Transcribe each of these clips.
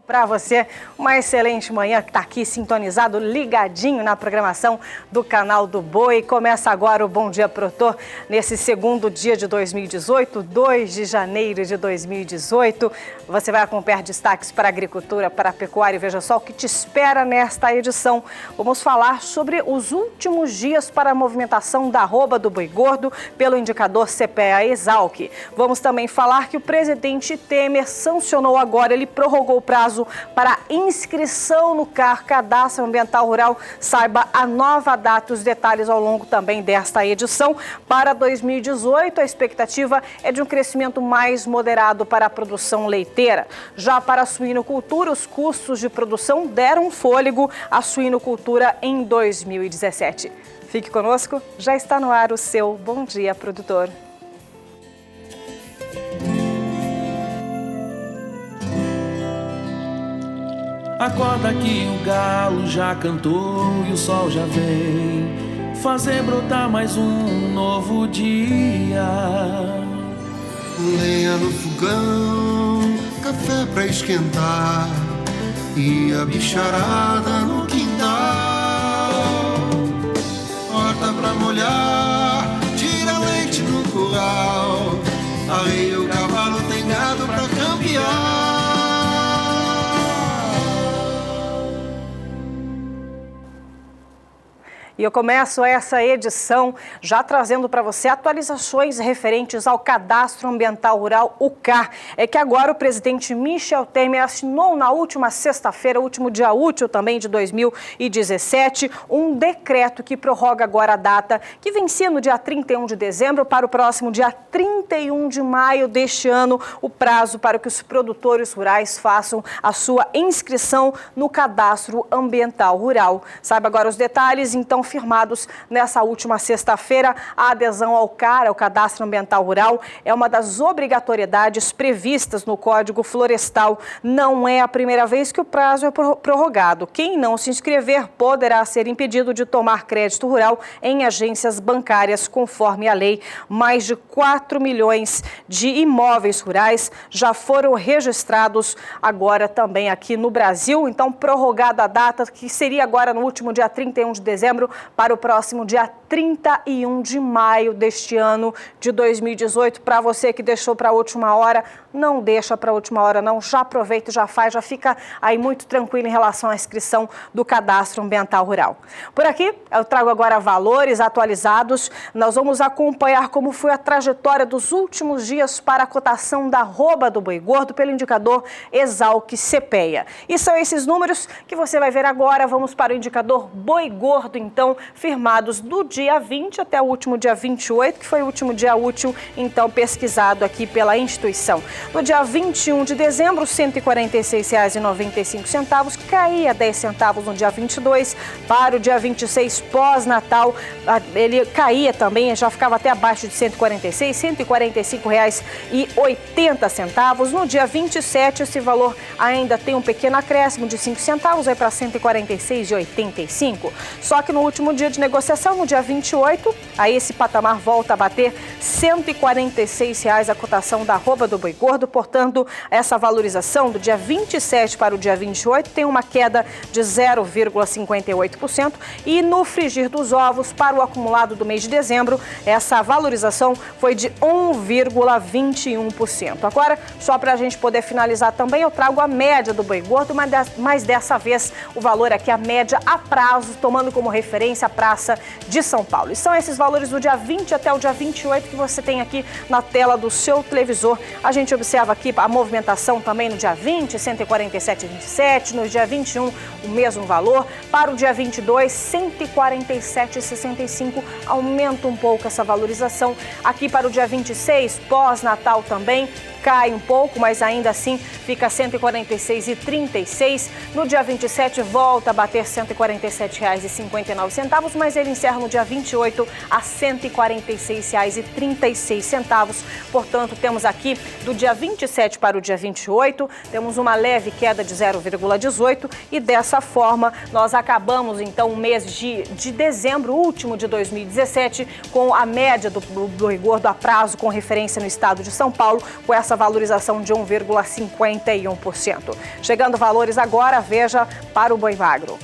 Para você, uma excelente manhã que está aqui sintonizado, ligadinho na programação do Canal do Boi. Começa agora o Bom Dia Produtor, nesse segundo dia de 2018, 2 de janeiro de 2018. Você vai acompanhar destaques para a agricultura, para a pecuária e veja só o que te espera nesta edição. Vamos falar sobre os últimos dias para a movimentação da arroba do boi gordo pelo indicador CPEA-Esalq. Vamos também falar que o presidente Temer sancionou agora, ele prorrogou o prazo para inscrição no CAR, Cadastro Ambiental Rural. Saiba a nova data e os detalhes ao longo também desta edição. Para 2018, a expectativa é de um crescimento mais moderado para a produção leiteira. Já para a suinocultura, os custos de produção deram fôlego à suinocultura em 2017. Fique conosco, já está no ar o seu Bom Dia Produtor. Acorda que o galo já cantou e o sol já vem fazer brotar mais um novo dia. Lenha no fogão, café pra esquentar e a bicharada no quintal. Horta pra molhar, tira leite no curral, arreia o cavalo, tem gado pra campear. E eu começo essa edição já trazendo para você atualizações referentes ao Cadastro Ambiental Rural, o CAR. É que agora o presidente Michel Temer assinou na última sexta-feira, último dia útil também de 2017, um decreto que prorroga agora a data que vencia no dia 31 de dezembro para o próximo dia 31 de maio deste ano, o prazo para que os produtores rurais façam a sua inscrição no Cadastro Ambiental Rural. Saiba agora os detalhes, então, firmados nessa última sexta-feira. A adesão ao CAR, ao Cadastro Ambiental Rural, é uma das obrigatoriedades previstas no Código Florestal. Não é a primeira vez que o prazo é prorrogado. Quem não se inscrever poderá ser impedido de tomar crédito rural em agências bancárias, conforme a lei. Mais de 4 milhões de imóveis rurais já foram registrados agora também aqui no Brasil. Então, prorrogada a data, que seria agora no último dia 31 de dezembro, para o próximo dia 31 de maio deste ano de 2018. Para você que deixou para a última hora, não deixa para a última hora não, já aproveita e já faz, já fica aí muito tranquilo em relação à inscrição do Cadastro Ambiental Rural. Por aqui, eu trago agora valores atualizados. Nós vamos acompanhar como foi a trajetória dos últimos dias para a cotação da arroba do boi gordo pelo indicador Esalq-CPEA. E são esses números que você vai ver agora. Vamos para o indicador boi gordo, então, firmados do dia 20 até o último dia 28, que foi o último dia útil, então, pesquisado aqui pela instituição. No dia 21 de dezembro, R$ 146,95, caía 10 centavos no dia 22. Para o dia 26, pós-natal, ele caía também, já ficava até abaixo de 146, R$ 145,80. No dia 27, esse valor ainda tem um pequeno acréscimo de 5 centavos, vai para R$ 146,85. Só que no último dia de negociação, no dia 28, aí esse patamar volta a bater R$ 146 a cotação da arroba do boi gordo. Portanto, essa valorização do dia 27 para o dia 28 tem uma queda de 0,58%. E no frigir dos ovos, para o acumulado do mês de dezembro, essa valorização foi de 1,21%. Agora, só para a gente poder finalizar também, eu trago a média do boi gordo, mas dessa vez o valor aqui, a média a prazo, tomando como referência a Praça de São Paulo. E são esses valores do dia 20 até o dia 28 que você tem aqui na tela do seu televisor. A gente observa aqui a movimentação também no dia 20, 147,27, no dia 21 o mesmo valor, para o dia 22, 147,65, aumenta um pouco essa valorização. Aqui para o dia 26, pós-natal também, cai um pouco, mas ainda assim fica R$ 146,36. No dia 27 volta a bater R$ 147,59, mas ele encerra no dia 28 a R$ 146,36. Portanto, temos aqui do dia 27 para o dia 28, temos uma leve queda de 0,18 e dessa forma nós acabamos então o mês de dezembro, último de 2017, com a média do boi gordo a prazo com referência no estado de São Paulo, com essa valorização de 1,51%. Chegando valores agora, veja para o boi magro.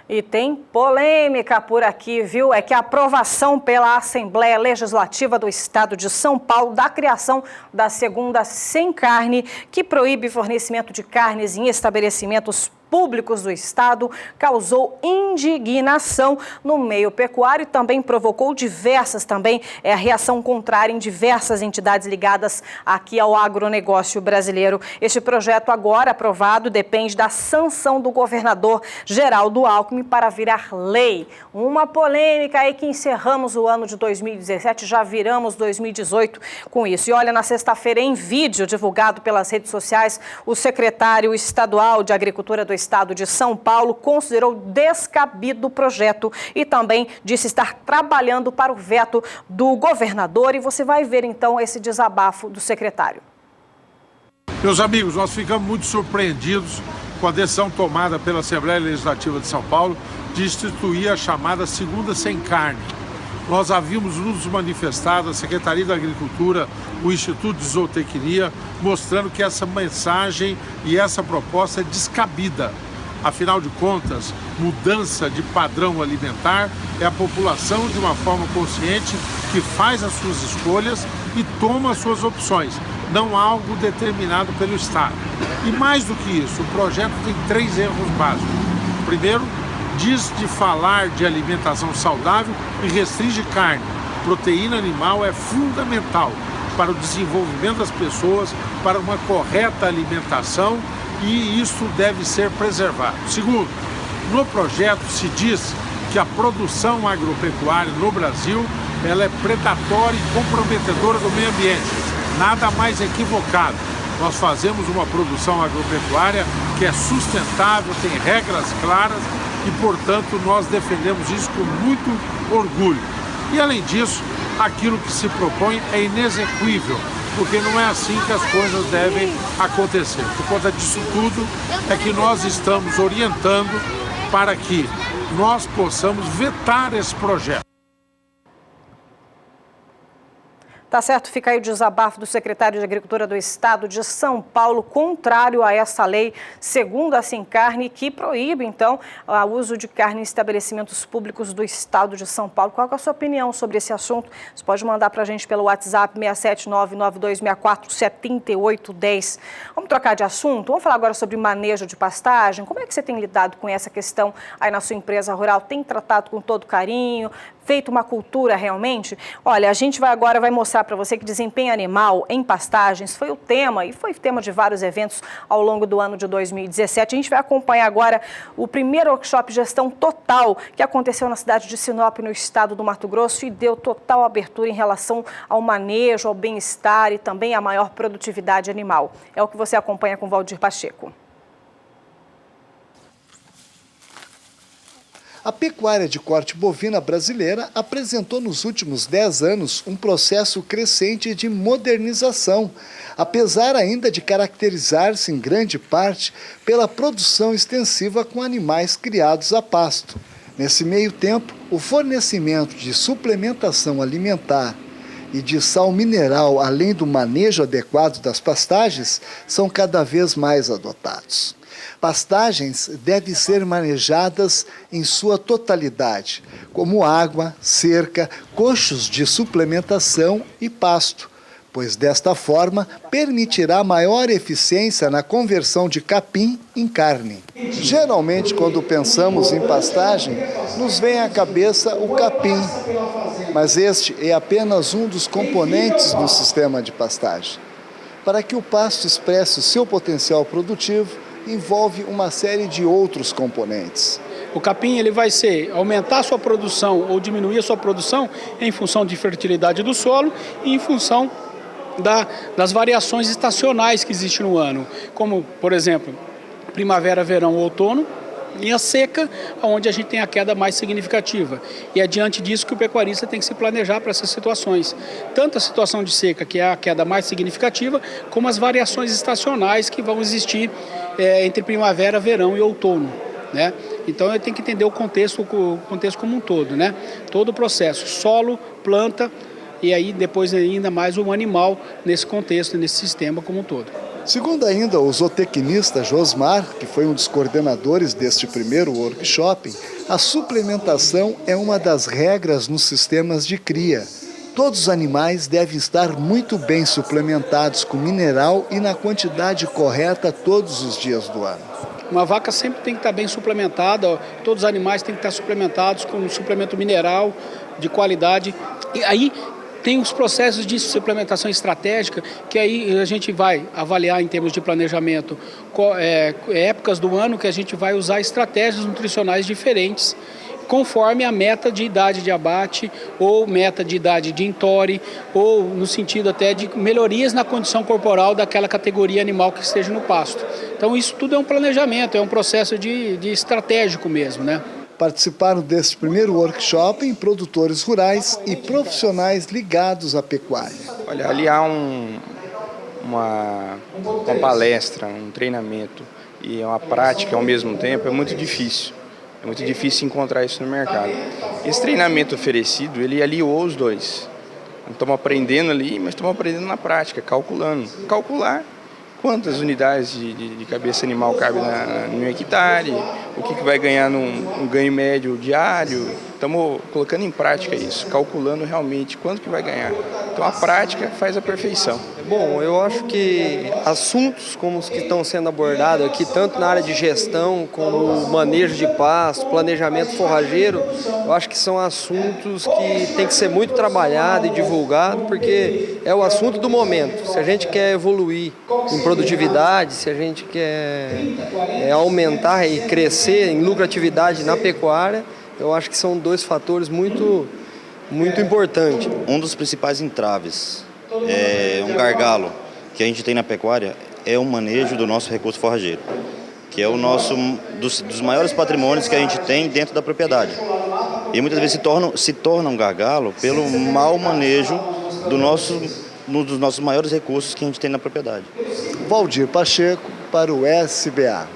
E tem polêmica por aqui, viu? É que a aprovação pela Assembleia Legislativa do Estado de São Paulo da criação da segunda sem carne, que proíbe fornecimento de carnes em estabelecimentos públicos do Estado, causou indignação no meio pecuário e também provocou diversas reação contrária em diversas entidades ligadas aqui ao agronegócio brasileiro. Este projeto agora aprovado depende da sanção do governador Geraldo Alckmin para virar lei. Uma polêmica aí que encerramos o ano de 2017, já viramos 2018 com isso. E olha, na sexta-feira, em vídeo divulgado pelas redes sociais, o secretário estadual de Agricultura do Estado de São Paulo considerou descabido o projeto e também disse estar trabalhando para o veto do governador. E você vai ver então esse desabafo do secretário. Meus amigos, nós ficamos muito surpreendidos com a decisão tomada pela Assembleia Legislativa de São Paulo de instituir a chamada segunda sem carne. Nós havíamos nos manifestado, a Secretaria da Agricultura, o Instituto de Zootecnia, mostrando que essa mensagem e essa proposta é descabida. Afinal de contas, mudança de padrão alimentar é a população, de uma forma consciente, que faz as suas escolhas e toma as suas opções, não algo determinado pelo Estado. E mais do que isso, o projeto tem 3 erros básicos. Primeiro, diz de falar de alimentação saudável e restringe carne. Proteína animal é fundamental para o desenvolvimento das pessoas, para uma correta alimentação, e isso deve ser preservado. Segundo, no projeto se diz que a produção agropecuária no Brasil ela é predatória e comprometedora do meio ambiente. Nada mais equivocado. Nós fazemos uma produção agropecuária que é sustentável, tem regras claras e, portanto, nós defendemos isso com muito orgulho. E, além disso, aquilo que se propõe é inexequível, porque não é assim que as coisas devem acontecer. Por conta disso tudo, é que nós estamos orientando para que nós possamos vetar esse projeto. Tá certo, fica aí o desabafo do secretário de Agricultura do Estado de São Paulo, contrário a essa lei segunda sem carne, que proíbe, então, o uso de carne em estabelecimentos públicos do Estado de São Paulo. Qual é a sua opinião sobre esse assunto? Você pode mandar para a gente pelo WhatsApp 67992647810. Vamos trocar de assunto? Vamos falar agora sobre manejo de pastagem. Como é que você tem lidado com essa questão aí na sua empresa rural? Tem tratado com todo carinho? Feito uma cultura realmente? Olha, a gente vai mostrar para você que desempenho animal em pastagens foi o tema, e foi tema de vários eventos ao longo do ano de 2017. A gente vai acompanhar agora o primeiro workshop Gestão Total, que aconteceu na cidade de Sinop, no estado do Mato Grosso, e deu total abertura em relação ao manejo, ao bem-estar e também à maior produtividade animal. É o que você acompanha com Valdir Pacheco. A pecuária de corte bovina brasileira apresentou nos últimos 10 anos um processo crescente de modernização, apesar ainda de caracterizar-se em grande parte pela produção extensiva com animais criados a pasto. Nesse meio tempo, o fornecimento de suplementação alimentar e de sal mineral, além do manejo adequado das pastagens, são cada vez mais adotados. Pastagens devem ser manejadas em sua totalidade, como água, cerca, coxos de suplementação e pasto, pois desta forma permitirá maior eficiência na conversão de capim em carne. Geralmente, quando pensamos em pastagem, nos vem à cabeça o capim, mas este é apenas um dos componentes do sistema de pastagem. Para que o pasto expresse o seu potencial produtivo, envolve uma série de outros componentes. O capim ele vai ser aumentar a sua produção ou diminuir a sua produção em função de fertilidade do solo e em função das variações estacionais que existem no ano, como, por exemplo, primavera, verão, outono, e a seca, onde a gente tem a queda mais significativa. E é diante disso que o pecuarista tem que se planejar para essas situações. Tanto a situação de seca, que é a queda mais significativa, como as variações estacionais que vão existir entre primavera, verão e outono, né? Então eu tenho que entender o contexto como um todo, né? Todo o processo, solo, planta e aí depois ainda mais o animal nesse contexto, nesse sistema como um todo. Segundo ainda o zootecnista Josmar, que foi um dos coordenadores deste primeiro workshop, a suplementação é uma das regras nos sistemas de cria. Todos os animais devem estar muito bem suplementados com mineral e na quantidade correta todos os dias do ano. Uma vaca sempre tem que estar bem suplementada, todos os animais têm que estar suplementados com um suplemento mineral de qualidade. E aí tem os processos de suplementação estratégica, que aí a gente vai avaliar em termos de planejamento épocas do ano que a gente vai usar estratégias nutricionais diferentes, conforme a meta de idade de abate ou meta de idade de entore, ou no sentido até de melhorias na condição corporal daquela categoria animal que esteja no pasto. Então isso tudo é um planejamento, é um processo de estratégico mesmo, né? Participaram deste primeiro workshop produtores rurais e profissionais ligados à pecuária. Olha, ali há uma palestra, um treinamento e uma prática ao mesmo tempo é muito difícil. É muito difícil encontrar isso no mercado. Esse treinamento oferecido, ele aliou os dois. Estamos aprendendo ali, mas estamos aprendendo na prática, calculando. Calcular quantas unidades de cabeça animal cabe no hectare, o que vai ganhar num ganho médio diário. Estamos colocando em prática isso, calculando realmente quanto que vai ganhar. Então a prática faz a perfeição. Bom, eu acho que assuntos como os que estão sendo abordados aqui, tanto na área de gestão como manejo de pasto, planejamento forrageiro, eu acho que são assuntos que tem que ser muito trabalhado e divulgado, porque é o assunto do momento. Se a gente quer evoluir em produtividade, se a gente quer aumentar e crescer em lucratividade na pecuária, eu acho que são dois fatores muito importantes. Um dos principais entraves, um gargalo que a gente tem na pecuária é o manejo do nosso recurso forrageiro, que é o nosso dos maiores patrimônios que a gente tem dentro da propriedade. E muitas vezes se torna um gargalo pelo mau manejo um dos nossos maiores recursos que a gente tem na propriedade. Valdir Pacheco para o SBA.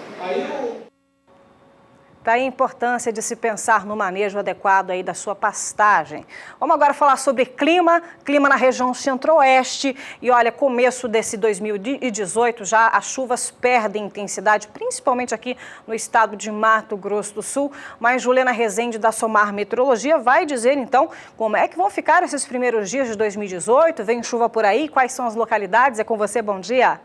Daí a importância de se pensar no manejo adequado aí da sua pastagem. Vamos agora falar sobre clima na região centro-oeste. E olha, começo desse 2018 já as chuvas perdem intensidade, principalmente aqui no estado de Mato Grosso do Sul. Mas Juliana Rezende da Somar Meteorologia vai dizer então como é que vão ficar esses primeiros dias de 2018. Vem chuva por aí? Quais são as localidades? É com você, bom dia.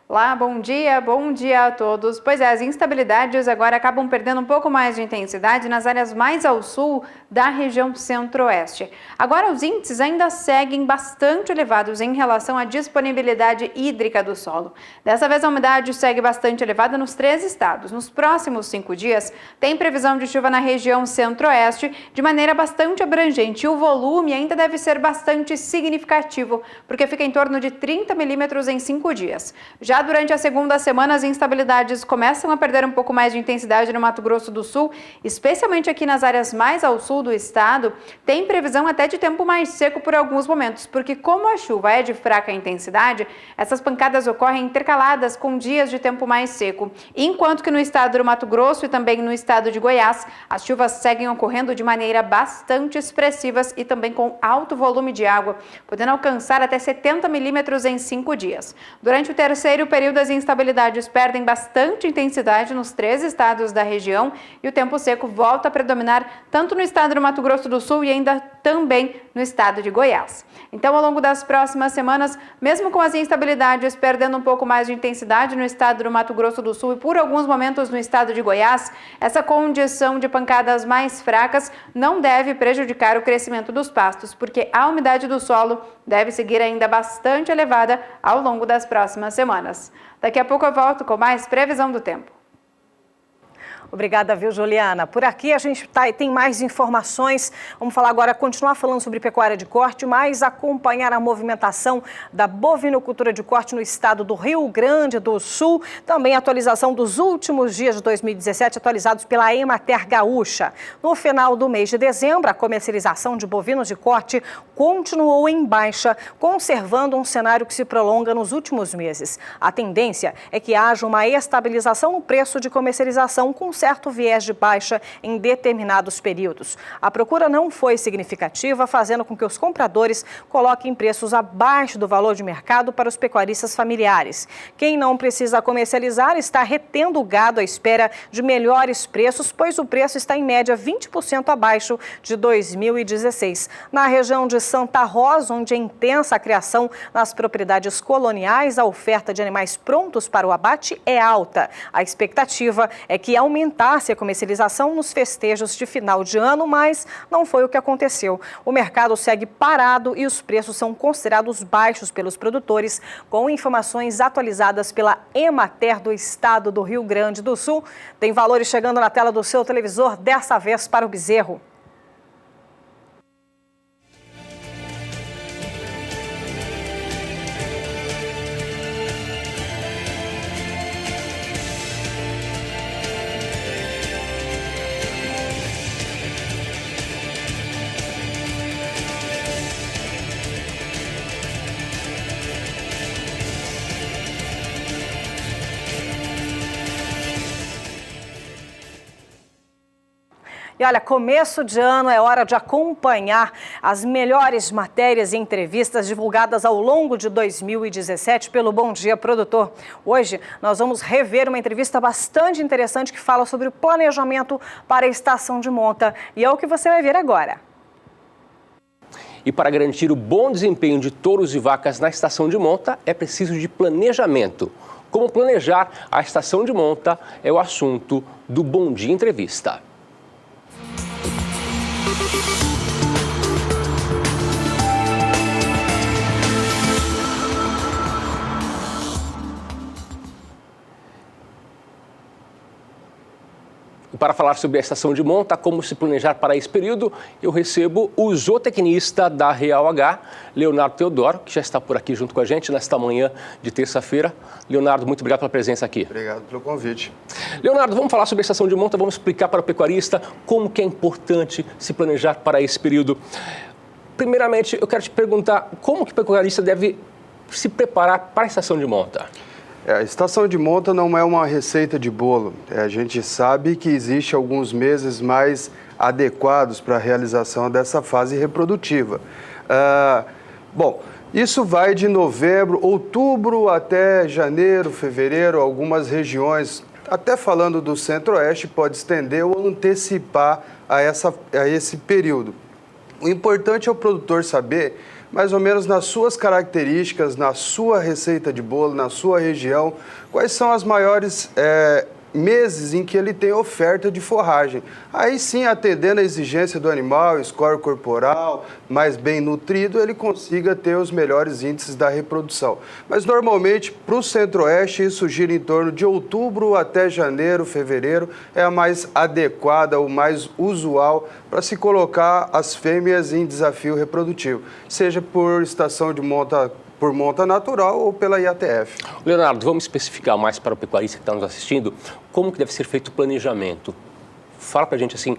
Olá, bom dia a todos. Pois é, as instabilidades agora acabam perdendo um pouco mais de intensidade nas áreas mais ao sul da região centro-oeste. Agora os índices ainda seguem bastante elevados em relação à disponibilidade hídrica do solo. Dessa vez a umidade segue bastante elevada nos 3 estados. Nos próximos 5 dias tem previsão de chuva na região centro-oeste de maneira bastante abrangente. E o volume ainda deve ser bastante significativo, porque fica em torno de 30 milímetros em 5 dias. Já durante a segunda semana, as instabilidades começam a perder um pouco mais de intensidade no Mato Grosso do Sul, especialmente aqui nas áreas mais ao sul do estado. Tem previsão até de tempo mais seco por alguns momentos, porque como a chuva é de fraca intensidade, essas pancadas ocorrem intercaladas com dias de tempo mais seco. Enquanto que no estado do Mato Grosso e também no estado de Goiás, as chuvas seguem ocorrendo de maneira bastante expressivas e também com alto volume de água, podendo alcançar até 70 milímetros em 5 dias. Durante o terceiro período, as instabilidades perdem bastante intensidade nos 3 estados da região e o tempo seco volta a predominar tanto no estado do Mato Grosso do Sul e ainda também no estado de Goiás. Então, ao longo das próximas semanas, mesmo com as instabilidades perdendo um pouco mais de intensidade no estado do Mato Grosso do Sul e por alguns momentos no estado de Goiás, essa condição de pancadas mais fracas não deve prejudicar o crescimento dos pastos, porque a umidade do solo deve seguir ainda bastante elevada ao longo das próximas semanas. climas. Daqui a pouco eu volto com mais previsão do tempo. Obrigada, viu, Juliana? Por aqui a gente tem mais informações. Vamos falar agora, continuar falando sobre pecuária de corte, mas acompanhar a movimentação da bovinocultura de corte no estado do Rio Grande do Sul. Também a atualização dos últimos dias de 2017, atualizados pela Emater Gaúcha. No final do mês de dezembro, a comercialização de bovinos de corte continuou em baixa, conservando um cenário que se prolonga nos últimos meses. A tendência é que haja uma estabilização no preço de comercialização com certo viés de baixa em determinados períodos. A procura não foi significativa, fazendo com que os compradores coloquem preços abaixo do valor de mercado para os pecuaristas familiares. Quem não precisa comercializar está retendo o gado à espera de melhores preços, pois o preço está em média 20% abaixo de 2016. Na região de Santa Rosa, onde é intensa a criação nas propriedades coloniais, a oferta de animais prontos para o abate é alta. A expectativa é que aumentasse a comercialização nos festejos de final de ano, mas não foi o que aconteceu. O mercado segue parado e os preços são considerados baixos pelos produtores, com informações atualizadas pela Emater do estado do Rio Grande do Sul. Tem valores chegando na tela do seu televisor, dessa vez para o bezerro. E olha, começo de ano é hora de acompanhar as melhores matérias e entrevistas divulgadas ao longo de 2017 pelo Bom Dia Produtor. Hoje nós vamos rever uma entrevista bastante interessante que fala sobre o planejamento para a estação de monta. E é o que você vai ver agora. E para garantir o bom desempenho de touros e vacas na estação de monta, é preciso de planejamento. Como planejar a estação de monta é o assunto do Bom Dia Entrevista. E para falar sobre a estação de monta, como se planejar para esse período, eu recebo o zootecnista da Real H, Leonardo Teodoro, que já está por aqui junto com a gente nesta manhã de terça-feira. Leonardo, muito obrigado pela presença aqui. Obrigado pelo convite. Leonardo, vamos falar sobre a estação de monta, vamos explicar para o pecuarista como que é importante se planejar para esse período. Primeiramente, eu quero te perguntar como que o pecuarista deve se preparar para a estação de monta? A estação de monta não é uma receita de bolo. A gente sabe que existe alguns meses mais adequados para a realização dessa fase reprodutiva. Bom, isso vai de novembro, outubro até janeiro, fevereiro, algumas regiões, até falando do centro-oeste, pode estender ou antecipar a esse período. O importante é o produtor saber mais ou menos nas suas características, na sua receita de bolo, na sua região, quais são as maiores meses em que ele tem oferta de forragem. Aí sim, atendendo a exigência do animal, score corporal, mais bem nutrido, ele consiga ter os melhores índices da reprodução. Mas normalmente, para o centro-oeste, isso gira em torno de outubro até janeiro, fevereiro, é a mais adequada, o mais usual para se colocar as fêmeas em desafio reprodutivo, seja por estação de monta, por monta natural ou pela IATF. Leonardo, vamos especificar mais para o pecuarista que está nos assistindo como que deve ser feito o planejamento. Fala para a gente assim,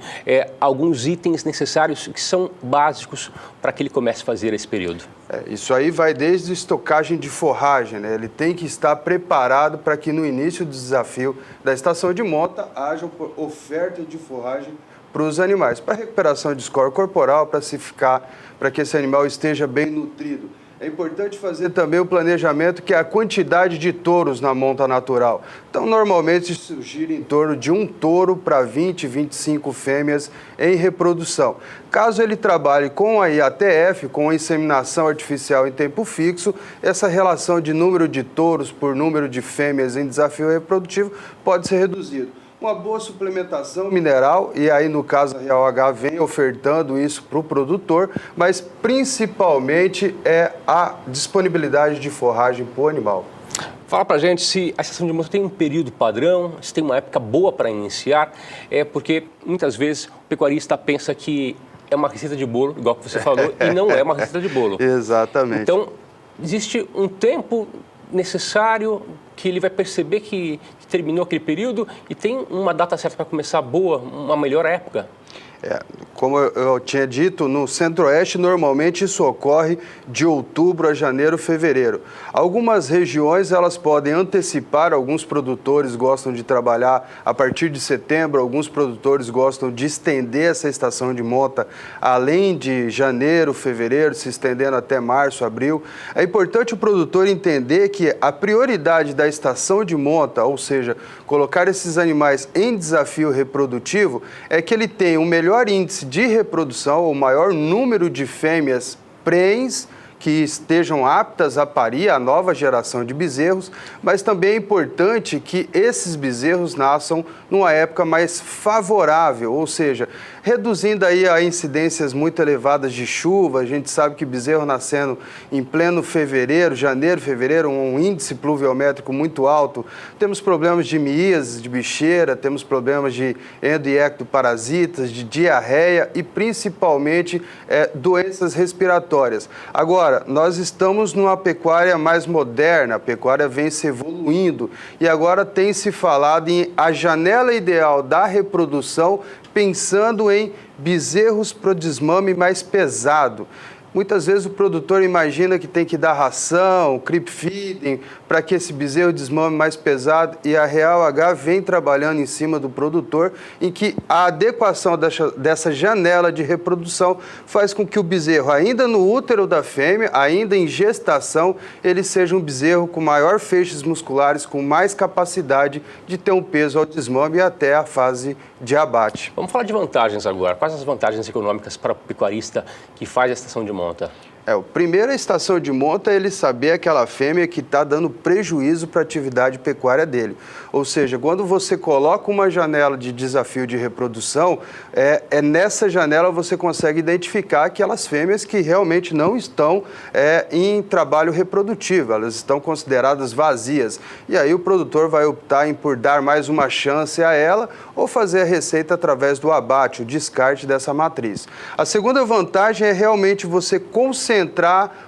alguns itens necessários que são básicos para que ele comece a fazer esse período. Isso aí vai desde estocagem de forragem, né? Ele tem que estar preparado para que no início do desafio da estação de monta haja oferta de forragem para os animais, para recuperação de score corporal, para que esse animal esteja bem nutrido. É importante fazer também o planejamento, que é a quantidade de touros na monta natural. Então, normalmente, isso gira em torno de um touro para 20, 25 fêmeas em reprodução. Caso ele trabalhe com a IATF, com a inseminação artificial em tempo fixo, essa relação de número de touros por número de fêmeas em desafio reprodutivo pode ser reduzido. Uma boa suplementação mineral, e aí no caso a Real H vem ofertando isso para o produtor, mas principalmente é a disponibilidade de forragem para o animal. Fala pra gente se a estação de monta tem um período padrão, se tem uma época boa para iniciar, porque muitas vezes o pecuarista pensa que é uma receita de bolo, igual que você falou, e não é uma receita de bolo. Exatamente. Então, existe um tempo necessário que ele vai perceber que terminou aquele período e tem uma data certa para começar boa, uma melhor época? Como eu tinha dito, no Centro-Oeste, normalmente isso ocorre de outubro a janeiro, fevereiro. Algumas regiões, elas podem antecipar, alguns produtores gostam de trabalhar a partir de setembro, alguns produtores gostam de estender essa estação de monta além de janeiro, fevereiro, se estendendo até março, abril. É importante o produtor entender que a prioridade da estação de monta, ou seja, colocar esses animais em desafio reprodutivo, é que ele tenha um melhor índice de reprodução, o maior número de fêmeas prens que estejam aptas a parir a nova geração de bezerros, mas também é importante que esses bezerros nasçam numa época mais favorável, ou seja, reduzindo aí a incidências muito elevadas de chuva. A gente sabe que bezerro nascendo em pleno fevereiro, janeiro, fevereiro, um índice pluviométrico muito alto, temos problemas de miíase, de bicheira, temos problemas de endo e ectoparasitas, de diarreia e principalmente doenças respiratórias. Agora, nós estamos numa pecuária mais moderna, a pecuária vem se evoluindo e agora tem se falado em a janela ideal da reprodução pensando em bezerros para o desmame mais pesado. Muitas vezes o produtor imagina que tem que dar ração, creep feeding, para que esse bezerro desmame mais pesado, e a Real H vem trabalhando em cima do produtor, em que a adequação dessa janela de reprodução faz com que o bezerro, ainda no útero da fêmea, ainda em gestação, ele seja um bezerro com maior feixes musculares, com mais capacidade de ter um peso ao desmame e até a fase de abate. Vamos falar de vantagens agora. Quais as vantagens econômicas para o pecuarista que faz a estação de monta? O primeiro a estação de monta é ele saber aquela fêmea que está dando prejuízo para a atividade pecuária dele. Ou seja, quando você coloca uma janela de desafio de reprodução, nessa janela você consegue identificar aquelas fêmeas que realmente não estão em trabalho reprodutivo, elas estão consideradas vazias. E aí o produtor vai optar por dar mais uma chance a ela ou fazer a receita através do abate, o descarte dessa matriz. A segunda vantagem é realmente você concentrar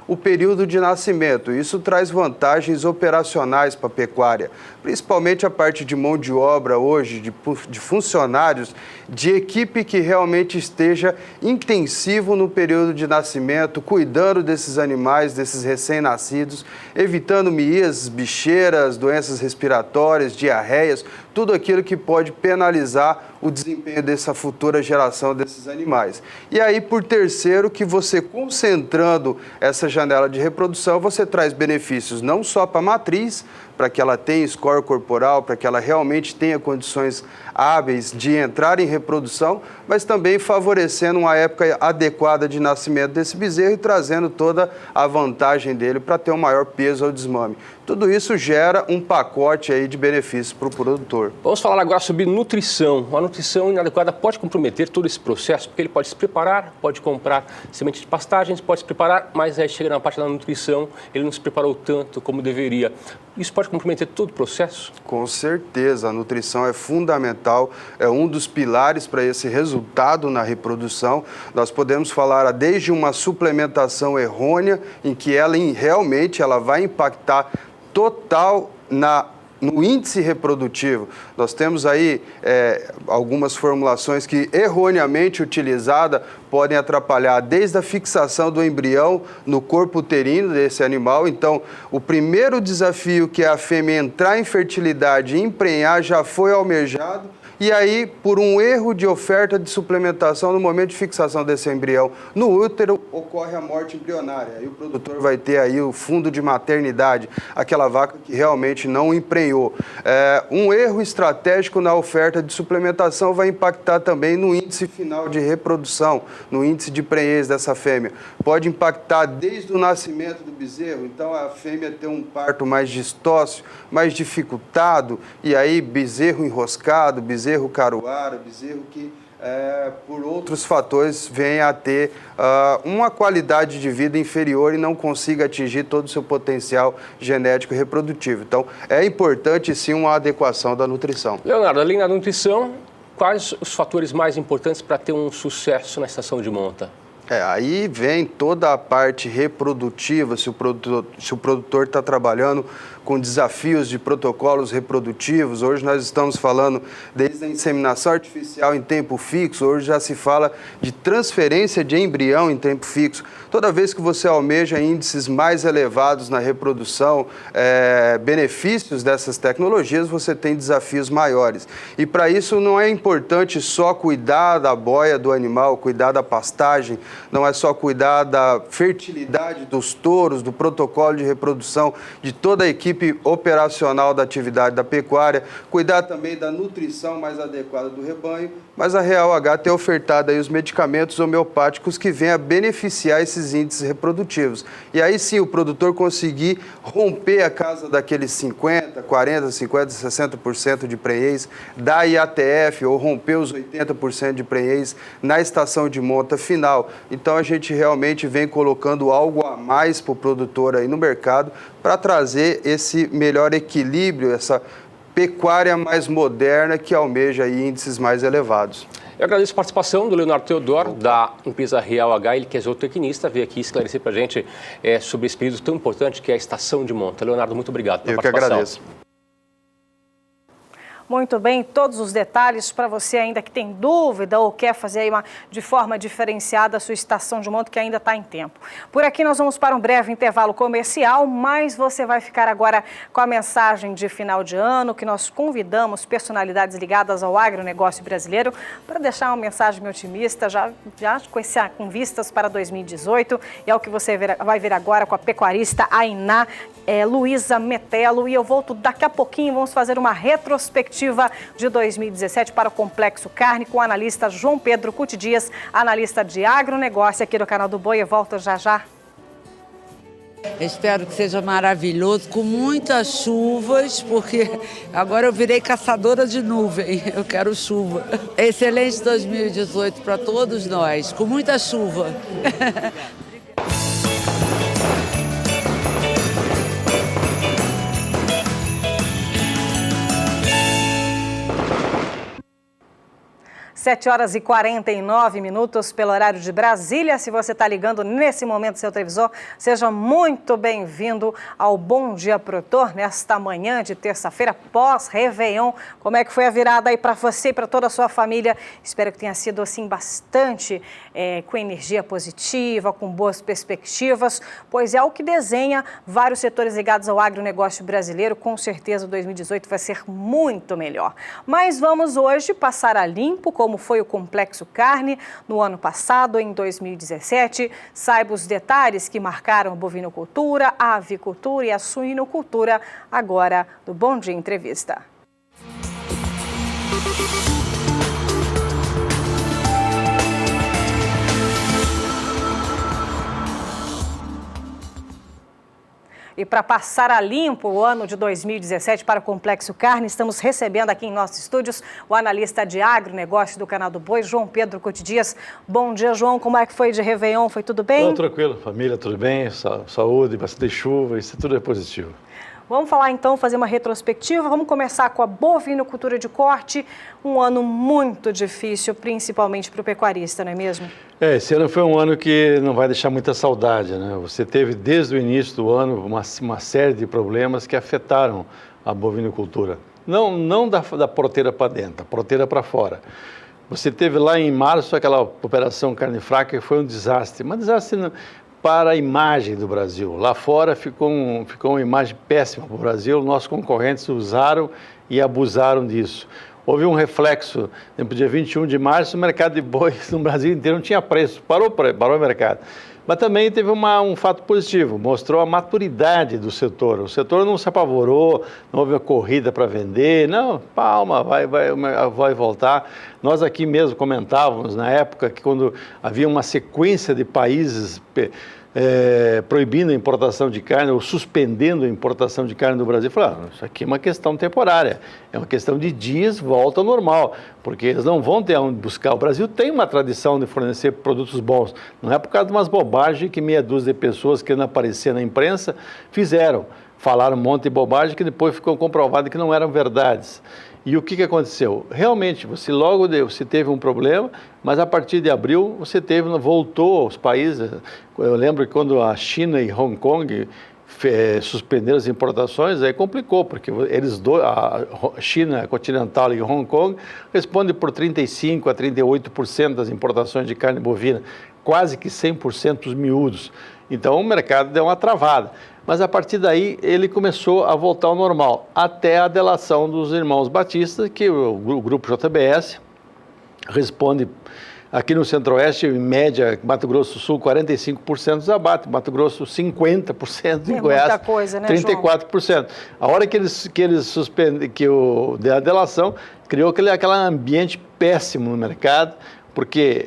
o período de nascimento. Isso traz vantagens operacionais para a pecuária, principalmente a parte de mão de obra hoje, de funcionários, de equipe que realmente esteja intensivo no período de nascimento, cuidando desses animais, desses recém-nascidos, evitando miíases, bicheiras, doenças respiratórias, diarreias, tudo aquilo que pode penalizar o desempenho dessa futura geração desses animais. E aí, por terceiro, que você concentrando essa janela de reprodução, você traz benefícios não só para a matriz, para que ela tenha score corporal, para que ela realmente tenha condições hábeis de entrar em reprodução, mas também favorecendo uma época adequada de nascimento desse bezerro e trazendo toda a vantagem dele para ter um maior peso ao desmame. Tudo isso gera um pacote aí de benefícios para o produtor. Vamos falar agora sobre nutrição. A nutrição inadequada pode comprometer todo esse processo, porque ele pode se preparar, pode comprar semente de pastagens, pode se preparar, mas aí chega na parte da nutrição, ele não se preparou tanto como deveria. Isso pode comprometer todo o processo? Com certeza, a nutrição é fundamental, é um dos pilares para esse resultado na reprodução. Nós podemos falar desde uma suplementação errônea, em que ela realmente vai impactar total no índice reprodutivo. Nós temos aí algumas formulações que, erroneamente utilizadas, podem atrapalhar desde a fixação do embrião no corpo uterino desse animal. Então, o primeiro desafio, que é a fêmea entrar em fertilidade e emprenhar, já foi almejado. E aí, por um erro de oferta de suplementação, no momento de fixação desse embrião no útero, ocorre a morte embrionária. Aí o produtor vai ter aí o fundo de maternidade, aquela vaca que realmente não emprenhou. Um erro estratégico na oferta de suplementação vai impactar também no índice final de reprodução, no índice de prenhez dessa fêmea. Pode impactar desde o nascimento do bezerro, então a fêmea tem um parto mais distócio, mais dificultado, e aí bezerro enroscado, bezerro bezerro caruara, bezerro que por outros fatores venha a ter uma qualidade de vida inferior e não consiga atingir todo o seu potencial genético e reprodutivo. Então, é importante sim uma adequação da nutrição. Leonardo, além da nutrição, quais os fatores mais importantes para ter um sucesso na estação de monta? Aí vem toda a parte reprodutiva, se o produtor está trabalhando com desafios de protocolos reprodutivos. Hoje nós estamos falando desde a inseminação artificial em tempo fixo, hoje já se fala de transferência de embrião em tempo fixo. Toda vez que você almeja índices mais elevados na reprodução, benefícios dessas tecnologias, você tem desafios maiores. E para isso não é importante só cuidar da boia do animal, cuidar da pastagem, não é só cuidar da fertilidade dos touros, do protocolo de reprodução de toda a equipe operacional da atividade da pecuária, cuidar também da nutrição mais adequada do rebanho, mas a Real H tem ofertado aí os medicamentos homeopáticos que vêm a beneficiar esses índices reprodutivos. E aí sim o produtor conseguir romper a casa daqueles 50, 40, 50, 60% de prenhez da IATF ou romper os 80% de prenhez na estação de monta final. Então a gente realmente vem colocando algo a mais para o produtor aí no mercado para trazer esse melhor equilíbrio, essa pecuária mais moderna que almeja aí índices mais elevados. Eu agradeço a participação do Leonardo Teodoro, da empresa Real H, ele que é zootecnista, veio aqui esclarecer para a gente sobre esse período tão importante que é a estação de monta. Leonardo, muito obrigado pela participação. Eu que agradeço. Muito bem, todos os detalhes para você ainda que tem dúvida ou quer fazer aí de forma diferenciada a sua estação de monta que ainda está em tempo. Por aqui nós vamos para um breve intervalo comercial, mas você vai ficar agora com a mensagem de final de ano, que nós convidamos personalidades ligadas ao agronegócio brasileiro para deixar uma mensagem otimista, já com vistas para 2018, e é o que você vai ver agora com a pecuarista Ainá Luísa Metelo, e eu volto daqui a pouquinho, vamos fazer uma retrospectiva de 2017 para o Complexo Carne com o analista João Pedro Cuti Dias, analista de agronegócio aqui do Canal do Boi. Eu volto já já. Espero que seja maravilhoso, com muitas chuvas, porque agora eu virei caçadora de nuvem, eu quero chuva. Excelente 2018 para todos nós, com muita chuva. 7 horas e 49 minutos pelo horário de Brasília. Se você está ligando nesse momento seu televisor, seja muito bem-vindo ao Bom Dia Produtor, nesta manhã de terça-feira, pós-Réveillon. Como é que foi a virada aí para você e para toda a sua família? Espero que tenha sido, assim, bastante com energia positiva, com boas perspectivas, pois é o que desenha vários setores ligados ao agronegócio brasileiro. Com certeza 2018 vai ser muito melhor. Mas vamos hoje passar a limpo como foi o Complexo Carne no ano passado, em 2017. Saiba os detalhes que marcaram a bovinocultura, a avicultura e a suinocultura agora do Bom Dia Entrevista. E para passar a limpo o ano de 2017 para o Complexo Carne, estamos recebendo aqui em nossos estúdios o analista de agronegócio do Canal do Boi, João Pedro Cuti Dias. Bom dia, João. Como é que foi de Réveillon? Foi tudo bem? Tudo tranquilo. Família, tudo bem. Saúde, bastante chuva, isso tudo é positivo. Vamos falar então, fazer uma retrospectiva. Vamos começar com a bovinocultura de corte. Um ano muito difícil, principalmente para o pecuarista, não é mesmo? Esse ano foi um ano que não vai deixar muita saudade, né? Você teve desde o início do ano uma série de problemas que afetaram a bovinocultura. Não da porteira para dentro, da porteira para fora. Você teve lá em março aquela operação carne fraca que foi um desastre. Um desastre para a imagem do Brasil. Lá fora ficou uma imagem péssima para o Brasil, nossos concorrentes usaram e abusaram disso. Houve um reflexo, no dia 21 de março, o mercado de boi no Brasil inteiro não tinha preço, parou o mercado. Mas também teve um fato positivo, mostrou a maturidade do setor. O setor não se apavorou, não houve uma corrida para vender, não, palma, vai voltar. Nós aqui mesmo comentávamos na época que quando havia uma sequência de países proibindo a importação de carne ou suspendendo a importação de carne do Brasil. Falaram, isso aqui é uma questão temporária, é uma questão de dias, volta ao normal, porque eles não vão ter onde buscar. O Brasil tem uma tradição de fornecer produtos bons, não é por causa de umas bobagens que meia dúzia de pessoas querendo aparecer na imprensa fizeram. Falaram um monte de bobagem que depois ficou comprovado que não eram verdades. E o que aconteceu? Realmente, você teve um problema, mas a partir de abril voltou aos países. Eu lembro que quando a China e Hong Kong suspenderam as importações, aí complicou, porque a China continental e Hong Kong respondem por 35% a 38% das importações de carne bovina, quase que 100% dos miúdos. Então o mercado deu uma travada. Mas a partir daí ele começou a voltar ao normal, até a delação dos irmãos Batista, que o grupo JBS responde aqui no Centro-Oeste, em média, Mato Grosso do Sul, 45% dos abates, Mato Grosso 50%, em Goiás muita coisa, né, 34%. João? A hora que eles suspendem, a delação, criou aquele ambiente péssimo no mercado, porque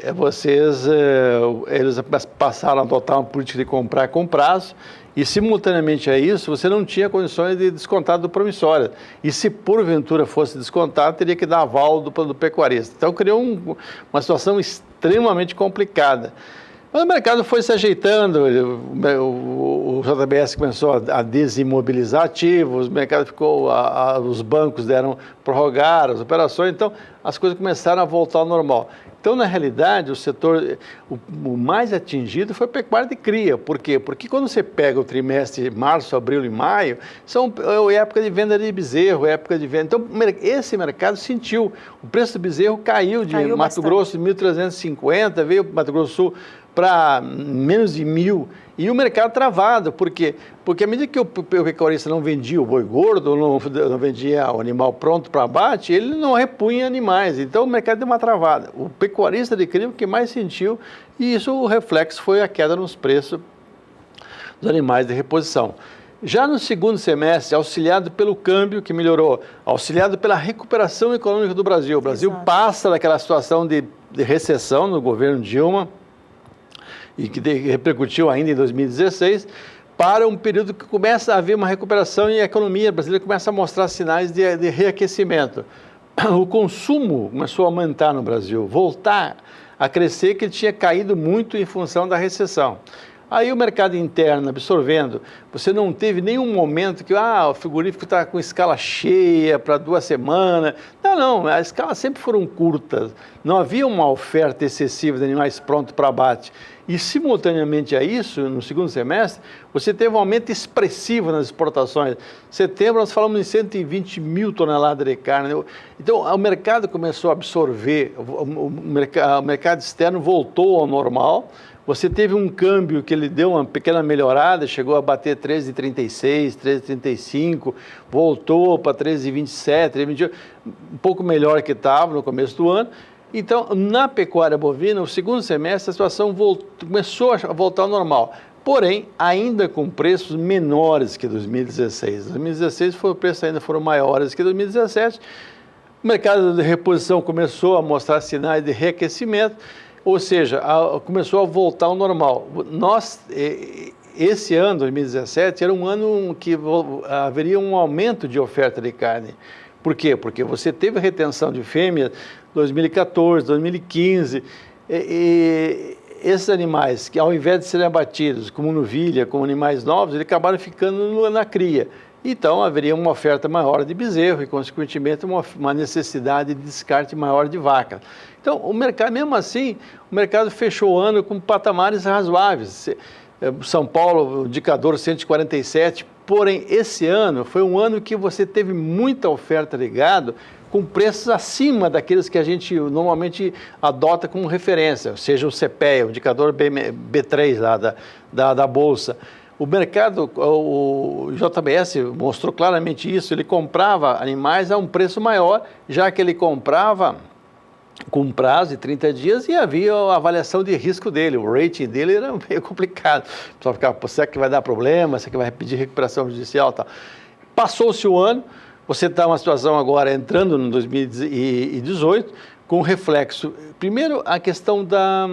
eles passaram a adotar uma política de comprar com prazo, e simultaneamente a isso, você não tinha condições de descontar do promissório. E se porventura fosse descontado, teria que dar aval do pecuarista. Então criou uma situação extremamente complicada. Mas o mercado foi se ajeitando, o JBS começou a desimobilizar ativos, o mercado os bancos prorrogaram as operações, então as coisas começaram a voltar ao normal. Então, na realidade, o setor o mais atingido foi a pecuária de cria. Por quê? Porque quando você pega o trimestre de março, abril e maio, é época de venda de bezerro, época de venda. Então, esse mercado sentiu. O preço do bezerro caiu de Mato Grosso de 1.350, veio para Mato Grosso do Sul para menos de 1.000, e o mercado travado. Por quê? Porque à medida que o pecuarista não vendia o boi gordo, não vendia o animal pronto para abate, ele não repunha animais. Então o mercado deu uma travada. O pecuarista de cria o que mais sentiu, e isso o reflexo foi a queda nos preços dos animais de reposição. Já no segundo semestre, auxiliado pelo câmbio que melhorou, auxiliado pela recuperação econômica do Brasil. O Brasil passa daquela situação de recessão no governo Dilma, e que repercutiu ainda em 2016, para um período que começa a haver uma recuperação e a economia brasileira começa a mostrar sinais de reaquecimento. O consumo começou a aumentar no Brasil, voltar a crescer, que ele tinha caído muito em função da recessão. Aí o mercado interno absorvendo, você não teve nenhum momento que o frigorífico está com escala cheia para 2 semanas. Não, as escalas sempre foram curtas, não havia uma oferta excessiva de animais prontos para abate. E simultaneamente a isso, no segundo semestre, você teve um aumento expressivo nas exportações. Em setembro nós falamos em 120 mil toneladas de carne. Então o mercado começou a absorver, o mercado externo voltou ao normal. Você teve um câmbio que ele deu uma pequena melhorada, chegou a bater 13,36, 13,35, voltou para 13,27, 13,28, um pouco melhor que estava no começo do ano. Então, na pecuária bovina, o segundo semestre, a situação começou a voltar ao normal. Porém, ainda com preços menores que 2016. 2016 os preços ainda foram maiores que 2017. O mercado de reposição começou a mostrar sinais de reaquecimento, ou seja, começou a voltar ao normal. Esse ano, 2017, era um ano que haveria um aumento de oferta de carne. Por quê? Porque você teve retenção de fêmeas 2014, 2015, e esses animais que ao invés de serem abatidos como novilha, como animais novos, eles acabaram ficando na cria. Então haveria uma oferta maior de bezerro e, consequentemente, uma necessidade de descarte maior de vaca. Então, o mercado, mesmo assim, o mercado fechou o ano com patamares razoáveis. São Paulo, o indicador 147, porém, esse ano foi um ano que você teve muita oferta de gado com preços acima daqueles que a gente normalmente adota como referência, seja o CPEA, o indicador B3 lá da Bolsa. O mercado, o JBS mostrou claramente isso, ele comprava animais a um preço maior, já que ele comprava com prazo de 30 dias e havia a avaliação de risco dele, o rating dele era meio complicado. O pessoal ficava, será que vai dar problema, será que vai pedir recuperação judicial e tal. Passou-se o ano, você está numa situação agora entrando no 2018, com reflexo. Primeiro, a questão da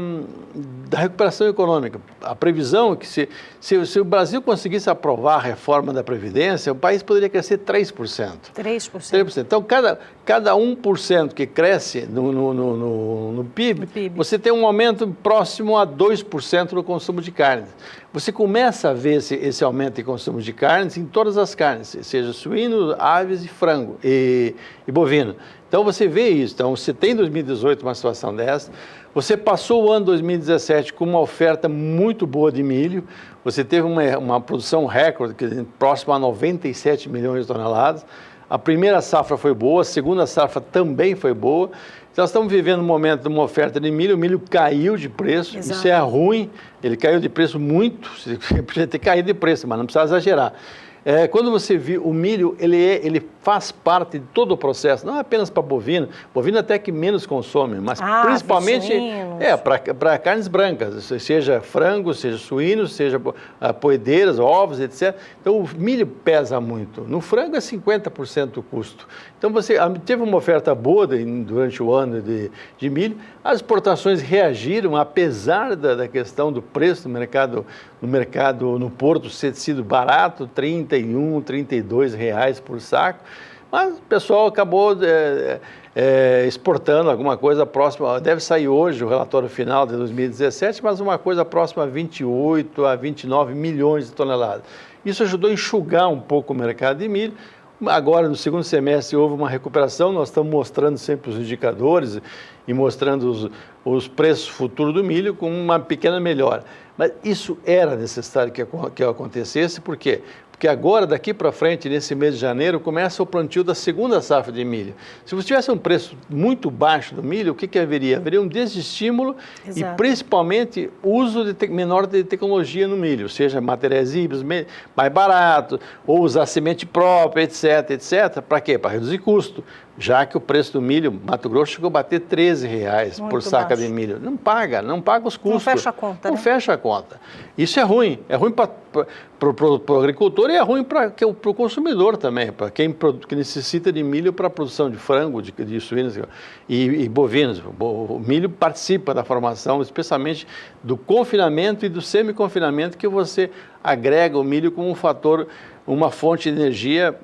recuperação econômica. A previsão é que se o Brasil conseguisse aprovar a reforma da Previdência, o país poderia crescer 3%. 3%. Então, cada 1% que cresce no PIB, você tem um aumento próximo a 2% no consumo de carne. Você começa a ver esse aumento em consumo de carnes em todas as carnes, seja suíno, aves e frango e bovino. Então, você vê isso. Então, você tem em 2018 uma situação dessa. Você passou o ano 2017 com uma oferta muito boa de milho. Você teve uma produção recorde, próxima a 97 milhões de toneladas. A primeira safra foi boa, a segunda safra também foi boa. Então, nós estamos vivendo um momento de uma oferta de milho. O milho caiu de preço. Exato. Isso é ruim. Ele caiu de preço muito. Você precisa ter caído de preço, mas não precisa exagerar. Quando você viu o milho, ele faz parte de todo o processo, não apenas para bovino, bovino até que menos consome, mas principalmente para carnes brancas, seja frango, seja suíno, seja poedeiras, ovos, etc. Então o milho pesa muito. No frango é 50% o custo. Então você teve uma oferta boa durante o ano de milho, as exportações reagiram, apesar da questão do preço no porto ter sido barato, R$ 32 reais por saco, mas o pessoal acabou exportando alguma coisa próxima, deve sair hoje o relatório final de 2017, mas uma coisa próxima a 28 a 29 milhões de toneladas. Isso ajudou a enxugar um pouco o mercado de milho. Agora, no segundo semestre, houve uma recuperação, nós estamos mostrando sempre os indicadores e mostrando os preços futuros do milho com uma pequena melhora. Mas isso era necessário que acontecesse, por quê? Porque agora, daqui para frente, nesse mês de janeiro, começa o plantio da segunda safra de milho. Se você tivesse um preço muito baixo do milho, o que haveria? Haveria um desestímulo. Exato. E, principalmente, uso menor de tecnologia no milho, seja materiais híbridos mais baratos, ou usar semente própria, etc, etc. Para quê? Para reduzir custo. Já que o preço do milho, Mato Grosso chegou a bater R$13 por saca de milho. Não paga os custos. Não fecha a conta, Não fecha a conta. Isso é ruim para o agricultor e é ruim para o consumidor também, para quem que necessita de milho para a produção de frango, de suínos e bovinos. O milho participa da formação, especialmente do confinamento e do semi-confinamento, que você agrega o milho como um fator, uma fonte de energia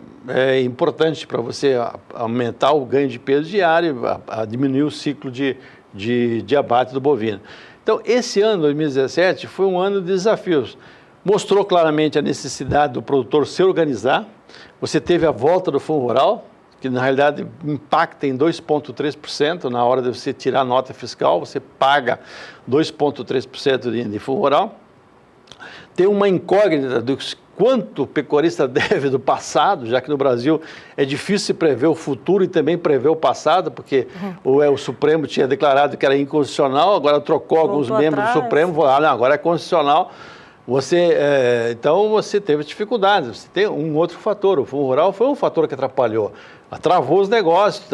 importante para você aumentar o ganho de peso diário, a diminuir o ciclo de abate do bovino. Então, esse ano, 2017, foi um ano de desafios. Mostrou claramente a necessidade do produtor se organizar. Você teve a volta do Fundo Rural, que na realidade impacta em 2,3% na hora de você tirar a nota fiscal, você paga 2,3% de Fundo Rural. Tem uma incógnita do quanto o pecuarista deve do passado, já que no Brasil é difícil prever o futuro e também prever o passado, porque o Supremo tinha declarado que era inconstitucional, agora trocou alguns membros do Supremo, agora é constitucional. Então você teve dificuldades, você tem um outro fator, o Fundo Rural foi um fator que atrapalhou, travou os negócios,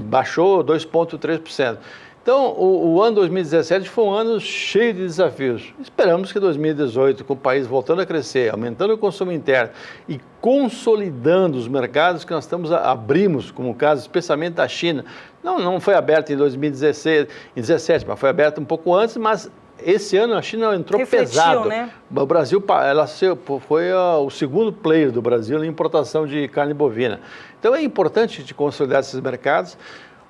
baixou 2,3%. Então, o ano 2017 foi um ano cheio de desafios. Esperamos que 2018, com o país voltando a crescer, aumentando o consumo interno e consolidando os mercados que nós abrimos, como o caso especialmente da China. Não foi aberto em 2017, mas foi aberto um pouco antes, mas esse ano a China entrou pesado. Né? O Brasil foi o segundo player do Brasil na importação de carne bovina. Então, é importante de consolidar esses mercados.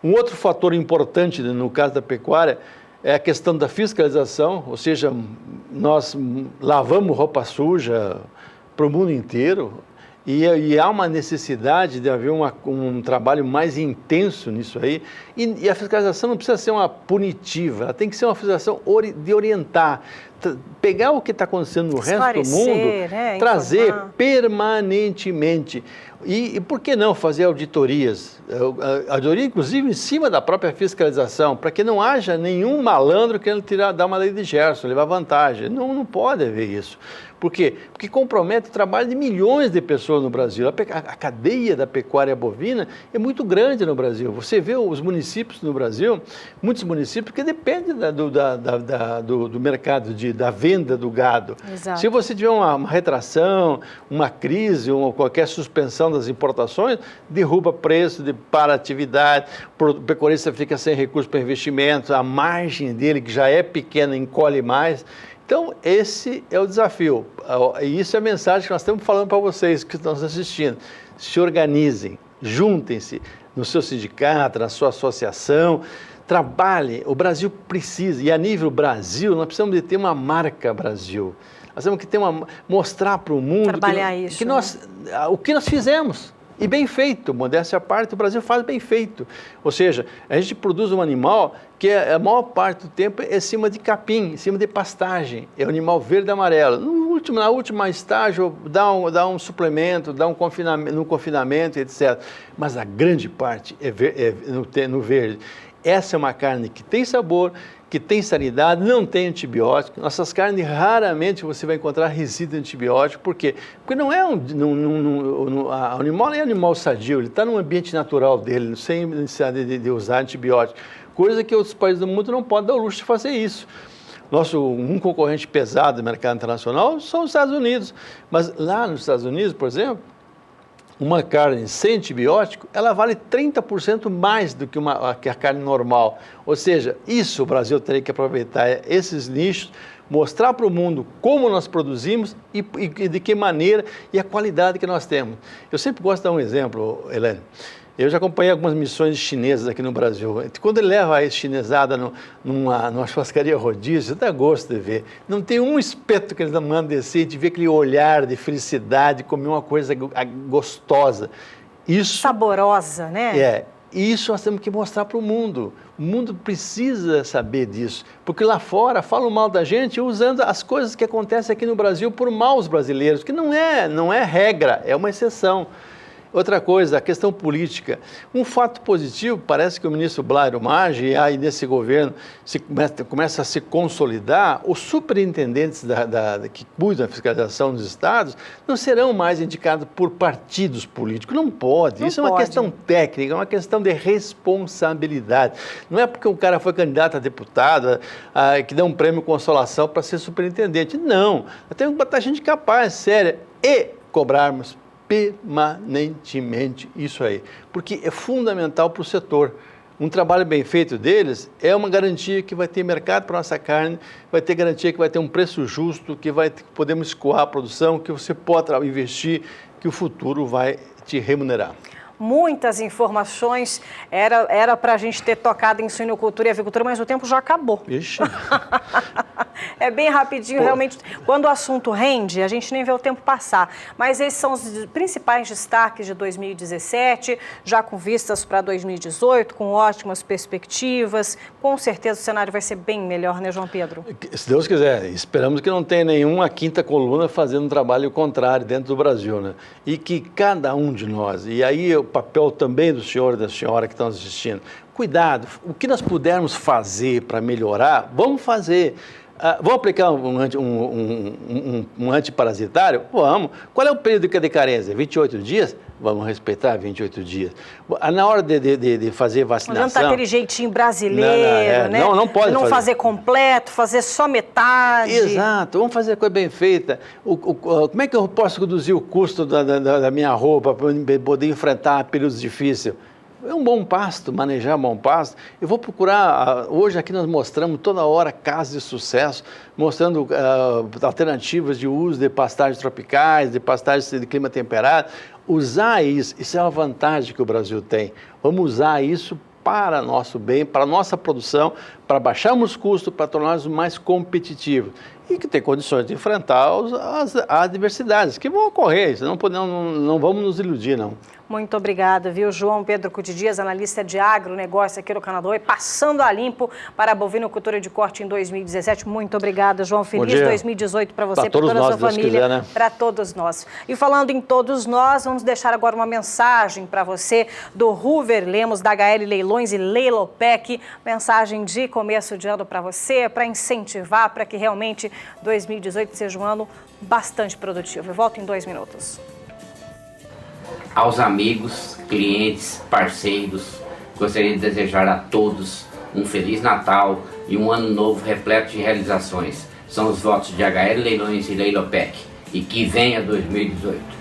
Um outro fator importante no caso da pecuária é a questão da fiscalização, ou seja, nós lavamos roupa suja para o mundo inteiro e há uma necessidade de haver um trabalho mais intenso nisso aí. E a fiscalização não precisa ser uma punitiva, ela tem que ser uma fiscalização de orientar, pegar o que está acontecendo no resto do mundo, trazer permanentemente. E por que não fazer auditorias? Auditoria, inclusive, em cima da própria fiscalização, para que não haja nenhum malandro querendo dar uma lei de Gerson, levar vantagem. Não pode haver isso. Por quê? Porque compromete o trabalho de milhões de pessoas no Brasil. A cadeia da pecuária bovina é muito grande no Brasil. Você vê os municípios no Brasil, muitos municípios que dependem do mercado de da venda do gado. Exato. Se você tiver uma retração, uma crise ou qualquer suspensão das importações, derruba preço, para a atividade, o pecuarista fica sem recurso para investimento, a margem dele, que já é pequena, encolhe mais. Então, esse é o desafio. E isso é a mensagem que nós estamos falando para vocês que estão assistindo. Se organizem, juntem-se no seu sindicato, na sua associação, trabalhem. O Brasil precisa, e a nível Brasil, nós precisamos de ter uma marca Brasil. Nós temos que ter mostrar para o mundo o que nós fizemos. E bem feito, modéstia à parte, o Brasil faz bem feito. Ou seja, a gente produz um animal que a maior parte do tempo é em cima de capim, em cima de pastagem. É um animal verde e amarelo. Na última estágio, dá um suplemento, dá um confinamento, etc. Mas a grande parte é no verde. Essa é uma carne que tem sabor, que tem sanidade, não tem antibiótico. Nossas carnes, raramente você vai encontrar resíduo de antibiótico. Por quê? Porque não é o animal é um animal sadio, ele está no ambiente natural dele, sem necessidade de usar antibiótico. Coisa que outros países do mundo não podem dar o luxo de fazer isso. Um concorrente pesado do mercado internacional são os Estados Unidos. Mas lá nos Estados Unidos, por exemplo, uma carne sem antibiótico, ela vale 30% mais do que a carne normal. Ou seja, isso o Brasil teria que aproveitar, esses nichos, mostrar para o mundo como nós produzimos e de que maneira e a qualidade que nós temos. Eu sempre gosto de dar um exemplo, Helene. Eu já acompanhei algumas missões chinesas aqui no Brasil. Quando ele leva a chinesada numa churrascaria rodízio, dá gosto de ver. Não tem um espeto que eles não mandam descer, de ver aquele olhar de felicidade, comer uma coisa gostosa. Isso, saborosa, né? Isso nós temos que mostrar para o mundo. O mundo precisa saber disso, porque lá fora falam mal da gente usando as coisas que acontecem aqui no Brasil por maus brasileiros, que não é regra, é uma exceção. Outra coisa, a questão política. Um fato positivo, parece que o ministro Blairo Maggi, e aí nesse governo começa a se consolidar, os superintendentes que cuidam da fiscalização dos estados não serão mais indicados por partidos políticos. Não pode. Isso é uma questão técnica, é uma questão de responsabilidade. Não é porque um cara foi candidato a deputado que dá um prêmio consolação para ser superintendente. Não. Temos que botar gente capaz, séria, e cobrarmos permanentemente isso aí, porque é fundamental para o setor. Um trabalho bem feito deles é uma garantia que vai ter mercado para a nossa carne, vai ter garantia que vai ter um preço justo, que podemos escoar a produção, que você pode investir, que o futuro vai te remunerar. Muitas informações, era para a gente ter tocado em suinocultura e avicultura, mas o tempo já acabou. Ixi. É bem rapidinho, realmente, quando o assunto rende, a gente nem vê o tempo passar. Mas esses são os principais destaques de 2017, já com vistas para 2018, com ótimas perspectivas. Com certeza o cenário vai ser bem melhor, né, João Pedro? Se Deus quiser, esperamos que não tenha nenhuma quinta coluna fazendo um trabalho contrário dentro do Brasil, né? E que cada um de nós, e aí o papel também do senhor e da senhora que estão assistindo, cuidado, o que nós pudermos fazer para melhorar, vamos fazer. Vamos aplicar um antiparasitário? Vamos. Qual é o período de carência? 28 dias? Vamos respeitar 28 dias. Na hora de fazer vacinação... Não está aquele jeitinho brasileiro, né? Não pode não fazer completo, fazer só metade. Exato. Vamos fazer a coisa bem feita. Como é que eu posso reduzir o custo da minha roupa para poder enfrentar períodos difíceis? É um bom pasto, manejar um bom pasto. Eu vou procurar, hoje aqui nós mostramos toda hora casos de sucesso, mostrando alternativas de uso de pastagens tropicais, de pastagens de clima temperado. Usar isso é uma vantagem que o Brasil tem. Vamos usar isso para nosso bem, para a nossa produção, para baixarmos os custos, para tornarmos mais competitivos. E que tem condições de enfrentar as adversidades que vão ocorrer. Não vamos nos iludir, não. Muito obrigada, viu? João Pedro Cuti Dias, analista de agronegócio aqui no Canadá, e passando a limpo para a bovinocultura de corte em 2017. Muito obrigada, João. Feliz 2018 para você, para toda a sua família, para todos nós. E falando em todos nós, vamos deixar agora uma mensagem para você do Hoover Lemos, da HL Leilões e Leilopec. Mensagem de começo de ano para você, para incentivar, para que realmente 2018 seja um ano bastante produtivo. Eu volto em 2 minutos. Aos amigos, clientes, parceiros, gostaria de desejar a todos um Feliz Natal e um ano novo repleto de realizações. são os votos de HL Leilões e Leilopec, e que venha 2018.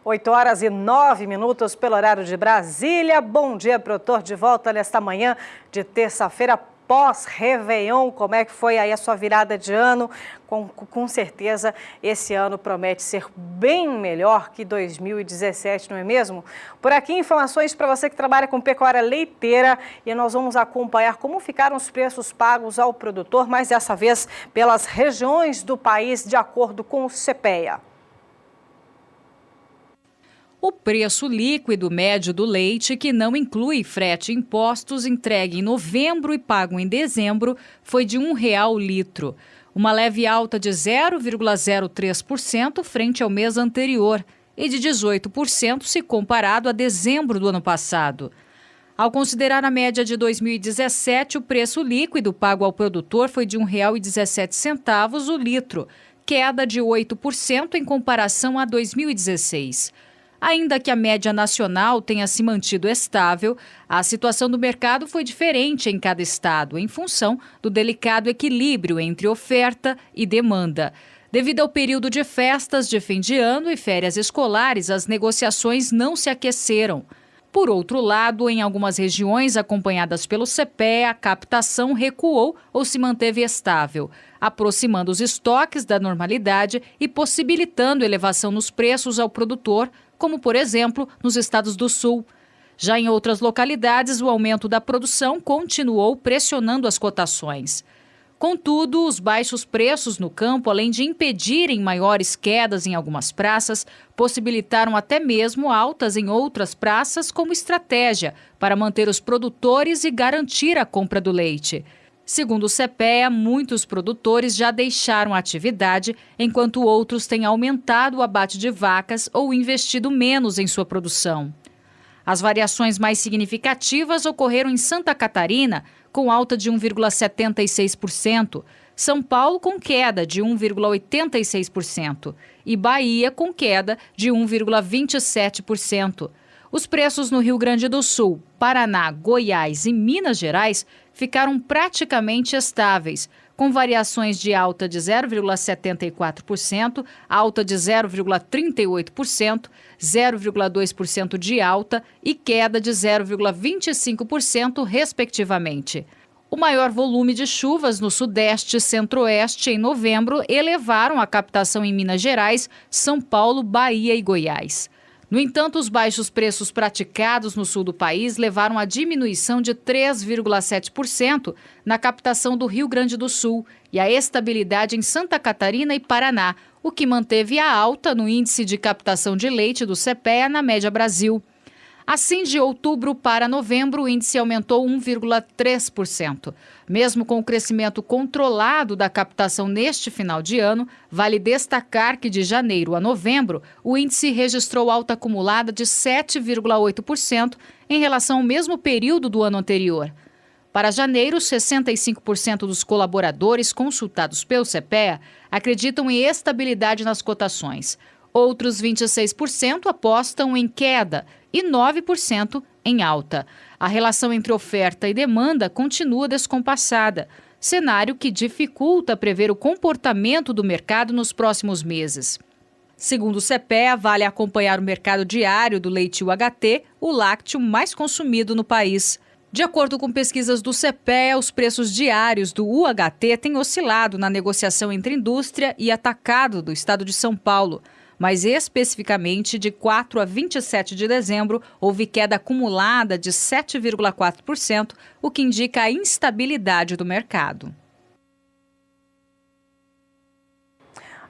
Oito horas e 9 minutos pelo horário de Brasília. Bom dia, produtor, de volta nesta manhã de terça-feira pós-Réveillon. Como é que foi aí a sua virada de ano? Com certeza esse ano promete ser bem melhor que 2017, não é mesmo? Por aqui, informações para você que trabalha com pecuária leiteira, e nós vamos acompanhar como ficaram os preços pagos ao produtor, mas dessa vez pelas regiões do país, de acordo com o CPEA. O preço líquido médio do leite, que não inclui frete e impostos, entregue em novembro e pago em dezembro, foi de R$ 1,00 o litro. Uma leve alta de 0,03% frente ao mês anterior e de 18% se comparado a dezembro do ano passado. Ao considerar a média de 2017, o preço líquido pago ao produtor foi de R$ 1,17 o litro, queda de 8% em comparação a 2016. Ainda que a média nacional tenha se mantido estável, a situação do mercado foi diferente em cada estado, em função do delicado equilíbrio entre oferta e demanda. Devido ao período de festas de fim de ano e férias escolares, as negociações não se aqueceram. Por outro lado, em algumas regiões acompanhadas pelo CPEA, a captação recuou ou se manteve estável, aproximando os estoques da normalidade e possibilitando elevação nos preços ao produtor, como, por exemplo, nos estados do Sul. Já em outras localidades, o aumento da produção continuou pressionando as cotações. Contudo, os baixos preços no campo, além de impedirem maiores quedas em algumas praças, possibilitaram até mesmo altas em outras praças como estratégia para manter os produtores e garantir a compra do leite. Segundo o CPEA, muitos produtores já deixaram a atividade, enquanto outros têm aumentado o abate de vacas ou investido menos em sua produção. As variações mais significativas ocorreram em Santa Catarina, com alta de 1,76%, São Paulo com queda de 1,86% e Bahia com queda de 1,27%. Os preços no Rio Grande do Sul, Paraná, Goiás e Minas Gerais ficaram praticamente estáveis, com variações de alta de 0,74%, alta de 0,38%, 0,2% de alta e queda de 0,25%, respectivamente. O maior volume de chuvas no Sudeste e Centro-Oeste em novembro elevaram a captação em Minas Gerais, São Paulo, Bahia e Goiás. No entanto, os baixos preços praticados no sul do país levaram à diminuição de 3,7% na captação do Rio Grande do Sul e à estabilidade em Santa Catarina e Paraná, o que manteve a alta no índice de captação de leite do CPEA na média Brasil. Assim, de outubro para novembro, o índice aumentou 1,3%. Mesmo com o crescimento controlado da captação neste final de ano, vale destacar que de janeiro a novembro, o índice registrou alta acumulada de 7,8% em relação ao mesmo período do ano anterior. Para janeiro, 65% dos colaboradores consultados pelo CPEA acreditam em estabilidade nas cotações. Outros 26% apostam em queda e 9% em alta. A relação entre oferta e demanda continua descompassada, cenário que dificulta prever o comportamento do mercado nos próximos meses. Segundo o CPEA, vale acompanhar o mercado diário do leite UHT, o lácteo mais consumido no país. De acordo com pesquisas do CPEA, os preços diários do UHT têm oscilado na negociação entre indústria e atacado do estado de São Paulo. Mas especificamente de 4 a 27 de dezembro, houve queda acumulada de 7,4%, o que indica a instabilidade do mercado.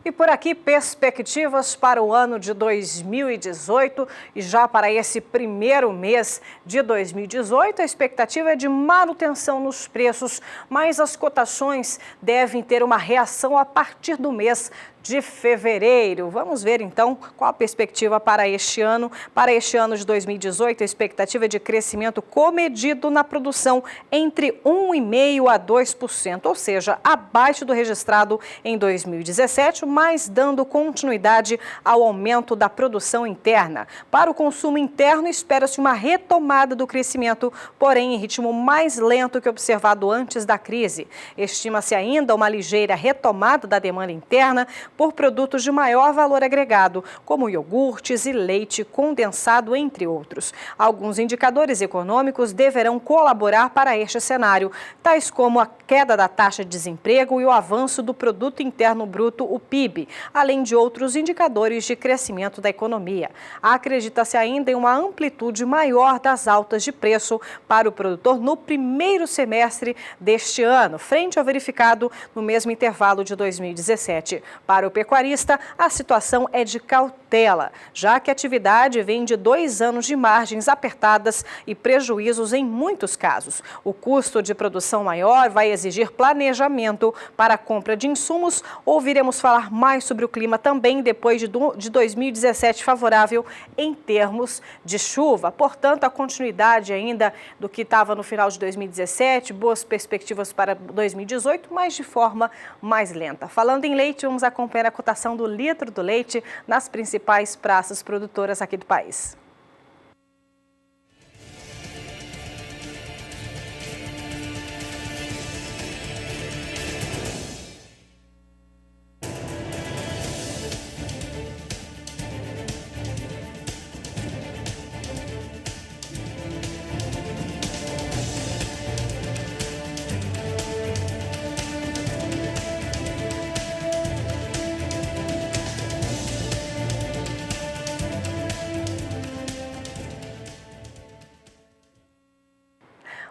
E por aqui, perspectivas para o ano de 2018 e já para esse primeiro mês de 2018, a expectativa é de manutenção nos preços, mas as cotações devem ter uma reação a partir do mês de fevereiro. Vamos ver então qual a perspectiva para este ano. Para este ano de 2018, a expectativa é de crescimento comedido na produção entre 1,5% a 2%, ou seja, abaixo do registrado em 2017, mas dando continuidade ao aumento da produção interna. Para o consumo interno, espera-se uma retomada do crescimento, porém em ritmo mais lento que observado antes da crise. Estima-se ainda uma ligeira retomada da demanda interna por produtos de maior valor agregado, como iogurtes e leite condensado, entre outros. Alguns indicadores econômicos deverão colaborar para este cenário, tais como a queda da taxa de desemprego e o avanço do Produto Interno Bruto, o PIB, além de outros indicadores de crescimento da economia. Acredita-se ainda em uma amplitude maior das altas de preço para o produtor no primeiro semestre deste ano, frente ao verificado no mesmo intervalo de 2017. Para o pecuarista, a situação é de cautela, já que a atividade vem de 2 anos de margens apertadas e prejuízos em muitos casos. O custo de produção maior vai exigir planejamento para a compra de insumos. Ouviremos falar mais sobre o clima também depois de 2017 favorável em termos de chuva. Portanto, a continuidade ainda do que estava no final de 2017, boas perspectivas para 2018, mas de forma mais lenta. Falando em leite, vamos acompanhar a cotação do litro do leite nas principais praças produtoras aqui do país.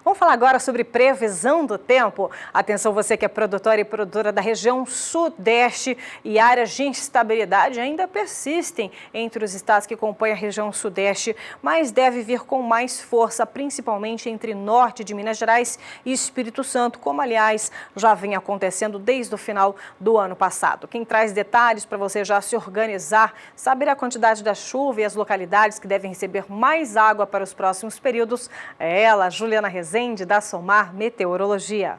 Vamos falar agora sobre previsão do tempo. Atenção, você que é produtora e produtora da região sudeste, e áreas de instabilidade ainda persistem entre os estados que compõem a região sudeste, mas deve vir com mais força, principalmente entre norte de Minas Gerais e Espírito Santo, como aliás já vem acontecendo desde o final do ano passado. Quem traz detalhes para você já se organizar, saber a quantidade da chuva e as localidades que devem receber mais água para os próximos períodos é ela, Juliana Rezende, da SOMAR Meteorologia.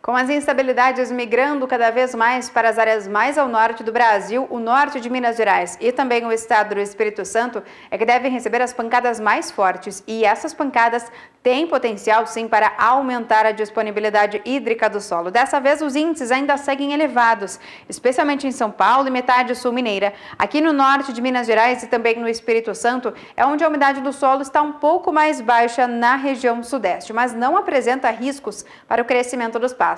Com as instabilidades migrando cada vez mais para as áreas mais ao norte do Brasil, o norte de Minas Gerais e também o estado do Espírito Santo é que devem receber as pancadas mais fortes, e essas pancadas têm potencial sim para aumentar a disponibilidade hídrica do solo. Dessa vez os índices ainda seguem elevados, especialmente em São Paulo e metade sul mineira. Aqui no norte de Minas Gerais e também no Espírito Santo é onde a umidade do solo está um pouco mais baixa na região sudeste, mas não apresenta riscos para o crescimento dos pastos.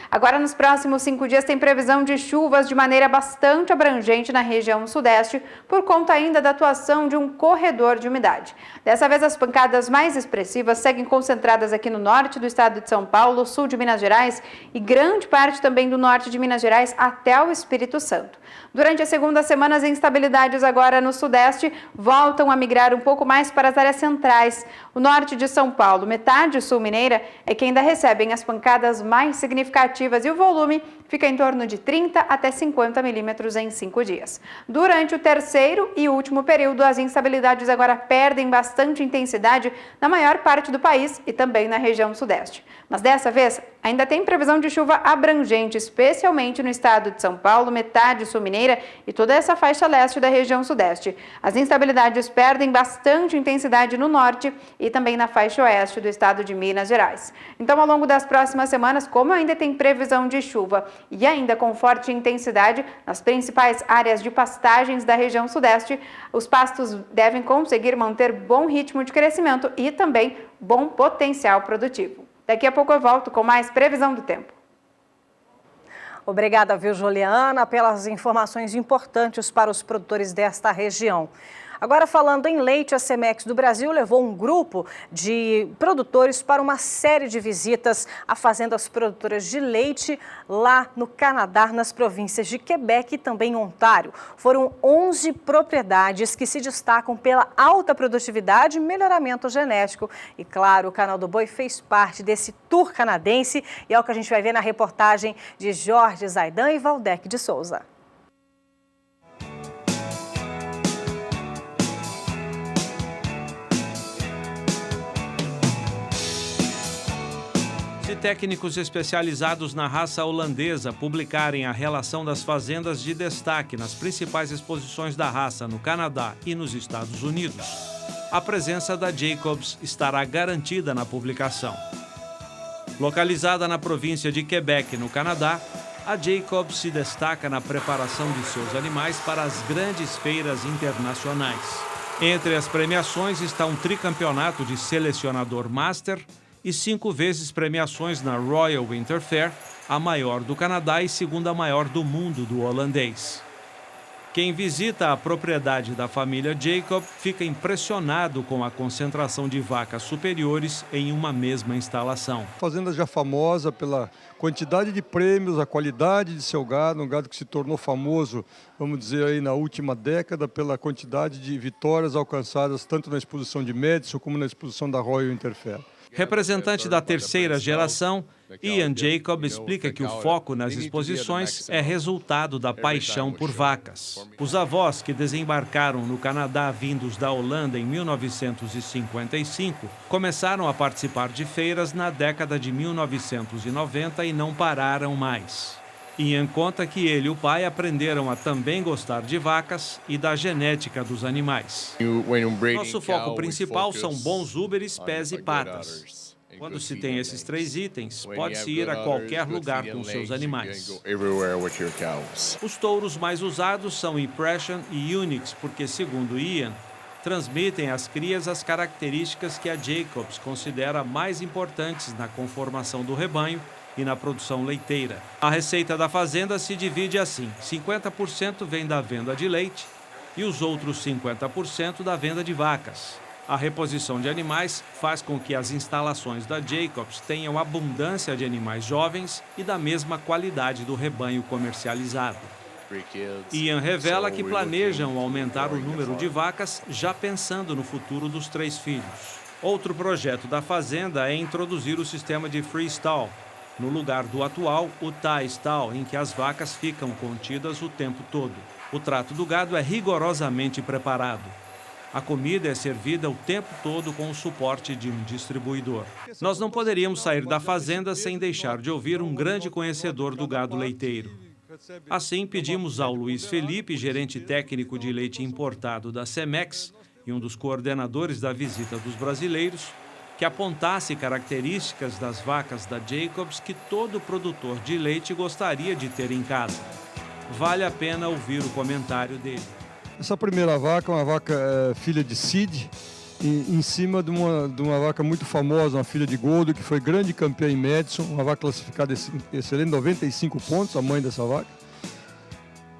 Agora, nos próximos 5 dias, tem previsão de chuvas de maneira bastante abrangente na região sudeste, por conta ainda da atuação de um corredor de umidade. Dessa vez, as pancadas mais expressivas seguem concentradas aqui no norte do estado de São Paulo, sul de Minas Gerais e grande parte também do norte de Minas Gerais até o Espírito Santo. Durante a segunda semana, as instabilidades agora no sudeste voltam a migrar um pouco mais para as áreas centrais. O norte de São Paulo, metade sul mineira, é que ainda recebem as pancadas mais significativas, e o volume fica em torno de 30 até 50 milímetros em 5 dias. Durante o terceiro e último período, as instabilidades agora perdem bastante intensidade na maior parte do país e também na região sudeste. Mas dessa vez, ainda tem previsão de chuva abrangente, especialmente no estado de São Paulo, metade sul mineira e toda essa faixa leste da região sudeste. As instabilidades perdem bastante intensidade no norte e também na faixa oeste do estado de Minas Gerais. Então, ao longo das próximas semanas, como ainda tem previsão de chuva e ainda com forte intensidade nas principais áreas de pastagens da região sudeste, os pastos devem conseguir manter bom ritmo de crescimento e também bom potencial produtivo. Daqui a pouco eu volto com mais previsão do tempo. Obrigada, viu, Juliana, pelas informações importantes para os produtores desta região. Agora, falando em leite, a Cemex do Brasil levou um grupo de produtores para uma série de visitas a fazendas produtoras de leite lá no Canadá, nas províncias de Quebec e também Ontário. Foram 11 propriedades que se destacam pela alta produtividade e melhoramento genético. E claro, o Canal do Boi fez parte desse tour canadense e é o que a gente vai ver na reportagem de Jorge Zaidan e Valdec de Souza. Se técnicos especializados na raça holandesa publicarem a relação das fazendas de destaque nas principais exposições da raça no Canadá e nos Estados Unidos, a presença da Jacobs estará garantida na publicação. Localizada na província de Quebec, no Canadá, a Jacobs se destaca na preparação de seus animais para as grandes feiras internacionais. Entre as premiações está um tricampeonato de selecionador master e 5 vezes premiações na Royal Winter Fair, a maior do Canadá e segunda maior do mundo do holandês. Quem visita a propriedade da família Jacob fica impressionado com a concentração de vacas superiores em uma mesma instalação. Fazenda já famosa pela quantidade de prêmios, a qualidade de seu gado, um gado que se tornou famoso, vamos dizer aí, na última década, pela quantidade de vitórias alcançadas tanto na exposição de Madison como na exposição da Royal Winter Fair. Representante da terceira geração, Ian Jacob explica que o foco nas exposições é resultado da paixão por vacas. Os avós que desembarcaram no Canadá vindos da Holanda em 1955 começaram a participar de feiras na década de 1990 e não pararam mais. Ian conta que ele e o pai aprenderam a também gostar de vacas e da genética dos animais. Nosso foco principal são bons úberes, pés e patas. Quando se tem esses 3 itens, pode-se ir a qualquer lugar com seus animais. Os touros mais usados são Impression e Unix, porque, segundo Ian, transmitem às crias as características que a Jacobs considera mais importantes na conformação do rebanho e na produção leiteira. A receita da fazenda se divide assim: 50% vem da venda de leite e os outros 50% da venda de vacas. A reposição de animais faz com que as instalações da Jacobs tenham abundância de animais jovens e da mesma qualidade do rebanho comercializado. Ian revela que planejam aumentar o número de vacas já pensando no futuro dos 3 filhos. Outro projeto da fazenda é introduzir o sistema de freestall, no lugar do atual, o tie stall, em que as vacas ficam contidas o tempo todo. O trato do gado é rigorosamente preparado. A comida é servida o tempo todo com o suporte de um distribuidor. Nós não poderíamos sair da fazenda sem deixar de ouvir um grande conhecedor do gado leiteiro. Assim, pedimos ao Luiz Felipe, gerente técnico de leite importado da Cemex e um dos coordenadores da visita dos brasileiros, que apontasse características das vacas da Jacobs que todo produtor de leite gostaria de ter em casa. Vale a pena ouvir o comentário dele. Essa primeira vaca é uma vaca filha de Sid, em cima de uma vaca muito famosa, uma filha de Golden, que foi grande campeã em Madison, uma vaca classificada excelente, 95 pontos, a mãe dessa vaca.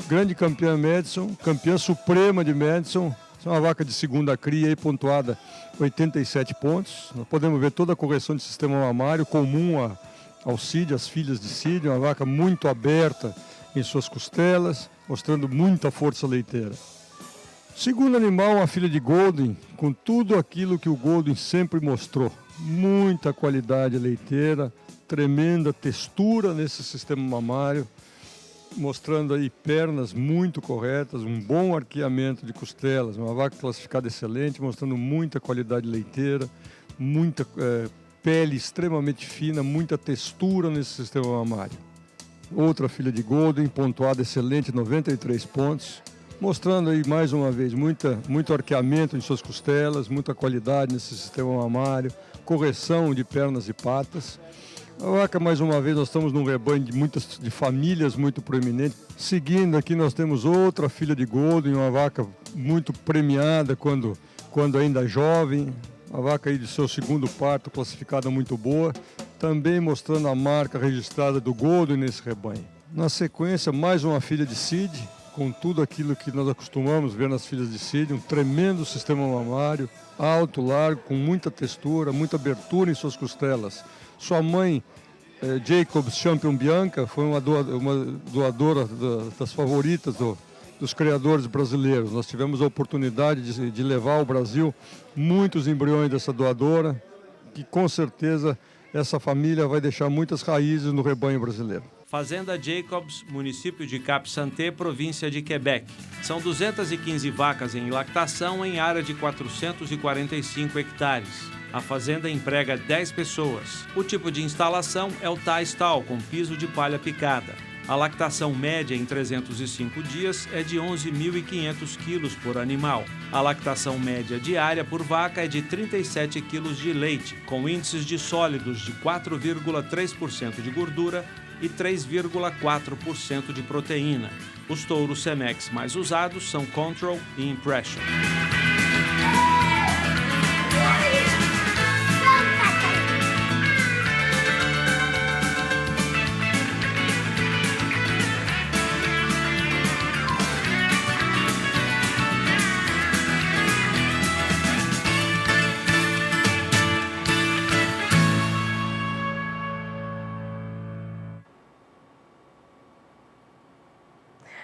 Grande campeã em Madison, campeã suprema de Madison, é uma vaca de segunda cria aí, pontuada 87 pontos. Nós podemos ver toda a correção de sistema mamário, comum ao Sid, às filhas de Sid, uma vaca muito aberta em suas costelas, mostrando muita força leiteira. Segundo animal, uma filha de Golden, com tudo aquilo que o Golden sempre mostrou. Muita qualidade leiteira, tremenda textura nesse sistema mamário, mostrando aí pernas muito corretas, um bom arqueamento de costelas, uma vaca classificada excelente, mostrando muita qualidade leiteira, muita pele extremamente fina, muita textura nesse sistema mamário. Outra filha de Golden, pontuada excelente, 93 pontos, mostrando aí mais uma vez muito arqueamento em suas costelas, muita qualidade nesse sistema mamário, correção de pernas e patas. A vaca, mais uma vez, nós estamos num rebanho de famílias muito proeminentes. Seguindo aqui nós temos outra filha de Golden, uma vaca muito premiada quando ainda jovem, uma vaca aí de seu segundo parto, classificada muito boa, também mostrando a marca registrada do Golden nesse rebanho. Na sequência, mais uma filha de Sid, com tudo aquilo que nós acostumamos ver nas filhas de Seed, um tremendo sistema mamário, alto, largo, com muita textura, muita abertura em suas costelas. Sua mãe, Jacobs Champion Bianca, foi uma doadora das favoritas dos criadores brasileiros. Nós tivemos a oportunidade de levar ao Brasil muitos embriões dessa doadora, que com certeza essa família vai deixar muitas raízes no rebanho brasileiro. Fazenda Jacobs, município de Cap-Santé, província de Quebec. São 215 vacas em lactação em área de 445 hectares. A fazenda emprega 10 pessoas. O tipo de instalação é o tie stall, com piso de palha picada. A lactação média em 305 dias é de 11.500 quilos por animal. A lactação média diária por vaca é de 37 quilos de leite, com índices de sólidos de 4,3% de gordura e 3,4% de proteína. Os touros Cemex mais usados são Control e Impression.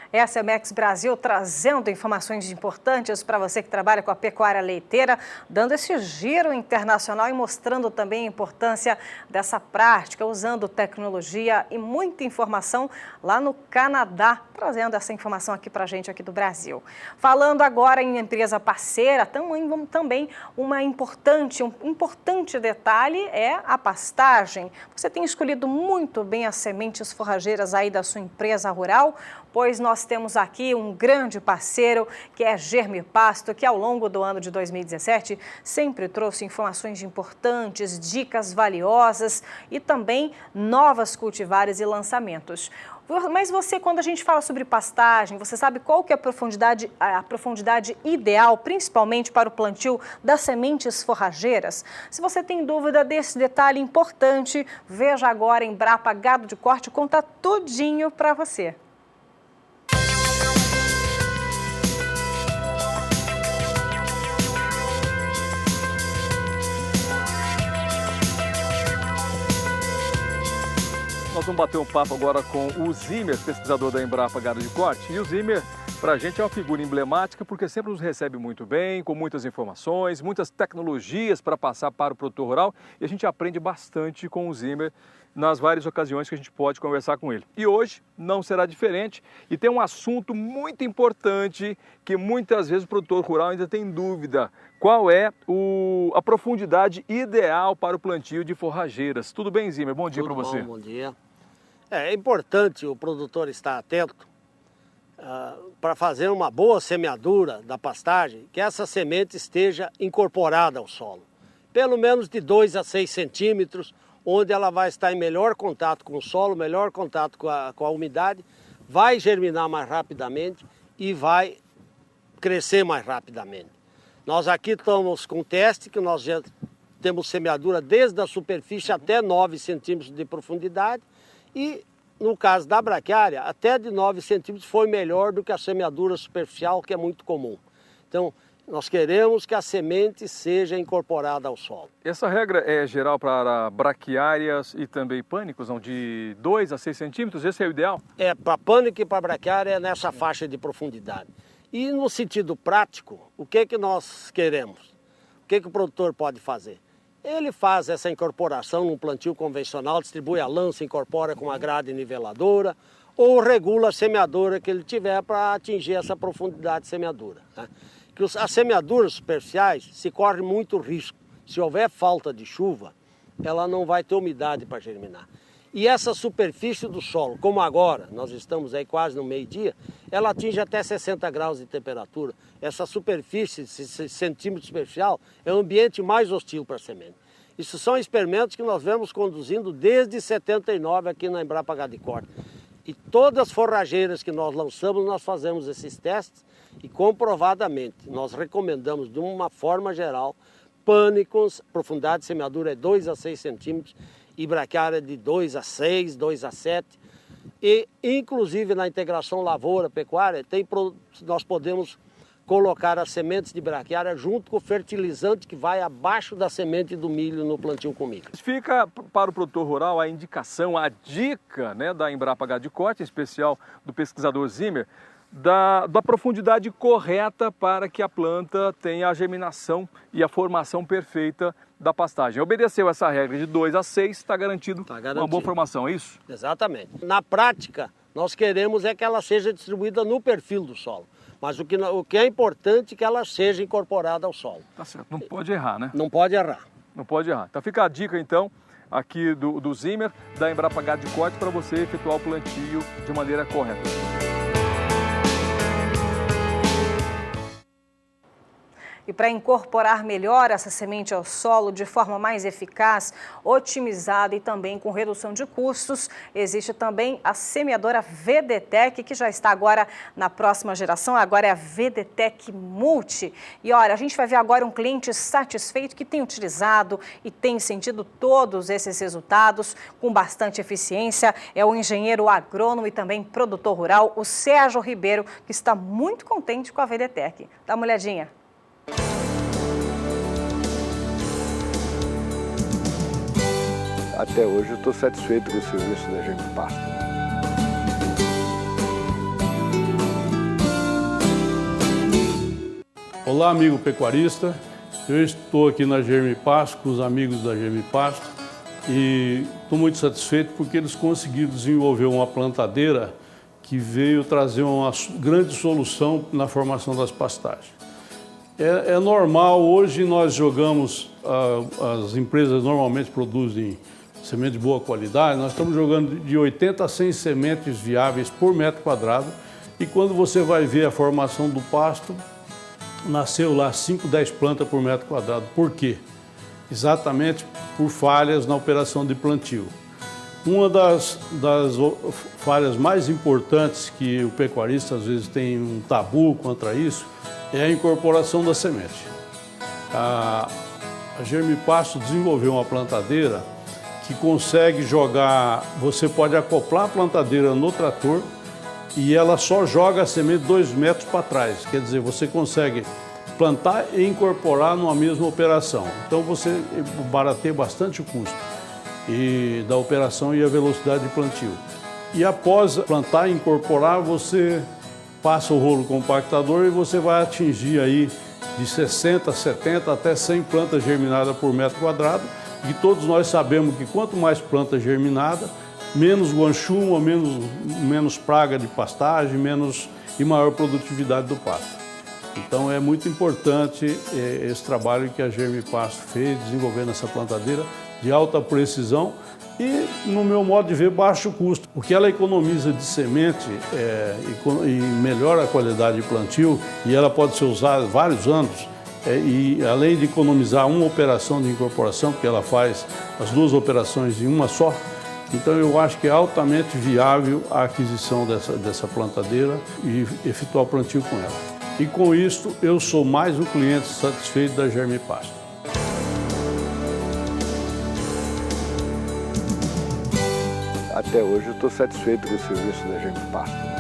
É a Cemex Brasil trazendo informações importantes para você que trabalha com a pecuária leiteira, dando esse giro internacional e mostrando também a importância dessa prática, usando tecnologia e muita informação lá no Canadá, trazendo essa informação aqui para a gente aqui do Brasil. Falando agora em empresa parceira, também um importante detalhe é a pastagem. Você tem escolhido muito bem as sementes forrageiras aí da sua empresa rural, pois nós temos aqui um grande parceiro que é Germipasto, que ao longo do ano de 2017 sempre trouxe informações importantes, dicas valiosas e também novas cultivares e lançamentos. Mas você, quando a gente fala sobre pastagem, você sabe qual que é a profundidade ideal, principalmente para o plantio das sementes forrageiras? Se você tem dúvida desse detalhe importante, veja agora em Embrapa Gado de Corte, conta tudinho para você. Nós vamos bater um papo agora com o Zimmer, pesquisador da Embrapa Gado de Corte. E o Zimmer, para a gente, é uma figura emblemática porque sempre nos recebe muito bem, com muitas informações, muitas tecnologias para passar para o produtor rural. E a gente aprende bastante com o Zimmer nas várias ocasiões que a gente pode conversar com ele. E hoje não será diferente e tem um assunto muito importante que muitas vezes o produtor rural ainda tem dúvida. Qual é a profundidade ideal para o plantio de forrageiras? Tudo bem, Zimmer? Bom dia para você. Bom dia. É importante o produtor estar atento para fazer uma boa semeadura da pastagem, que essa semente esteja incorporada ao solo. Pelo menos de 2 a 6 centímetros, onde ela vai estar em melhor contato com o solo, melhor contato com a umidade, vai germinar mais rapidamente e vai crescer mais rapidamente. Nós aqui estamos com um teste que nós já temos semeadura desde a superfície até 9 centímetros de profundidade e no caso da braquiária, até de 9 centímetros foi melhor do que a semeadura superficial, que é muito comum. Então, nós queremos que a semente seja incorporada ao solo. Essa regra é geral para braquiárias e também pânicos, não? De 2 a 6 centímetros, esse é o ideal? É, para pânico e para braquiária é nessa faixa de profundidade. E no sentido prático, o que nós queremos? O que o produtor pode fazer? Ele faz essa incorporação num plantio convencional, distribui a lança, incorpora com a grade niveladora ou regula a semeadura que ele tiver para atingir essa profundidade de semeadura, né? Que as semeaduras superficiais se corre muito risco. Se houver falta de chuva, ela não vai ter umidade para germinar. E essa superfície do solo, como agora, nós estamos aí quase no meio-dia, ela atinge até 60 graus de temperatura. Essa superfície, esse centímetro superficial, é o ambiente mais hostil para a semente. Isso são experimentos que nós vemos conduzindo desde 79 aqui na Embrapa Gado de Corte. E todas as forrageiras que nós lançamos, nós fazemos esses testes e comprovadamente nós recomendamos de uma forma geral pânicos, profundidade de semeadura é 2 a 6 centímetros e braquiária de 2 a 6, 2 a 7. e, inclusive, na integração lavoura-pecuária, nós podemos colocar as sementes de braquiária junto com o fertilizante que vai abaixo da semente do milho no plantio com milho. Fica para o produtor rural a indicação, a dica, né, da Embrapa Gado de Corte, em especial do pesquisador Zimmer, da profundidade correta para que a planta tenha a germinação e a formação perfeita da pastagem. Obedeceu essa regra de 2 a 6, está garantido uma boa formação, é isso? Exatamente. Na prática, nós queremos é que ela seja distribuída no perfil do solo. Mas o que é importante é que ela seja incorporada ao solo. Tá certo, não pode errar, né? Não pode errar. Não pode errar. Então fica a dica, então, aqui do Zimmer, da Embrapa Gado de Corte, para você efetuar o plantio de maneira correta. E para incorporar melhor essa semente ao solo de forma mais eficaz, otimizada e também com redução de custos, existe também a semeadora VDTEC, que já está agora na próxima geração, agora é a VDTEC Multi. E olha, a gente vai ver agora um cliente satisfeito que tem utilizado e tem sentido todos esses resultados com bastante eficiência. É o engenheiro agrônomo e também produtor rural, o Sérgio Ribeiro, que está muito contente com a VDTEC. Dá uma olhadinha. Até hoje eu estou satisfeito com o serviço da Germe Pasto. Olá, amigo pecuarista. Eu estou aqui na Germe Pasto com os amigos da Germe Pasto e estou muito satisfeito porque eles conseguiram desenvolver uma plantadeira que veio trazer uma grande solução na formação das pastagens. É normal, hoje nós jogamos, as empresas normalmente produzem semente de boa qualidade, nós estamos jogando de 80 a 100 sementes viáveis por metro quadrado e quando você vai ver a formação do pasto, nasceu lá 5, 10 plantas por metro quadrado. Por quê? Exatamente por falhas na operação de plantio. Uma das falhas mais importantes que o pecuarista às vezes tem um tabu contra isso é a incorporação da semente. A Germe Pasto desenvolveu uma plantadeira que consegue jogar, você pode acoplar a plantadeira no trator e ela só joga a semente 2 metros para trás. Quer dizer, você consegue plantar e incorporar numa mesma operação. Então você barateia bastante o custo da operação e a velocidade de plantio. E após plantar e incorporar, você passa o rolo compactador e você vai atingir aí de 60, 70 até 100 plantas germinadas por metro quadrado. E todos nós sabemos que quanto mais planta germinada, menos guanchuma, menos praga de pastagem, e maior produtividade do pasto. Então é muito importante esse trabalho que a Germe Pasto fez, desenvolvendo essa plantadeira de alta precisão e, no meu modo de ver, baixo custo, porque ela economiza de semente e melhora a qualidade de plantio e ela pode ser usada vários anos. E além de economizar uma operação de incorporação, porque ela faz as 2 operações em uma só, então eu acho que é altamente viável a aquisição dessa plantadeira e efetuar o plantio com ela. E com isso eu sou mais um cliente satisfeito da Germe Pasto. Até hoje eu estou satisfeito com o serviço da Germe Pasto.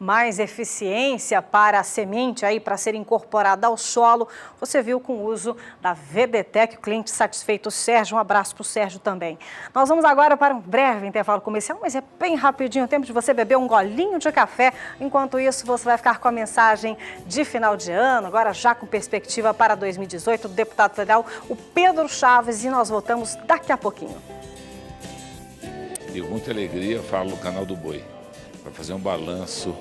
Mais eficiência para a semente aí para ser incorporada ao solo, você viu com o uso da VDTEC, o cliente satisfeito, o Sérgio. Um abraço para o Sérgio também. Nós vamos agora para um breve intervalo comercial, mas é bem rapidinho, tempo de você beber um golinho de café. Enquanto isso, você vai ficar com a mensagem de final de ano, agora já com perspectiva para 2018, do deputado federal, o Pedro Chaves, e nós voltamos daqui a pouquinho. De muita alegria, falo no canal do Boi, para fazer um balanço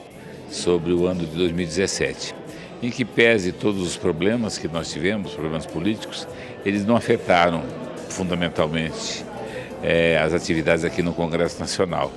sobre o ano de 2017, em que pese todos os problemas que nós tivemos, problemas políticos, eles não afetaram fundamentalmente as atividades aqui no Congresso Nacional.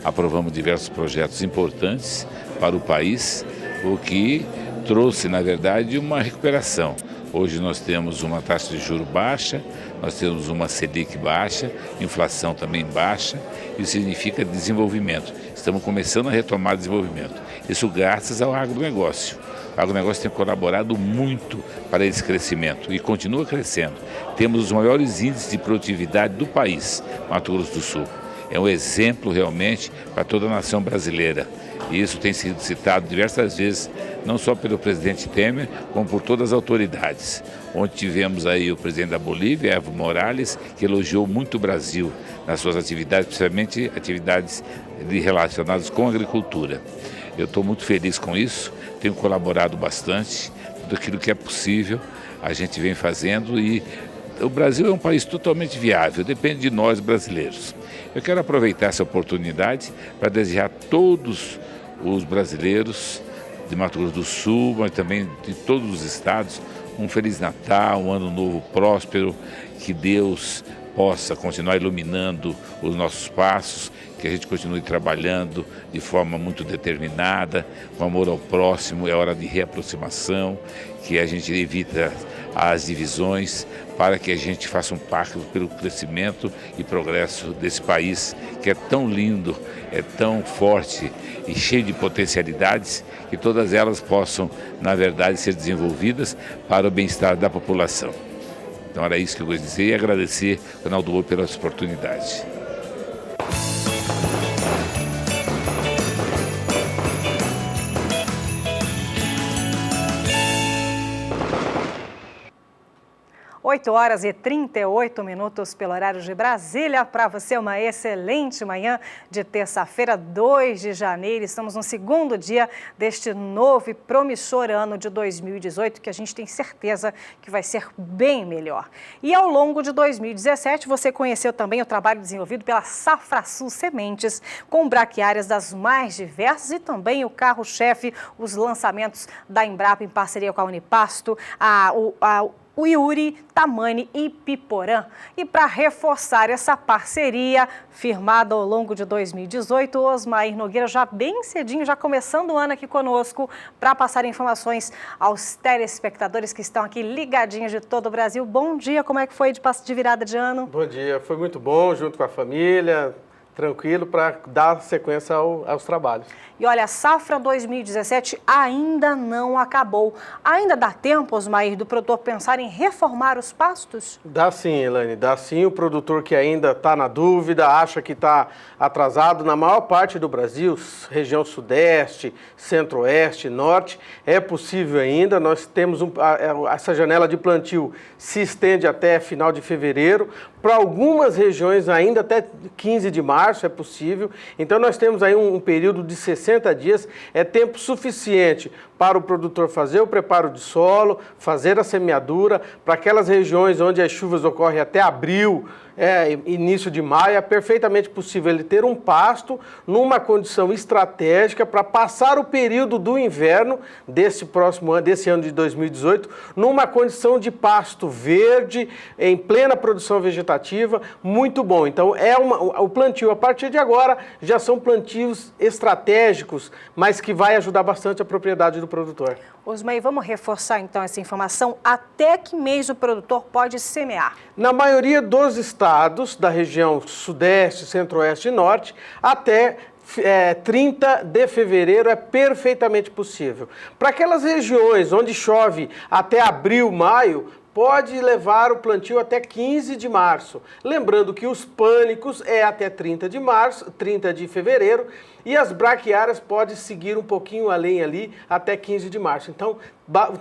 Aprovamos diversos projetos importantes para o país, o que trouxe, na verdade, uma recuperação. Hoje nós temos uma taxa de juros baixa, nós temos uma Selic baixa, inflação também baixa, isso significa desenvolvimento. Estamos começando a retomar desenvolvimento. Isso graças ao agronegócio. O agronegócio tem colaborado muito para esse crescimento e continua crescendo. Temos os maiores índices de produtividade do país, Mato Grosso do Sul. É um exemplo realmente para toda a nação brasileira. E isso tem sido citado diversas vezes, não só pelo presidente Temer, como por todas as autoridades. Onde tivemos aí o presidente da Bolívia, Evo Morales, que elogiou muito o Brasil nas suas atividades, principalmente atividades relacionadas com a agricultura. Eu estou muito feliz com isso, tenho colaborado bastante, tudo aquilo que é possível a gente vem fazendo e o Brasil é um país totalmente viável, depende de nós brasileiros. Eu quero aproveitar essa oportunidade para desejar a todos os brasileiros de Mato Grosso do Sul, mas também de todos os estados, um Feliz Natal, um Ano Novo próspero, que Deus possa continuar iluminando os nossos passos, que a gente continue trabalhando de forma muito determinada, com amor ao próximo, é hora de reaproximação, que a gente evita as divisões, para que a gente faça um pacto pelo crescimento e progresso desse país, que é tão lindo, é tão forte e cheio de potencialidades, que todas elas possam, na verdade, ser desenvolvidas para o bem-estar da população. Então era isso que eu gostaria de dizer e agradecer ao Canal do Boi pela oportunidade. Oito horas e 38 minutos pelo horário de Brasília. Para você, uma excelente manhã de terça-feira, 2 de janeiro. Estamos no segundo dia deste novo e promissor ano de 2018, que a gente tem certeza que vai ser bem melhor. E ao longo de 2017, você conheceu também o trabalho desenvolvido pela Safrasul Sementes, com braquiárias das mais diversas e também o carro-chefe, os lançamentos da Embrapa em parceria com a Unipasto, o Iuri, Tamani e Piporã. E para reforçar essa parceria firmada ao longo de 2018, o Osmair Nogueira já bem cedinho, já começando o ano aqui conosco, para passar informações aos telespectadores que estão aqui ligadinhos de todo o Brasil. Bom dia, como é que foi de virada de ano? Bom dia, foi muito bom, junto com a família, tranquilo, para dar sequência aos trabalhos. E olha, a safra 2017 ainda não acabou. Ainda dá tempo, Osmair, do produtor pensar em reformar os pastos? Dá sim, Elaine, dá sim. O produtor que ainda está na dúvida, acha que está atrasado, na maior parte do Brasil, região sudeste, centro-oeste, norte, é possível ainda. Nós temos essa janela de plantio se estende até final de fevereiro. Para algumas regiões ainda até 15 de março é possível. Então nós temos aí um período de 60 dias, é tempo suficiente para o produtor fazer o preparo de solo, fazer a semeadura. Para aquelas regiões onde as chuvas ocorrem até abril, início de maio, é perfeitamente possível ele ter um pasto numa condição estratégica para passar o período do inverno desse próximo ano, desse ano de 2018, numa condição de pasto verde, em plena produção vegetativa, muito bom. Então o plantio a partir de agora já são plantios estratégicos, mas que vai ajudar bastante a propriedade do produtor. Osmair, vamos reforçar então essa informação. Até que mês o produtor pode semear? Na maioria dos estados da região sudeste, centro-oeste e norte, até 30 de fevereiro é perfeitamente possível. Para aquelas regiões onde chove até abril, maio, pode levar o plantio até 15 de março. Lembrando que os pânicos é até 30 de fevereiro e as braquiárias podem seguir um pouquinho além ali até 15 de março. Então,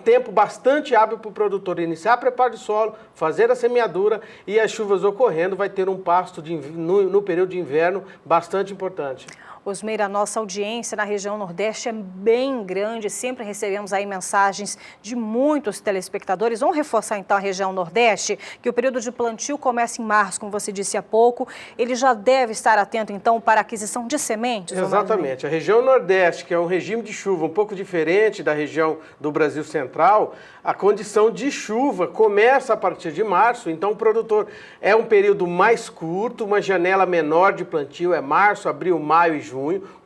tempo bastante hábil para o produtor iniciar preparo de solo, fazer a semeadura e as chuvas ocorrendo, vai ter um pasto no período de inverno bastante importante. Osmair, a nossa audiência na região Nordeste é bem grande, sempre recebemos aí mensagens de muitos telespectadores. Vamos reforçar então a região Nordeste, que o período de plantio começa em março, como você disse há pouco. Ele já deve estar atento então para a aquisição de sementes? Exatamente. A região Nordeste, que é um regime de chuva um pouco diferente da região do Brasil Central, a condição de chuva começa a partir de março, então o produtor é um período mais curto, uma janela menor de plantio, é março, abril, maio e junho.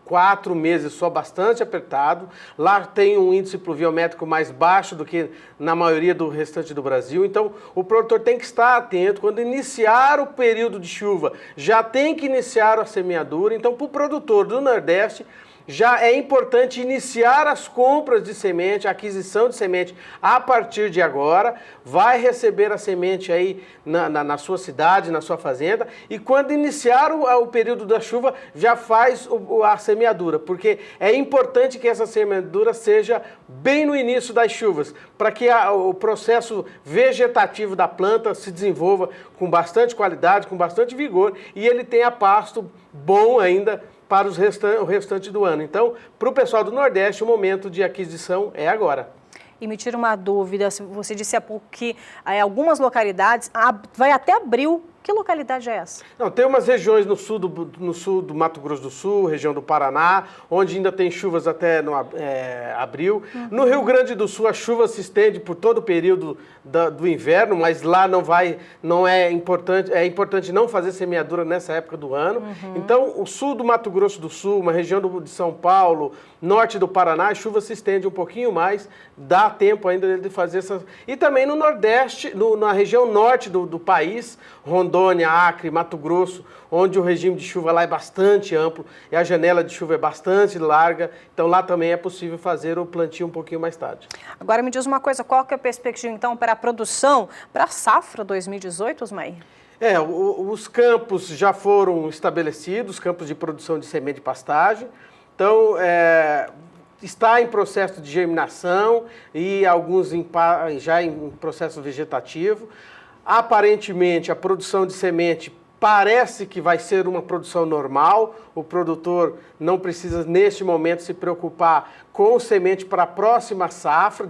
4 meses só, bastante apertado. Lá tem um índice pluviométrico mais baixo do que na maioria do restante do Brasil. Então, o produtor tem que estar atento. Quando iniciar o período de chuva, já tem que iniciar a semeadura. Então, para o produtor do Nordeste, já é importante iniciar as compras de semente, a aquisição de semente a partir de agora. Vai receber a semente aí na sua cidade, na sua fazenda, e quando iniciar o período da chuva, já faz a semeadura, porque é importante que essa semeadura seja bem no início das chuvas, para que o processo vegetativo da planta se desenvolva com bastante qualidade, com bastante vigor, e ele tenha pasto bom ainda para o restante do ano. Então, para o pessoal do Nordeste, o momento de aquisição é agora. E me tira uma dúvida, você disse há pouco que algumas localidades vai até abril. Que localidade é essa? Não, tem umas regiões no sul do Mato Grosso do Sul, região do Paraná, onde ainda tem chuvas até abril. No Rio Grande do Sul, a chuva se estende por todo o período do inverno, mas lá não é importante não fazer semeadura nessa época do ano. Então, o sul do Mato Grosso do Sul, uma região de São Paulo, norte do Paraná, a chuva se estende um pouquinho mais, dá tempo ainda de fazer essas... E também no Nordeste, na região norte do país, Rondônia, Acre, Mato Grosso, onde o regime de chuva lá é bastante amplo e a janela de chuva é bastante larga, então lá também é possível fazer o plantio um pouquinho mais tarde. Agora me diz uma coisa, qual que é a perspectiva então para a produção, para a safra 2018, Osmair? Os campos já foram estabelecidos, campos de produção de semente de pastagem, então está em processo de germinação e alguns já em processo vegetativo. Aparentemente, a produção de semente parece que vai ser uma produção normal. O produtor não precisa, neste momento, se preocupar com semente para a próxima safra,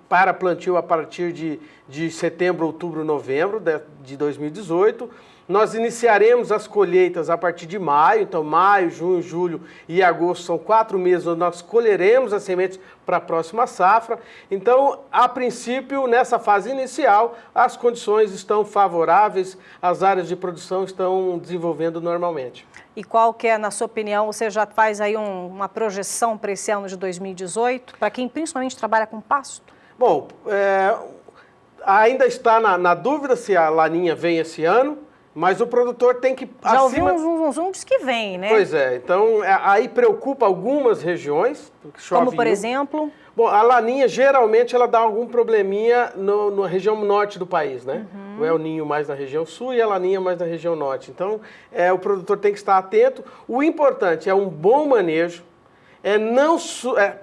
para plantio a partir de setembro, outubro, novembro de 2018. Nós iniciaremos as colheitas a partir de maio, então maio, junho, julho e agosto são 4 meses onde nós colheremos as sementes para a próxima safra. Então, a princípio, nessa fase inicial, as condições estão favoráveis, as áreas de produção estão desenvolvendo normalmente. E qual que é, na sua opinião, você já faz aí uma projeção para esse ano de 2018, para quem principalmente trabalha com pasto? Bom, ainda está na dúvida se a laninha vem esse ano, mas o produtor tem que... Já ouvi uns zunzuntos que vem, né? Pois é, então aí preocupa algumas regiões. Como, por exemplo? Bom, a laninha geralmente ela dá algum probleminha na região norte do país, né? O El Ninho mais na região sul e a laninha mais na região norte. Então, o produtor tem que estar atento. O importante é um bom manejo, não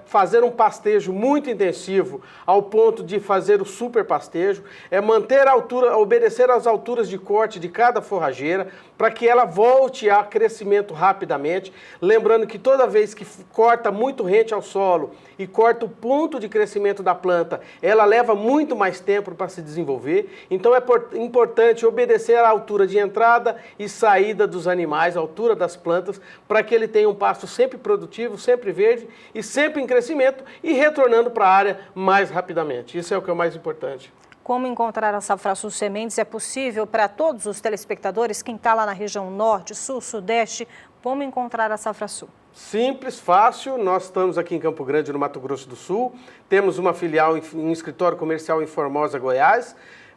fazer um pastejo muito intensivo ao ponto de fazer o super pastejo, manter a altura, obedecer às alturas de corte de cada forrageira para que ela volte a crescimento rapidamente. Lembrando que toda vez que corta muito rente ao solo e corta o ponto de crescimento da planta, ela leva muito mais tempo para se desenvolver. Então é importante obedecer à altura de entrada e saída dos animais, a altura das plantas, para que ele tenha um pasto sempre produtivo, sempre verde e sempre em crescimento e retornando para a área mais rapidamente. Isso é o que é o mais importante. Como encontrar a Safrasul Sementes é possível para todos os telespectadores, quem está lá na região norte, sul, sudeste, como encontrar a Safrasul? Simples, fácil, nós estamos aqui em Campo Grande, no Mato Grosso do Sul, temos uma filial, um escritório comercial em Formosa, Goiás.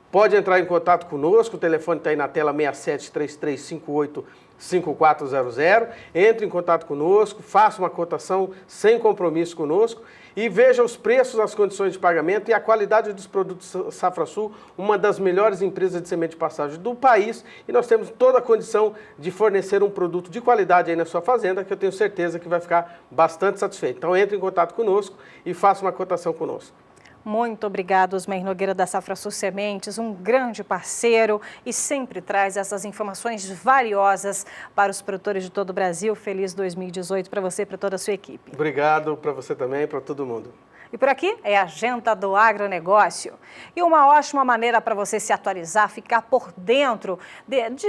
Pode entrar em contato conosco, o telefone está aí na tela 6733585400. Entre em contato conosco, faça uma cotação sem compromisso conosco e veja os preços, as condições de pagamento e a qualidade dos produtos Safrasul, uma das melhores empresas de semente de pastagem do país, e nós temos toda a condição de fornecer um produto de qualidade aí na sua fazenda, que eu tenho certeza que vai ficar bastante satisfeito. Então entre em contato conosco e faça uma cotação conosco. Muito obrigado, Osmair Nogueira da Safrasul Sementes, um grande parceiro e sempre traz essas informações valiosas para os produtores de todo o Brasil. Feliz 2018 para você e para toda a sua equipe. Obrigado para você também e para todo mundo. E por aqui é a Agenda do Agronegócio. E uma ótima maneira para você se atualizar, ficar por dentro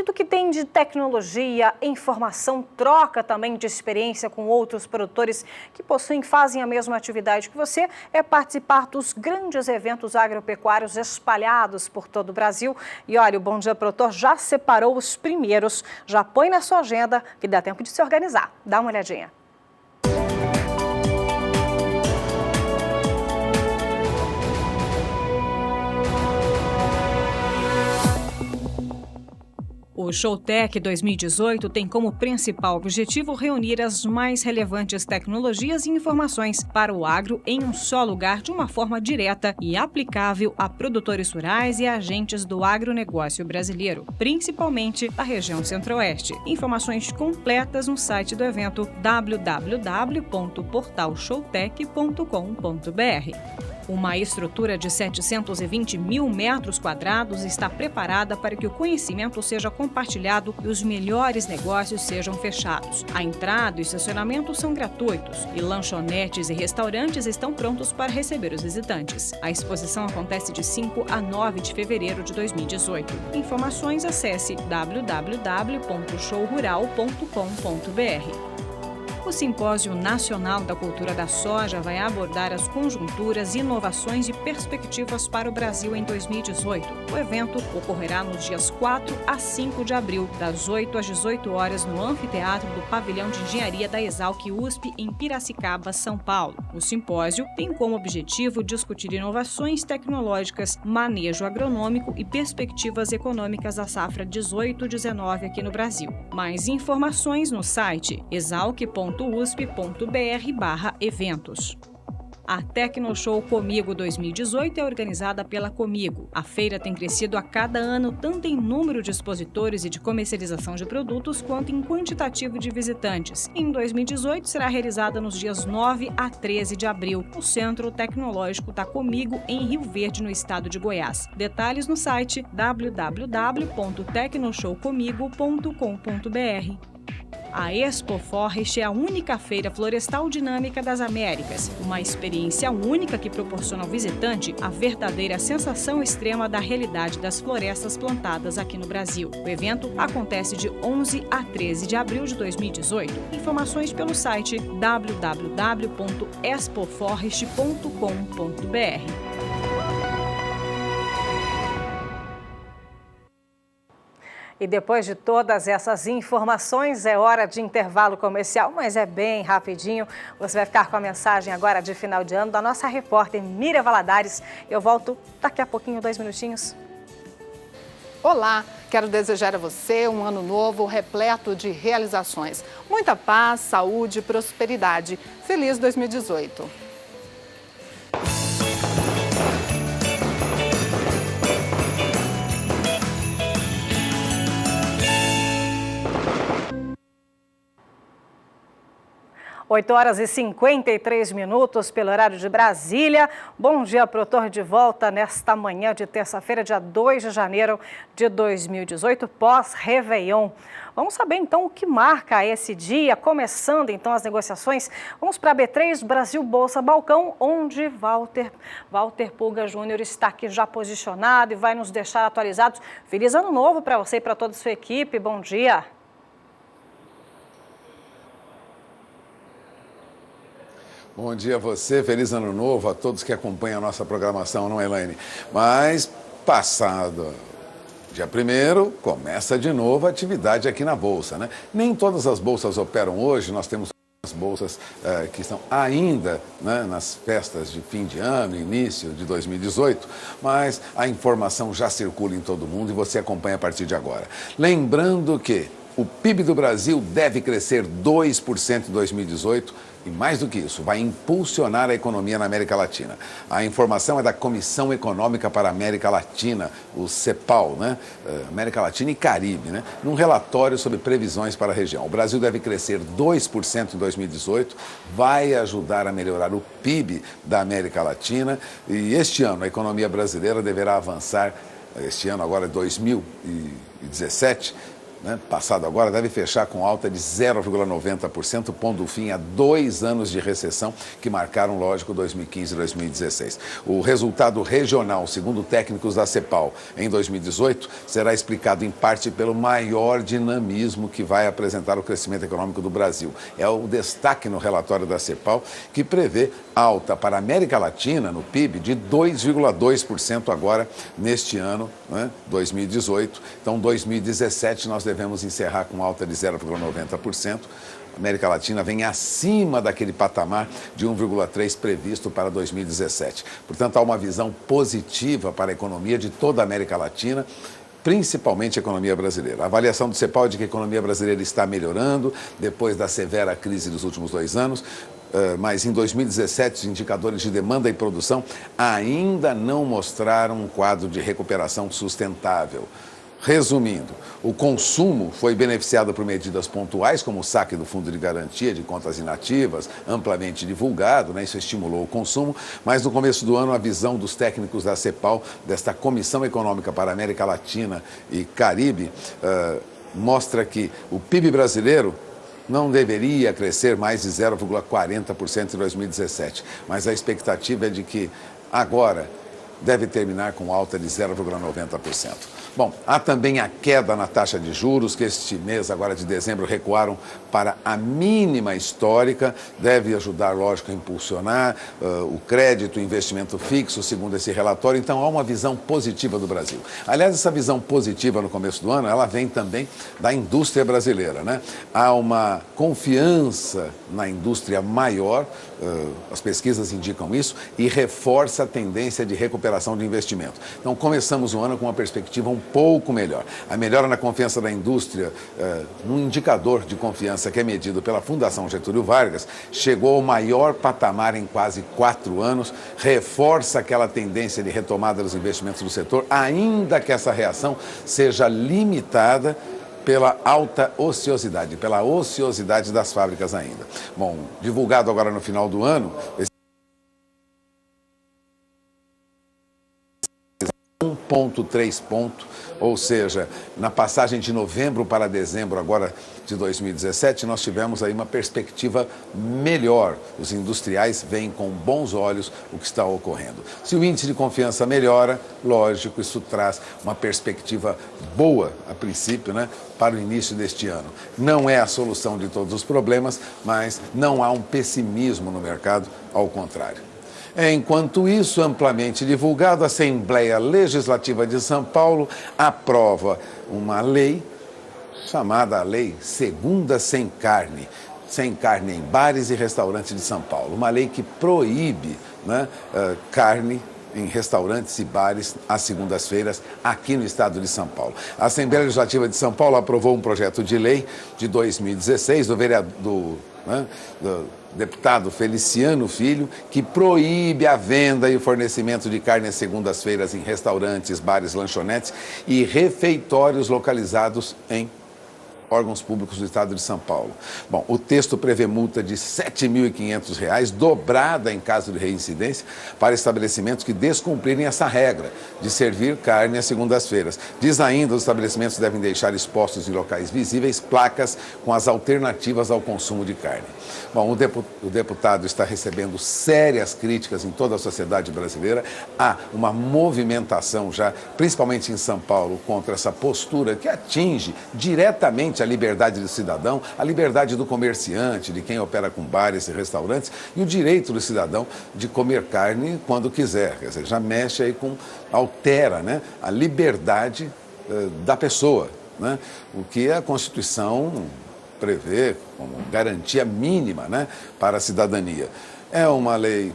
do que tem de tecnologia, informação, troca também de experiência com outros produtores que fazem a mesma atividade que você, é participar dos grandes eventos agropecuários espalhados por todo o Brasil. E olha, o Bom Dia Produtor já separou os primeiros, já põe na sua agenda que dá tempo de se organizar. Dá uma olhadinha. O O Showtech 2018 tem como principal objetivo reunir as mais relevantes tecnologias e informações para o agro em um só lugar de uma forma direta e aplicável a produtores rurais e agentes do agronegócio brasileiro, principalmente da região Centro-Oeste. Informações completas no site do evento www.portalshowtech.com.br. Uma estrutura de 720 mil metros quadrados está preparada para que o conhecimento seja compartilhado e os melhores negócios sejam fechados. A entrada e o estacionamento são gratuitos e lanchonetes e restaurantes estão prontos para receber os visitantes. A exposição acontece de 5 a 9 de fevereiro de 2018. Informações, acesse www.showrural.com.br. O Simpósio Nacional da Cultura da Soja vai abordar as conjunturas, inovações e perspectivas para o Brasil em 2018. O evento ocorrerá nos dias 4 a 5 de abril, das 8 às 18 horas, no Anfiteatro do Pavilhão de Engenharia da Exalc USP, em Piracicaba, São Paulo. O simpósio tem como objetivo discutir inovações tecnológicas, manejo agronômico e perspectivas econômicas da safra 18-19 aqui no Brasil. Mais informações no site exalc.usp.br/eventos. A Tecnoshow Comigo 2018 é organizada pela Comigo. A feira tem crescido a cada ano, tanto em número de expositores e de comercialização de produtos, quanto em quantitativo de visitantes. Em 2018, será realizada nos dias 9 a 13 de abril, no Centro Tecnológico da Comigo, em Rio Verde, no estado de Goiás. Detalhes no site www.tecnoshowcomigo.com.br. A Expo Forest é a única feira florestal dinâmica das Américas, uma experiência única que proporciona ao visitante a verdadeira sensação extrema da realidade das florestas plantadas aqui no Brasil. O evento acontece de 11 a 13 de abril de 2018. Informações pelo site www.expoforest.com.br. E depois de todas essas informações, é hora de intervalo comercial, mas é bem rapidinho. Você vai ficar com a mensagem agora de final de ano da nossa repórter Miriam Valadares. Eu volto daqui a pouquinho, 2 minutinhos. Olá, quero desejar a você um ano novo repleto de realizações. Muita paz, saúde e prosperidade. Feliz 2018! Oito horas e 53 minutos pelo horário de Brasília. Bom dia, produtor, de volta nesta manhã de terça-feira, dia 2 de janeiro de 2018, pós-Réveillon. Vamos saber então o que marca esse dia, começando então as negociações. Vamos para a B3 Brasil Bolsa Balcão, onde Walter Pulga Júnior está aqui já posicionado e vai nos deixar atualizados. Feliz ano novo para você e para toda a sua equipe. Bom dia. Bom dia a você, feliz ano novo a todos que acompanham a nossa programação, não é, Elaine? Mas, passado dia 1º, começa de novo a atividade aqui na Bolsa, né? Nem todas as bolsas operam hoje, nós temos as bolsas que estão ainda, né, nas festas de fim de ano, início de 2018, mas a informação já circula em todo mundo e você acompanha a partir de agora. Lembrando que o PIB do Brasil deve crescer 2% em 2018, e mais do que isso, vai impulsionar a economia na América Latina. A informação é da Comissão Econômica para a América Latina, o CEPAL, né? América Latina e Caribe, né? Num relatório sobre previsões para a região. O Brasil deve crescer 2% em 2018, vai ajudar a melhorar o PIB da América Latina e este ano a economia brasileira deverá avançar, este ano agora é 2017, né, passado agora, deve fechar com alta de 0,90%, pondo fim a 2 anos de recessão que marcaram, lógico, 2015 e 2016. O resultado regional, segundo técnicos da CEPAL, em 2018, será explicado em parte pelo maior dinamismo que vai apresentar o crescimento econômico do Brasil. É o destaque no relatório da CEPAL, que prevê alta para a América Latina, no PIB, de 2,2% agora, neste ano, né, 2018. Então, 2017, nós devemos encerrar com alta de 0,90%. A América Latina vem acima daquele patamar de 1,3% previsto para 2017. Portanto, há uma visão positiva para a economia de toda a América Latina principalmente a economia brasileira. A avaliação do CEPAL é de que a economia brasileira está melhorando depois da severa crise dos últimos 2 anos, mas em 2017 os indicadores de demanda e produção ainda não mostraram um quadro de recuperação sustentável. Resumindo, o consumo foi beneficiado por medidas pontuais, como o saque do Fundo de Garantia de Contas Inativas, amplamente divulgado, né? Isso estimulou o consumo, mas no começo do ano a visão dos técnicos da CEPAL, desta Comissão Econômica para a América Latina e Caribe, mostra que o PIB brasileiro não deveria crescer mais de 0,40% em 2017, mas a expectativa é de que agora deve terminar com alta de 0,90%. Bom, há também a queda na taxa de juros, que este mês, agora de dezembro, recuaram para a mínima histórica. Deve ajudar, lógico, a impulsionar o crédito, o investimento fixo, segundo esse relatório. Então, há uma visão positiva do Brasil. Aliás, essa visão positiva no começo do ano, ela vem também da indústria brasileira, né? Há uma confiança na indústria maior, as pesquisas indicam isso, e reforça a tendência de recuperação de investimento. Então, começamos o ano com uma perspectiva um pouco melhor. A melhora na confiança da indústria, num indicador de confiança que é medido pela Fundação Getúlio Vargas, chegou ao maior patamar em quase 4 anos, reforça aquela tendência de retomada dos investimentos do setor, ainda que essa reação seja limitada pela alta ociosidade, pela ociosidade das fábricas ainda. Bom, divulgado agora no final do ano, 1,3 ponto, ou seja, na passagem de novembro para dezembro agora de 2017, nós tivemos aí uma perspectiva melhor. Os industriais veem com bons olhos o que está ocorrendo. Se o índice de confiança melhora, lógico, isso traz uma perspectiva boa, a princípio, né, para o início deste ano. Não é a solução de todos os problemas, mas não há um pessimismo no mercado, ao contrário. Enquanto isso, amplamente divulgado, a Assembleia Legislativa de São Paulo aprova uma lei chamada Lei Segunda Sem Carne em bares e restaurantes de São Paulo. Uma lei que proíbe, né, carne em restaurantes e bares às segundas-feiras aqui no estado de São Paulo. A Assembleia Legislativa de São Paulo aprovou um projeto de lei de 2016 do deputado Feliciano Filho, que proíbe a venda e o fornecimento de carne às segundas-feiras em restaurantes, bares, lanchonetes e refeitórios localizados em órgãos públicos do estado de São Paulo. Bom, o texto prevê multa de R$ 7.500, dobrada em caso de reincidência, para estabelecimentos que descumprirem essa regra de servir carne às segundas-feiras. Diz ainda, os estabelecimentos devem deixar expostos em locais visíveis placas com as alternativas ao consumo de carne. Bom, o deputado está recebendo sérias críticas em toda a sociedade brasileira. Há uma movimentação já, principalmente em São Paulo, contra essa postura que atinge diretamente a liberdade do cidadão, a liberdade do comerciante, de quem opera com bares e restaurantes, e o direito do cidadão de comer carne quando quiser. Quer dizer, já mexe aí altera, né, a liberdade da pessoa, né, o que a Constituição prevê como garantia mínima, né, para a cidadania. É uma lei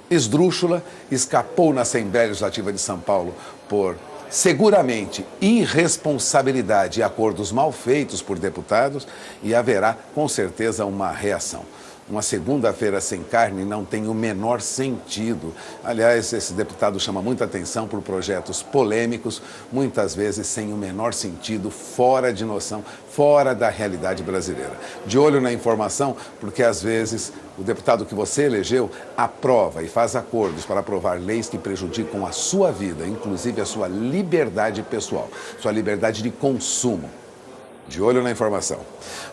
esdrúxula, escapou na Assembleia Legislativa de São Paulo por seguramente irresponsabilidade e acordos mal feitos por deputados, e haverá com certeza uma reação. Uma segunda-feira sem carne não tem o menor sentido. Aliás, esse deputado chama muita atenção por projetos polêmicos, muitas vezes sem o menor sentido, fora de noção, fora da realidade brasileira. De olho na informação, porque às vezes o deputado que você elegeu aprova e faz acordos para aprovar leis que prejudicam a sua vida, inclusive a sua liberdade pessoal, sua liberdade de consumo. De olho na informação.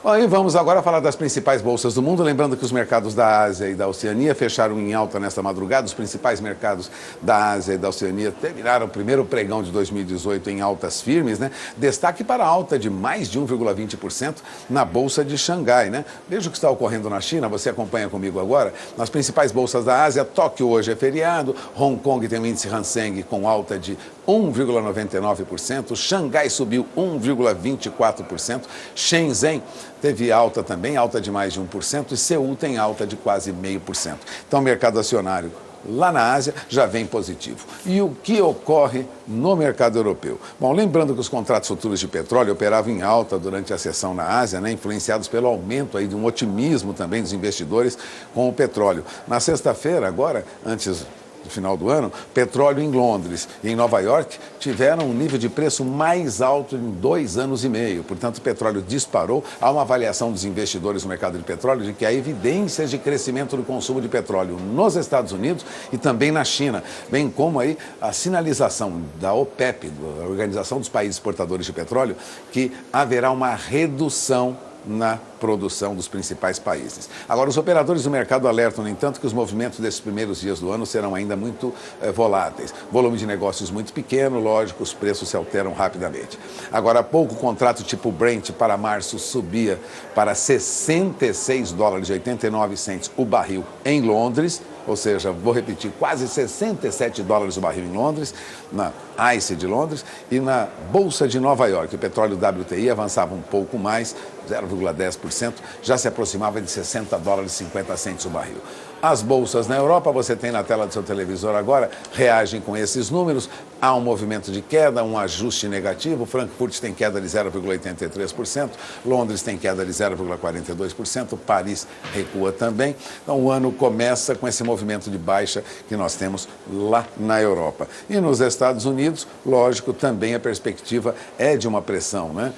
Bom, e vamos agora falar das principais bolsas do mundo, lembrando que os mercados da Ásia e da Oceania fecharam em alta nesta madrugada. Os principais mercados da Ásia e da Oceania terminaram o primeiro pregão de 2018 em altas firmes, né? Destaque para a alta de mais de 1,20% na Bolsa de Xangai, né? Veja o que está ocorrendo na China, você acompanha comigo agora. Nas principais bolsas da Ásia, Tóquio hoje é feriado, Hong Kong tem o índice Hang Seng com alta de 1,99%, Xangai subiu 1,24%, Shenzhen teve alta também, alta de mais de 1%, e Seul tem alta de quase 0,5%. Então, o mercado acionário lá na Ásia já vem positivo. E o que ocorre no mercado europeu? Bom, lembrando que os contratos futuros de petróleo operavam em alta durante a sessão na Ásia, né, influenciados pelo aumento aí de um otimismo também dos investidores com o petróleo. Na sexta-feira, agora, antes do final do ano, petróleo em Londres e em Nova York tiveram um nível de preço mais alto em 2 anos e meio. Portanto, o petróleo disparou. Há uma avaliação dos investidores no mercado de petróleo de que há evidências de crescimento do consumo de petróleo nos Estados Unidos e também na China, bem como aí a sinalização da OPEP, da Organização dos Países Exportadores de Petróleo, que haverá uma redução na produção dos principais países. Agora, os operadores do mercado alertam, no entanto, que os movimentos desses primeiros dias do ano serão ainda muito voláteis. Volume de negócios muito pequeno, lógico, os preços se alteram rapidamente. Agora, há pouco, o contrato tipo Brent para março subia para $66,89 o barril em Londres, ou seja, vou repetir, quase $67 o barril em Londres, na ICE de Londres, e na Bolsa de Nova York. O petróleo WTI avançava um pouco mais, 0,10%, já se aproximava de $60,50 o barril. As bolsas na Europa, você tem na tela do seu televisor agora, reagem com esses números. Há um movimento de queda, um ajuste negativo. Frankfurt tem queda de 0,83%, Londres tem queda de 0,42%, Paris recua também. Então o ano começa com esse movimento de baixa que nós temos lá na Europa. E nos Estados Unidos, lógico, também a perspectiva é de uma pressão, né?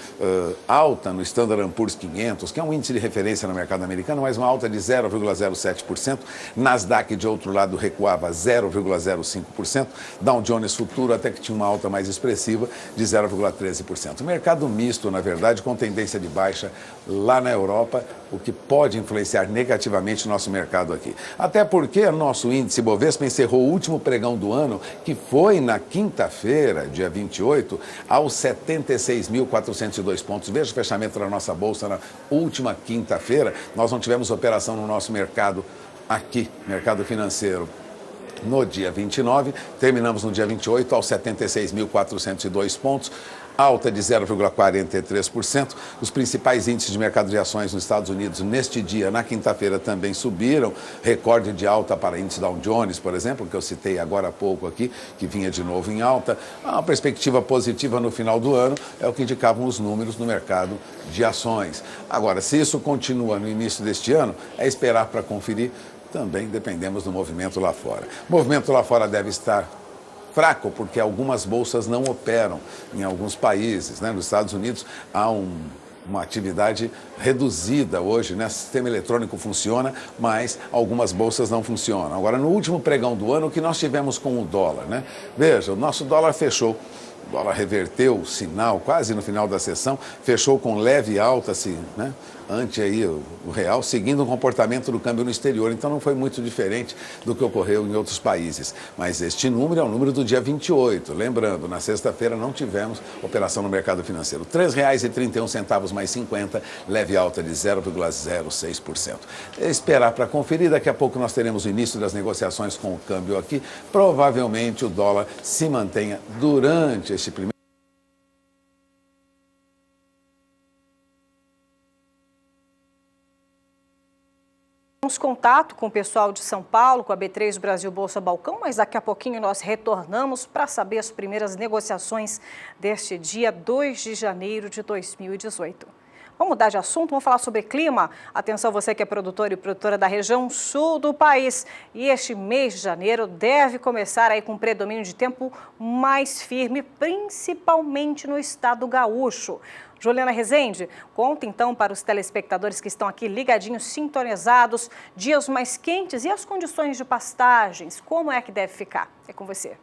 Alta no Standard & Poor's 500, que é um índice de referência no mercado americano, mas uma alta de 0,07%. Nasdaq, de outro lado, recuava 0,05%. Dow Jones Futuro até que tinha uma alta mais expressiva de 0,13%. Mercado misto, na verdade, com tendência de baixa lá na Europa, o que pode influenciar negativamente o nosso mercado aqui. Até porque nosso índice Bovespa encerrou o último pregão do ano, que foi na quinta-feira, dia 28, aos 76.402 pontos. Veja o fechamento da nossa bolsa na última quinta-feira. Nós não tivemos operação no nosso mercado aqui, mercado financeiro, no dia 29, terminamos no dia 28 aos 76.402 pontos, alta de 0,43%. Os principais índices de mercado de ações nos Estados Unidos neste dia, na quinta-feira, também subiram. Recorde de alta para índice Dow Jones, por exemplo, que eu citei agora há pouco aqui, que vinha de novo em alta. Uma perspectiva positiva no final do ano é o que indicavam os números no mercado de ações. Agora, se isso continua no início deste ano, é esperar para conferir. Também dependemos do movimento lá fora. O movimento lá fora deve estar fraco, porque algumas bolsas não operam em alguns países, né? Nos Estados Unidos há uma atividade reduzida hoje, né? O sistema eletrônico funciona, mas algumas bolsas não funcionam. Agora, no último pregão do ano, o que nós tivemos com o dólar, né? Veja, o nosso dólar fechou. O dólar reverteu o sinal quase no final da sessão, fechou com leve alta, né, ante aí o real, seguindo o comportamento do câmbio no exterior. Então não foi muito diferente do que ocorreu em outros países. Mas este número é o número do dia 28. Lembrando, na sexta-feira não tivemos operação no mercado financeiro. R$ 3,31 mais 50, leve alta de 0,06%. Esperar para conferir, daqui a pouco nós teremos o início das negociações com o câmbio aqui. Provavelmente o dólar se mantenha durante este primeiro. Temos contato com o pessoal de São Paulo, com a B3 Brasil Bolsa Balcão, mas daqui a pouquinho nós retornamos para saber as primeiras negociações deste dia 2 de janeiro de 2018. Vamos mudar de assunto, vamos falar sobre clima. Atenção, você que é produtor e produtora da região sul do país. E este mês de janeiro deve começar aí com um predomínio de tempo mais firme, principalmente no estado gaúcho. Juliana Rezende, conta então para os telespectadores que estão aqui ligadinhos, sintonizados, dias mais quentes e as condições de pastagens, como é que deve ficar? É com você.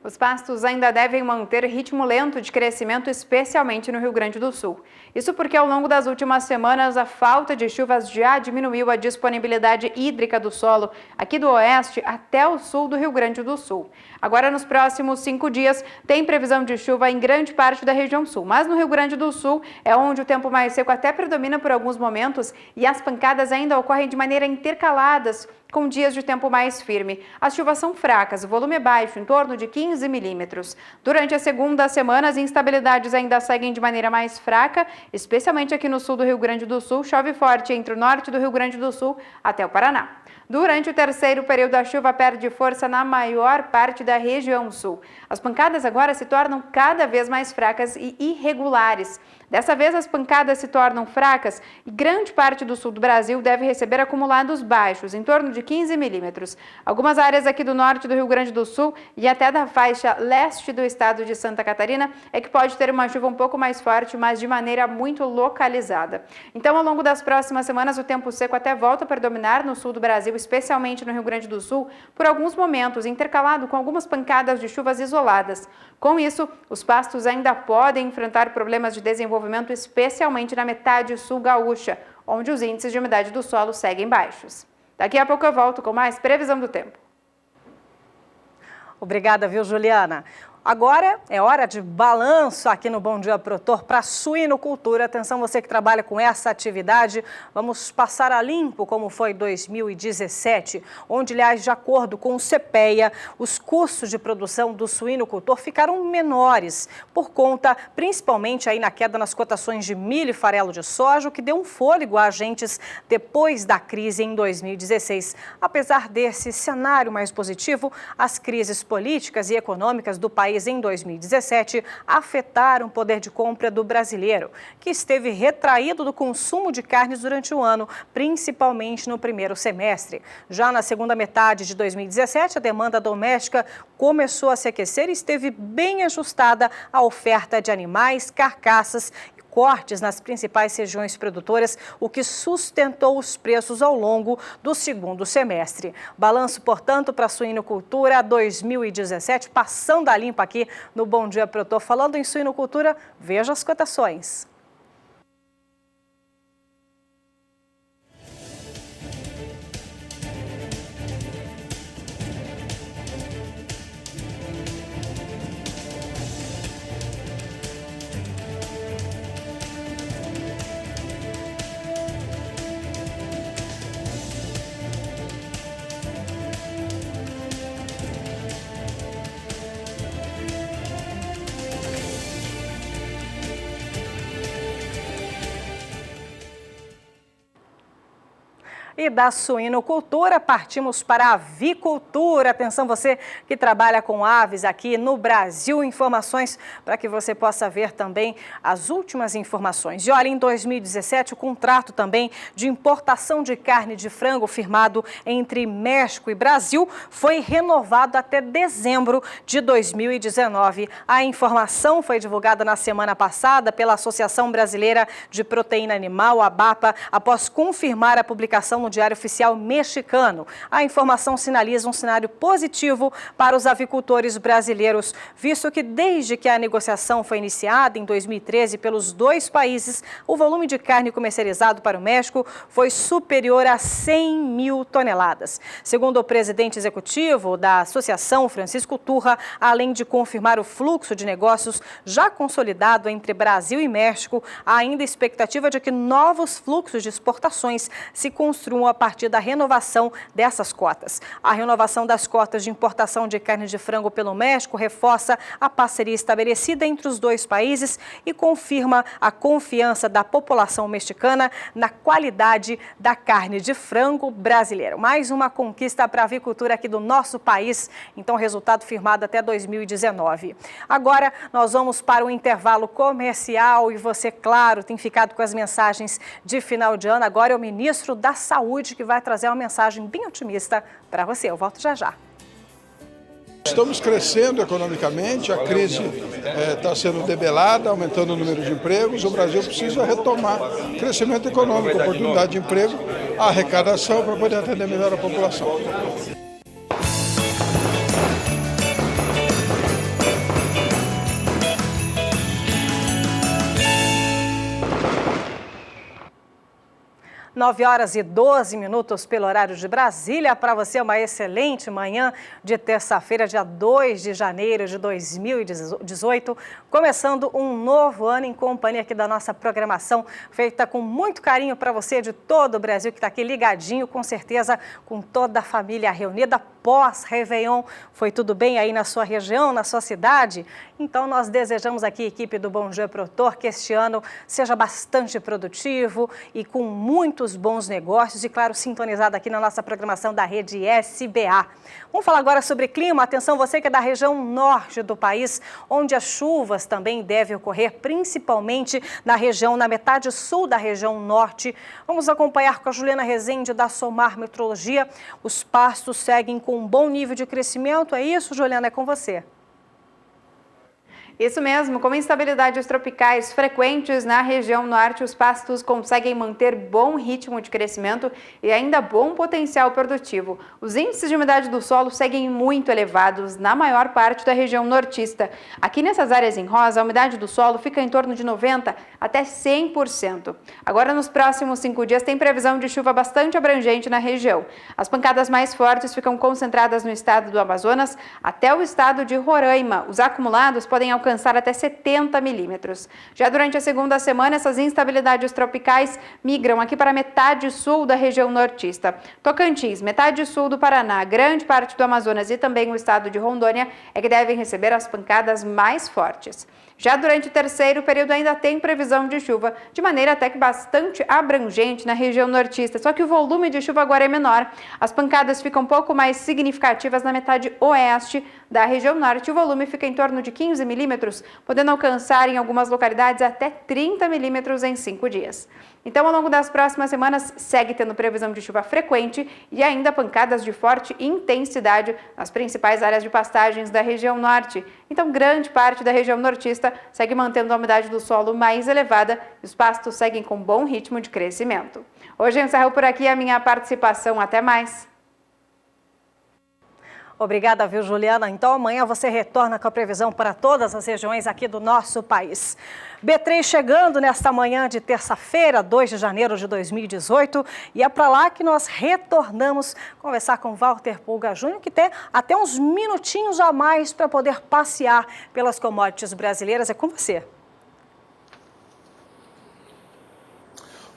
Os pastos ainda devem manter ritmo lento de crescimento, especialmente no Rio Grande do Sul. Isso porque ao longo das últimas semanas a falta de chuvas já diminuiu a disponibilidade hídrica do solo aqui do oeste até o sul do Rio Grande do Sul. Agora, nos próximos 5 dias, tem previsão de chuva em grande parte da região sul, mas no Rio Grande do Sul é onde o tempo mais seco até predomina por alguns momentos e as pancadas ainda ocorrem de maneira intercaladas com dias de tempo mais firme. As chuvas são fracas, o volume é baixo, em torno de 15 milímetros. Durante a segunda semana, as instabilidades ainda seguem de maneira mais fraca, especialmente aqui no sul do Rio Grande do Sul. Chove forte entre o norte do Rio Grande do Sul até o Paraná. Durante o terceiro período, a chuva perde força na maior parte da região sul. As pancadas agora se tornam cada vez mais fracas e irregulares. Dessa vez, as pancadas se tornam fracas e grande parte do sul do Brasil deve receber acumulados baixos, em torno de 15 milímetros. Algumas áreas aqui do norte do Rio Grande do Sul e até da faixa leste do estado de Santa Catarina é que pode ter uma chuva um pouco mais forte, mas de maneira muito localizada. Então, ao longo das próximas semanas, o tempo seco até volta a predominar no sul do Brasil, especialmente no Rio Grande do Sul, por alguns momentos, intercalado com algumas pancadas de chuvas isoladas. Com isso, os pastos ainda podem enfrentar problemas de desenvolvimento, especialmente na metade sul gaúcha, onde os índices de umidade do solo seguem baixos. Daqui a pouco eu volto com mais previsão do tempo. Obrigada, viu, Juliana? Agora é hora de balanço aqui no Bom Dia Produtor para suinocultura. Atenção, você que trabalha com essa atividade, vamos passar a limpo como foi 2017, onde, aliás, de acordo com o CPEA, os custos de produção do suinocultor ficaram menores, por conta, principalmente, aí na queda nas cotações de milho e farelo de soja, o que deu um fôlego a agentes depois da crise em 2016. Apesar desse cenário mais positivo, as crises políticas e econômicas do país em 2017 afetaram o poder de compra do brasileiro, que esteve retraído do consumo de carnes durante o ano, principalmente no primeiro semestre. Já na segunda metade de 2017, a demanda doméstica começou a se aquecer e esteve bem ajustada à oferta de animais, carcaças e cortes nas principais regiões produtoras, o que sustentou os preços ao longo do segundo semestre. Balanço, portanto, para a suinocultura 2017, passando a limpo aqui no Bom Dia Produtor. Falando em suinocultura, veja as cotações. E da suinocultura, partimos para a avicultura. Atenção, você que trabalha com aves aqui no Brasil. Informações para que você possa ver também as últimas informações. E olha, em 2017, o contrato também de importação de carne de frango firmado entre México e Brasil foi renovado até dezembro de 2019. A informação foi divulgada na semana passada pela Associação Brasileira de Proteína Animal, ABAPA, após confirmar a publicação no Diário Oficial mexicano. A informação sinaliza um cenário positivo para os avicultores brasileiros, visto que desde que a negociação foi iniciada em 2013 pelos dois países, o volume de carne comercializado para o México foi superior a 100 mil toneladas. Segundo o presidente executivo da associação, Francisco Turra, além de confirmar o fluxo de negócios já consolidado entre Brasil e México, há ainda expectativa de que novos fluxos de exportações se construam a partir da renovação dessas cotas. A renovação das cotas de importação de carne de frango pelo México reforça a parceria estabelecida entre os dois países e confirma a confiança da população mexicana na qualidade da carne de frango brasileira. Mais uma conquista para a avicultura aqui do nosso país, então resultado firmado até 2019. Agora nós vamos para o intervalo comercial e você, claro, tem ficado com as mensagens de final de ano. Agora é o ministro da Saúde que vai trazer uma mensagem bem otimista para você. Eu volto já já. Estamos crescendo economicamente, a crise está sendo debelada, aumentando o número de empregos. O Brasil precisa retomar crescimento econômico, oportunidade de emprego, a arrecadação para poder atender melhor a população. 9 horas e 12 minutos pelo horário de Brasília. Para você, uma excelente manhã de terça-feira, dia 2 de janeiro de 2018. Começando um novo ano em companhia aqui da nossa programação, feita com muito carinho para você de todo o Brasil que está aqui ligadinho, com certeza, com toda a família reunida pós-Réveillon. Foi tudo bem aí na sua região, na sua cidade? Então, nós desejamos aqui, equipe do Bom Dia Produtor, que este ano seja bastante produtivo e com muitos bons negócios e, claro, sintonizado aqui na nossa programação da rede SBA. Vamos falar agora sobre clima. Atenção, você que é da região norte do país, onde as chuvas também devem ocorrer, principalmente na região, na metade sul da região norte. Vamos acompanhar com a Juliana Rezende, da Somar Meteorologia. Os pastos seguem com um bom nível de crescimento. É isso, Juliana? É com você. Isso mesmo, com instabilidades tropicais frequentes na região norte, os pastos conseguem manter bom ritmo de crescimento e ainda bom potencial produtivo. Os índices de umidade do solo seguem muito elevados na maior parte da região nortista. Aqui nessas áreas em rosa, a umidade do solo fica em torno de 90% até 100%. Agora, nos próximos 5 dias, tem previsão de chuva bastante abrangente na região. As pancadas mais fortes ficam concentradas no estado do Amazonas até o estado de Roraima. Os acumulados podem alcançar até 70 milímetros. Já durante a segunda semana, essas instabilidades tropicais migram aqui para a metade sul da região nortista. Tocantins, metade sul do Paraná, grande parte do Amazonas e também o estado de Rondônia é que devem receber as pancadas mais fortes. Já durante o terceiro período ainda tem previsão de chuva, de maneira até que bastante abrangente na região nortista, só que o volume de chuva agora é menor. As pancadas ficam um pouco mais significativas na metade oeste da região norte. O volume fica em torno de 15 milímetros, podendo alcançar em algumas localidades até 30 milímetros em 5 dias. Então, ao longo das próximas semanas, segue tendo previsão de chuva frequente e ainda pancadas de forte intensidade nas principais áreas de pastagens da região norte. Então, grande parte da região nortista segue mantendo a umidade do solo mais elevada e os pastos seguem com bom ritmo de crescimento. Hoje eu encerro por aqui a minha participação. Até mais! Obrigada, viu, Juliana? Então, amanhã você retorna com a previsão para todas as regiões aqui do nosso país. B3 chegando nesta manhã de terça-feira, 2 de janeiro de 2018. E é para lá que nós retornamos conversar com Walter Pulga Júnior, que tem até uns minutinhos a mais para poder passear pelas commodities brasileiras. É com você.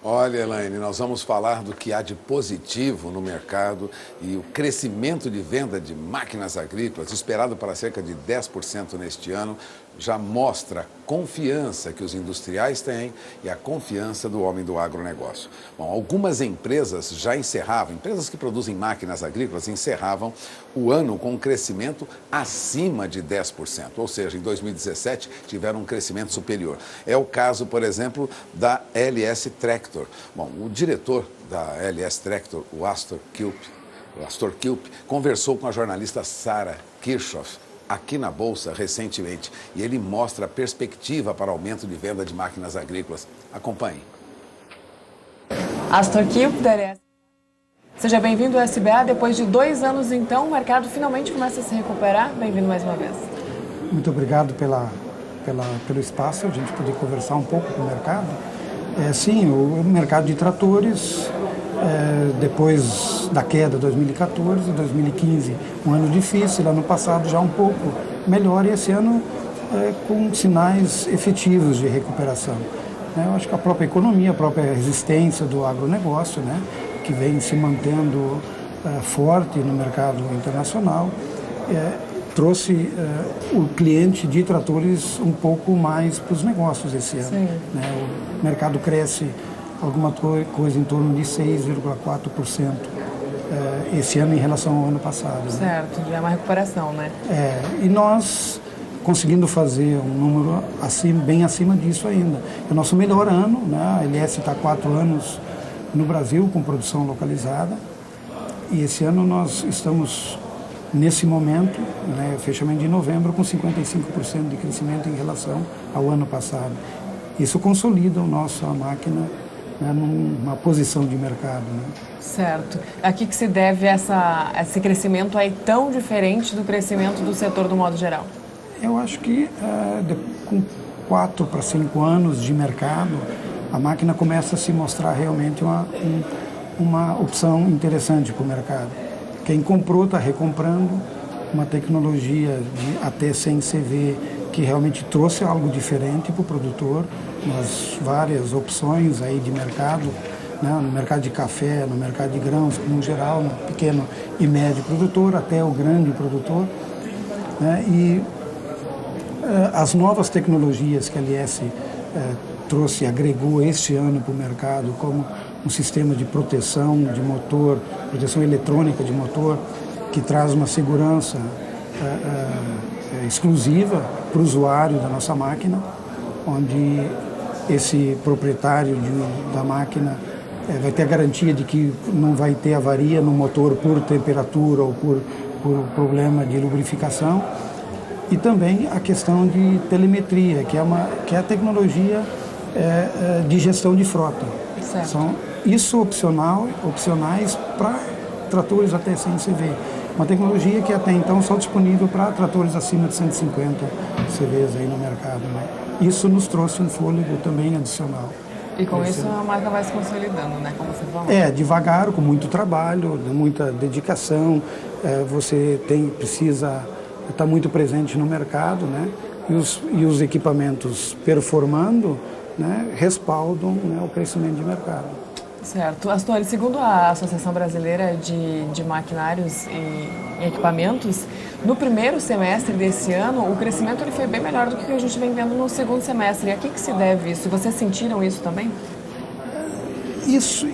Olha, Elaine, nós vamos falar do que há de positivo no mercado e o crescimento de venda de máquinas agrícolas, esperado para cerca de 10% neste ano, já mostra a confiança que os industriais têm e a confiança do homem do agronegócio. Bom, algumas empresas já encerravam, empresas que produzem máquinas agrícolas, encerravam o ano com um crescimento acima de 10%, ou seja, em 2017 tiveram um crescimento superior. É o caso, por exemplo, da LS Tractor. Bom, o diretor da LS Tractor, o Astor Kilp, conversou com a jornalista Sarah Kirchhoff aqui na Bolsa recentemente e ele mostra a perspectiva para aumento de venda de máquinas agrícolas. Acompanhe. Astor Kilp, da LS. Seja bem-vindo ao SBA. Depois de 2 anos, então, o mercado finalmente começa a se recuperar. Bem-vindo mais uma vez. Muito obrigado pelo espaço, a gente poder conversar um pouco com o mercado. Sim, o mercado de tratores, depois da queda de 2014, 2015, um ano difícil, ano passado já um pouco melhor e esse ano com sinais efetivos de recuperação. Eu acho que a própria economia, a própria resistência do agronegócio, que vem se mantendo forte no mercado internacional, trouxe o cliente de tratores um pouco mais para os negócios esse ano. O mercado cresce alguma coisa em torno de 6,4% esse ano em relação ao ano passado. Certo, já é uma recuperação, né? E nós conseguindo fazer um número bem acima disso ainda. É o nosso melhor ano, a LS está há 4 anos no Brasil com produção localizada e esse ano nós estamos nesse momento, fechamento de novembro, com 55% de crescimento em relação ao ano passado. Isso consolida a nossa máquina numa posição de mercado. Certo. A que se deve esse crescimento aí tão diferente do crescimento do setor do modo geral? Eu acho que com 4 para 5 anos de mercado, a máquina começa a se mostrar realmente uma opção interessante para o mercado. Quem comprou está recomprando, uma tecnologia de até 100 CV que realmente trouxe algo diferente para o produtor, nas várias opções aí de mercado, né, no mercado de café, no mercado de grãos, no geral, no pequeno e médio produtor, até o grande produtor. Né, e as novas tecnologias que a LS trouxe, agregou este ano para o mercado, como um sistema de proteção de motor, proteção eletrônica de motor, que traz uma segurança exclusiva para o usuário da nossa máquina, onde esse proprietário da máquina vai ter a garantia de que não vai ter avaria no motor por temperatura ou por problema de lubrificação. E também a questão de telemetria, que é a tecnologia de gestão de frota. Certo. São opcionais para tratores até 100 CV. Uma tecnologia que até então só disponível para tratores acima de 150 CVs aí no mercado. Né? Isso nos trouxe um fôlego também adicional. E com isso a marca vai se consolidando, né? Como você falou. Devagar, com muito trabalho, muita dedicação. Você precisa estar muito presente no mercado, né? E os equipamentos performando, né, respaldam, né, o crescimento de mercado. Certo. Astori, segundo a Associação Brasileira de Maquinários e Equipamentos, no primeiro semestre desse ano, o crescimento ele foi bem melhor do que a gente vem vendo no segundo semestre. E a que se deve isso? Vocês sentiram isso também? Isso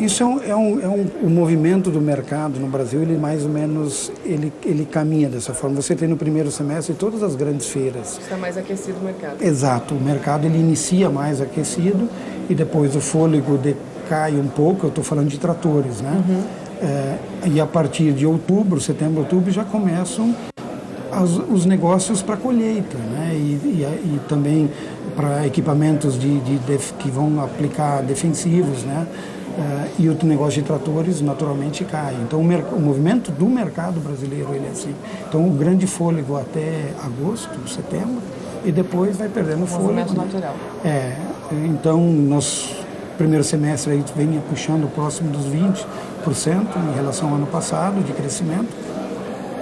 é um movimento do mercado no Brasil, ele mais ou menos ele caminha dessa forma. Você tem no primeiro semestre todas as grandes feiras. Está mais aquecido o mercado. Exato, o mercado ele inicia mais aquecido e depois o fôlego decai um pouco, eu estou falando de tratores, né? Uhum. E a partir de outubro, setembro, outubro, já começam os negócios para colheita, né? E também para equipamentos que vão aplicar defensivos, né? E o negócio de tratores naturalmente cai. Então o movimento do mercado brasileiro ele é assim. Então o grande fôlego até agosto, setembro, e depois vai perdendo fôlego. Movimento natural. Então nosso primeiro semestre aí vem puxando próximo dos 20% em relação ao ano passado de crescimento.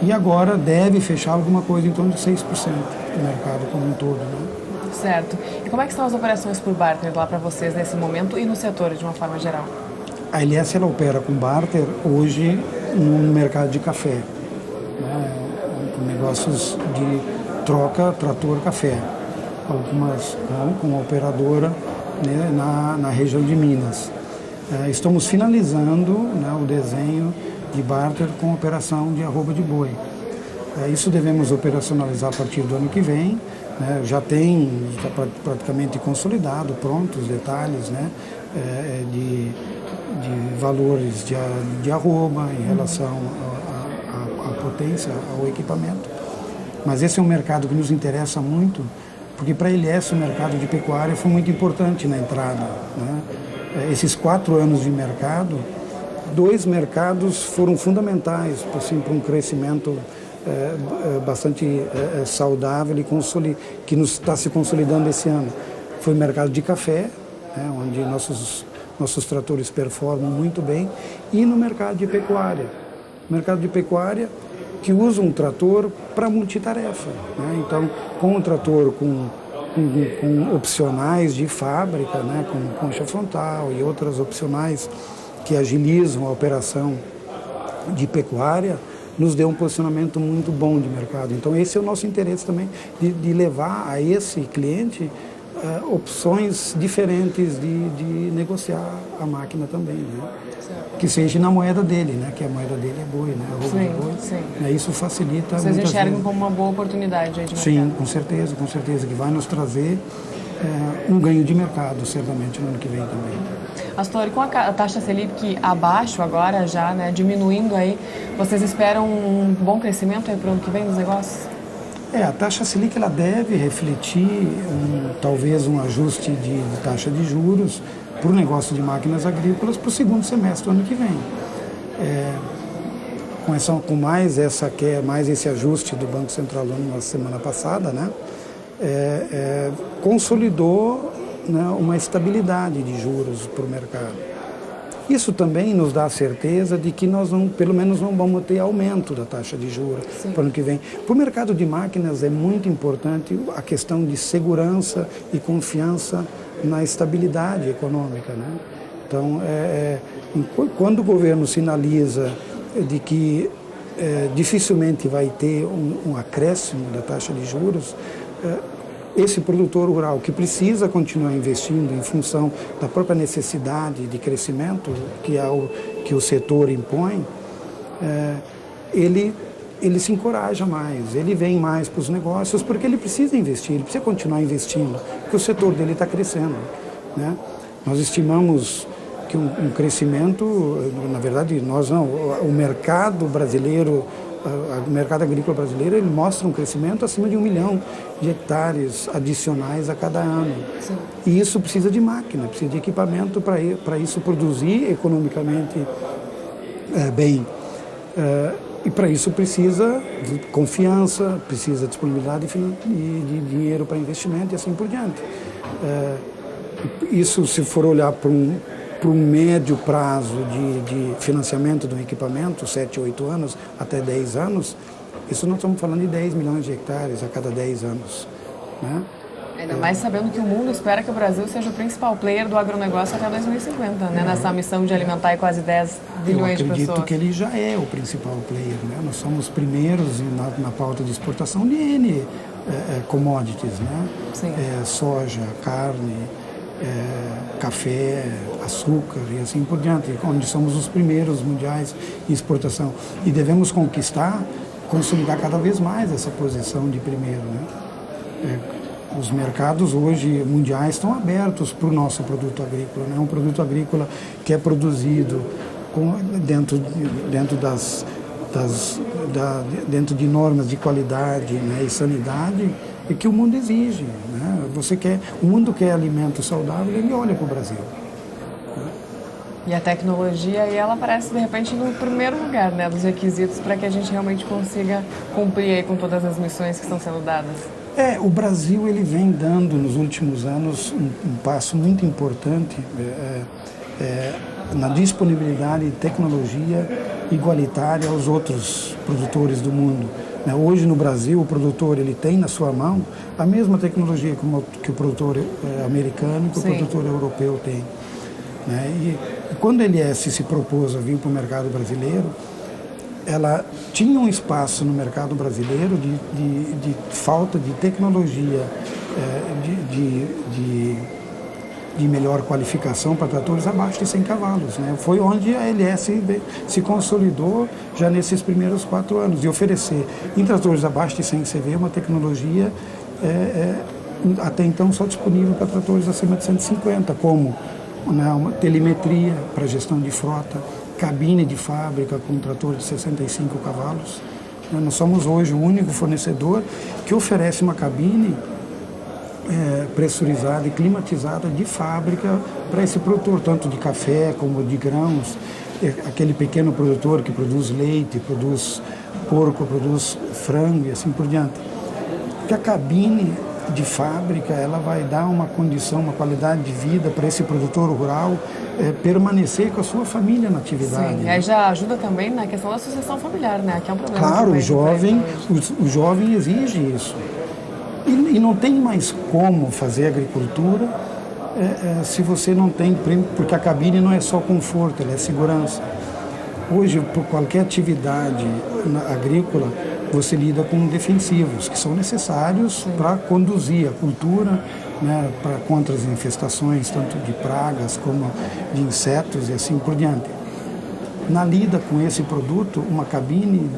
E agora deve fechar alguma coisa em torno de 6% do mercado como um todo, né? Certo. E como é que estão as operações por barter lá para vocês nesse momento e no setor de uma forma geral? A LS ela opera com barter hoje no mercado de café, né? Com negócios de troca trator-café, algumas com a operadora, né, na região de Minas. Estamos finalizando, né, o desenho de barter com operação de arroba de boi. Isso devemos operacionalizar a partir do ano que vem. Né, já praticamente consolidado, pronto os detalhes, né, de valores de arroba em relação à potência, ao equipamento. Mas esse é um mercado que nos interessa muito, porque para a LS o mercado de pecuária foi muito importante na entrada. Né? Esses 4 anos de mercado, 2 mercados foram fundamentais assim, para um crescimento bastante saudável e que nos está se consolidando esse ano. Foi o mercado de café, né, onde nossos tratores performam muito bem, e no mercado de pecuária. Mercado de pecuária que usa um trator para multitarefa. Né? Então, com um trator com opcionais de fábrica, né, com concha frontal e outras opcionais que agilizam a operação de pecuária, nos deu um posicionamento muito bom de mercado. Então esse é o nosso interesse também, de levar a esse cliente opções diferentes de negociar a máquina também, né? Que seja na moeda dele, né? Que a moeda dele é boi, né? Boi. Sim. Isso facilita. Vocês enxergam como uma boa oportunidade aí de mercado? Sim, com certeza, que vai nos trazer um ganho de mercado, certamente, no ano que vem também. Astori, com a taxa Selic abaixo agora já, né, diminuindo aí, vocês esperam um bom crescimento aí para o ano que vem dos negócios? A taxa Selic ela deve refletir talvez um ajuste de taxa de juros para o negócio de máquinas agrícolas para o segundo semestre do ano que vem. Com mais esse ajuste do Banco Central na semana passada, né, consolidou né, uma estabilidade de juros para o mercado. Isso também nos dá a certeza de que nós pelo menos não vamos ter aumento da taxa de juros para o ano que vem. Para o mercado de máquinas é muito importante a questão de segurança e confiança na estabilidade econômica, né? Então, quando o governo sinaliza de que dificilmente vai ter um acréscimo da taxa de juros, esse produtor rural que precisa continuar investindo em função da própria necessidade de crescimento que o setor impõe, ele se encoraja mais, ele vem mais para os negócios porque ele precisa investir, ele precisa continuar investindo, porque o setor dele está crescendo, né? Nós estimamos que um crescimento, na verdade nós não, o mercado brasileiro, o mercado agrícola brasileiro, ele mostra um crescimento acima de 1 milhão de hectares adicionais a cada ano. Sim. E isso precisa de máquina, precisa de equipamento para isso produzir economicamente bem. E para isso precisa de confiança, precisa de disponibilidade de dinheiro para investimento e assim por diante. Isso, se for olhar para um médio prazo de financiamento de um equipamento, 7, 8 anos, até 10 anos, isso nós estamos falando de 10 milhões de hectares a cada 10 anos. Né? Ainda mais sabendo que o mundo espera que o Brasil seja o principal player do agronegócio até 2050, né? Nessa missão de alimentar quase 10 bilhões de pessoas. Eu acredito que ele já é o principal player, né? Nós somos primeiros na pauta de exportação de N commodities, né? Sim. Soja, carne, café, açúcar e assim por diante, onde somos os primeiros mundiais em exportação. E devemos consolidar cada vez mais essa posição de primeiro, né? Os mercados hoje mundiais estão abertos para o nosso produto agrícola, né? Um produto agrícola que é produzido dentro dentro de normas de qualidade, né, e sanidade, e que o mundo exige, né? O mundo quer alimento saudável, ele olha para o Brasil. E a tecnologia, aí ela aparece de repente no primeiro lugar, né, dos requisitos para que a gente realmente consiga cumprir aí com todas as missões que estão sendo dadas. O Brasil ele vem dando nos últimos anos um passo muito importante na disponibilidade de tecnologia igualitária aos outros produtores do mundo. Hoje no Brasil o produtor ele tem na sua mão a mesma tecnologia que o produtor americano e que o produtor europeu tem. E quando ele se propôs a vir para o mercado brasileiro, ela tinha um espaço no mercado brasileiro de falta de tecnologia, de melhor qualificação para tratores abaixo de 100 cavalos. Né? Foi onde a LS se consolidou já nesses primeiros 4 anos, de oferecer em tratores abaixo de 100 CV uma tecnologia até então só disponível para tratores acima de 150, como uma telemetria para gestão de frota, cabine de fábrica com trator de 65 cavalos. Nós somos hoje o único fornecedor que oferece uma cabine pressurizada e climatizada de fábrica para esse produtor, tanto de café como de grãos, aquele pequeno produtor que produz leite, produz porco, produz frango e assim por diante. Porque a cabine de fábrica, ela vai dar uma condição, uma qualidade de vida para esse produtor rural permanecer com a sua família na atividade. Sim, aí já ajuda também na questão da sucessão familiar, né? Que é um problema. Claro, o jovem exige isso. E não tem mais como fazer agricultura se você não tem, porque a cabine não é só conforto, ela é segurança. Hoje, por qualquer atividade agrícola, você lida com defensivos, que são necessários para conduzir a cultura, né, contra as infestações, tanto de pragas como de insetos e assim por diante. Na lida com esse produto, uma cabine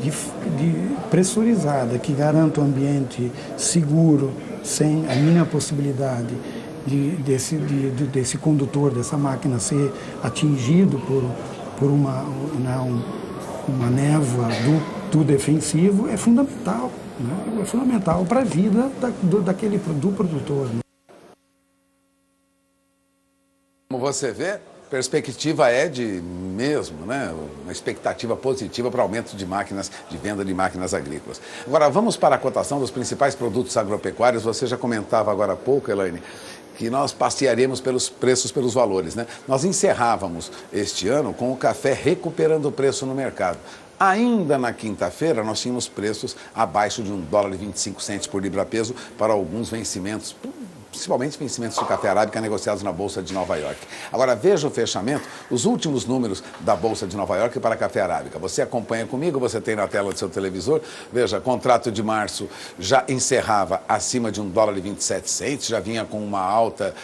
pressurizada, que garanta um ambiente seguro, sem a mínima possibilidade desse condutor, dessa máquina ser atingido por uma névoa do defensivo, é fundamental, né? É fundamental para a vida do produtor. Né? Como você vê, perspectiva né? Uma expectativa positiva para aumento de venda de máquinas agrícolas. Agora, vamos para a cotação dos principais produtos agropecuários. Você já comentava agora há pouco, Elaine, que nós passearíamos pelos preços, pelos valores, né? Nós encerrávamos este ano com o café recuperando o preço no mercado. Ainda na quinta-feira, nós tínhamos preços abaixo de $1,25 por libra-peso para alguns vencimentos, principalmente vencimentos de café arábica negociados na Bolsa de Nova York. Agora, veja o fechamento, os últimos números da Bolsa de Nova York para café arábica. Você acompanha comigo, você tem na tela do seu televisor. Veja, contrato de março já encerrava acima de $1,27, já vinha com uma alta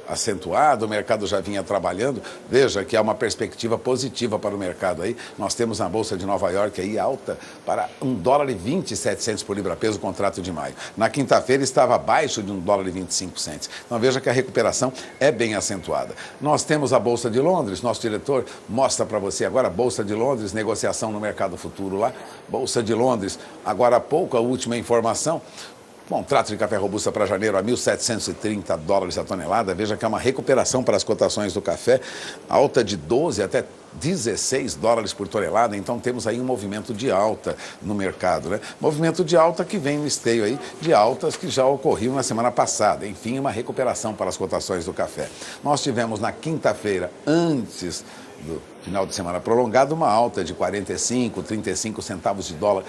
acentuado, o mercado já vinha trabalhando. Veja que há uma perspectiva positiva para o mercado aí. Nós temos na Bolsa de Nova York aí alta para $1,27 por libra-peso o contrato de maio. Na quinta-feira estava abaixo de $1,25. Então veja que a recuperação é bem acentuada. Nós temos a Bolsa de Londres, nosso diretor mostra para você agora a Bolsa de Londres, negociação no mercado futuro lá. Bolsa de Londres, agora há pouco, a última informação. Contrato de café robusta para janeiro a $1.730 a tonelada. Veja que é uma recuperação para as cotações do café, alta de 12 até $16 por tonelada. Então temos aí um movimento de alta no mercado, né? Movimento de alta que vem no esteio aí de altas que já ocorriam na semana passada. Enfim, uma recuperação para as cotações do café. Nós tivemos na quinta-feira, antes do final de semana prolongado, uma alta de 35 centavos de dólar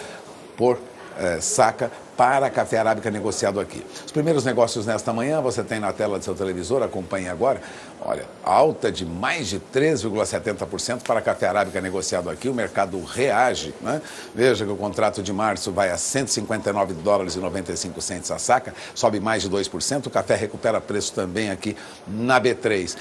por saca para café arábica negociado aqui. Os primeiros negócios nesta manhã, você tem na tela do seu televisor, acompanhe agora. Olha, alta de mais de 3,70% para café arábica negociado aqui. O mercado reage, né? Veja que o contrato de março vai a $159,95 a saca, sobe mais de 2%. O café recupera preço também aqui na B3.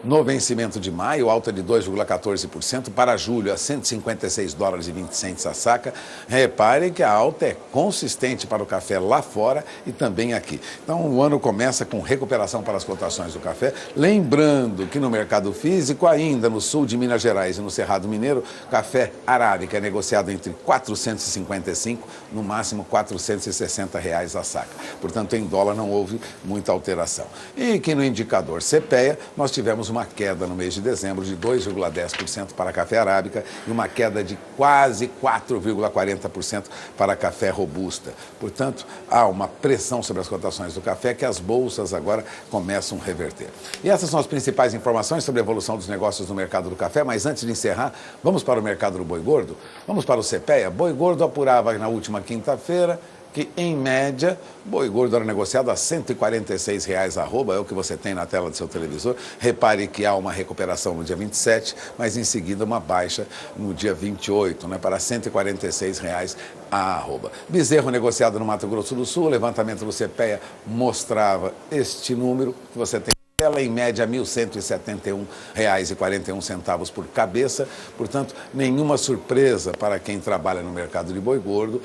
No vencimento de maio, alta de 2,14%, para julho a $156,20 a saca. Reparem que a alta é consistente para o café lá fora e também aqui. Então o ano começa com recuperação para as cotações do café. Lembrando que no mercado físico, ainda no sul de Minas Gerais e no Cerrado Mineiro, café arábica é negociado entre R$455, no máximo R$460 a saca. Portanto, em dólar não houve muita alteração. E que no indicador CPEA, nós tivemos uma queda no mês de dezembro de 2,10% para café arábica e uma queda de quase 4,40% para café robusta. Portanto, há uma pressão sobre as cotações do café que as bolsas agora começam a reverter. E essas são as principais informações sobre a evolução dos negócios no mercado do café, mas antes de encerrar, vamos para o mercado do boi gordo? Vamos para o CPEA? Boi gordo apurava na última quinta-feira que, em média, boi gordo era negociado a R$146 arroba, é o que você tem na tela do seu televisor. Repare que há uma recuperação no dia 27, mas em seguida uma baixa no dia 28, né, para R$146 a arroba. Bezerro negociado no Mato Grosso do Sul, o levantamento do CPEA mostrava este número que você tem. Ela, em média, R$ 1.171,41 por cabeça. Portanto, nenhuma surpresa para quem trabalha no mercado de boi gordo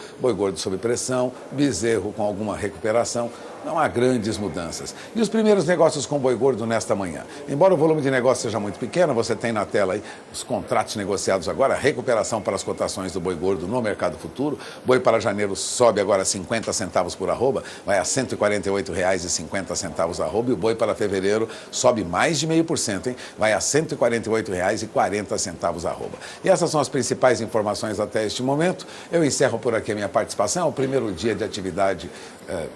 sob pressão, bezerro com alguma recuperação. Não há grandes mudanças. E os primeiros negócios com boi gordo nesta manhã? Embora o volume de negócio seja muito pequeno, você tem na tela aí os contratos negociados agora, recuperação para as cotações do boi gordo no mercado futuro. Boi para janeiro sobe agora 50 centavos por arroba, vai a R$ 148,50 arroba. E o boi para fevereiro sobe mais de 0,5%, hein? Vai a R$ 148,40 arroba. E essas são as principais informações até este momento. Eu encerro por aqui a minha participação. O primeiro dia de atividade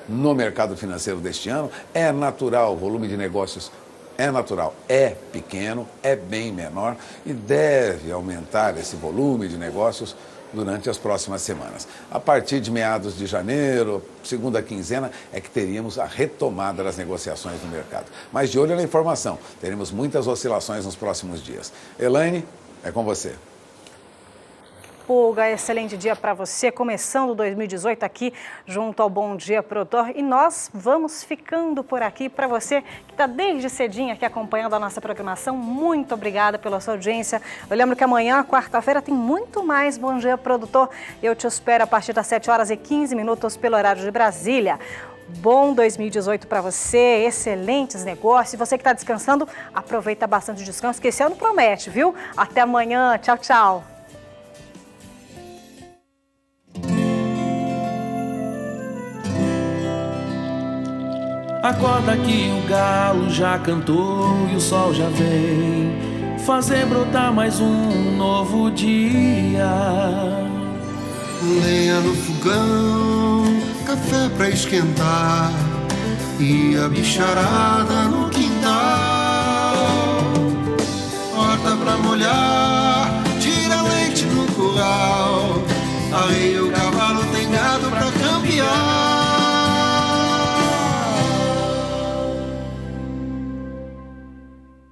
no mercado financeiro deste ano. É natural, o volume de negócios é natural, é pequeno, é bem menor e deve aumentar esse volume de negócios durante as próximas semanas. A partir de meados de janeiro, segunda quinzena, é que teríamos a retomada das negociações no mercado. Mas de olho na informação, teremos muitas oscilações nos próximos dias. Elaine, é com você. Pulga, excelente dia para você, começando 2018 aqui junto ao Bom Dia Produtor, e nós vamos ficando por aqui. Para você que está desde cedinho aqui acompanhando a nossa programação, muito obrigada pela sua audiência. Eu lembro que amanhã, quarta-feira, tem muito mais Bom Dia Produtor. Eu te espero a partir das 7h15 pelo horário de Brasília. Bom 2018 para você, excelentes negócios. E você que está descansando, aproveita bastante o descanso, que esse ano promete, viu? Até amanhã, tchau, tchau. Acorda que o galo já cantou e o sol já vem fazer brotar mais um novo dia. Lenha no fogão, café pra esquentar, e a bicharada no quintal, horta pra molhar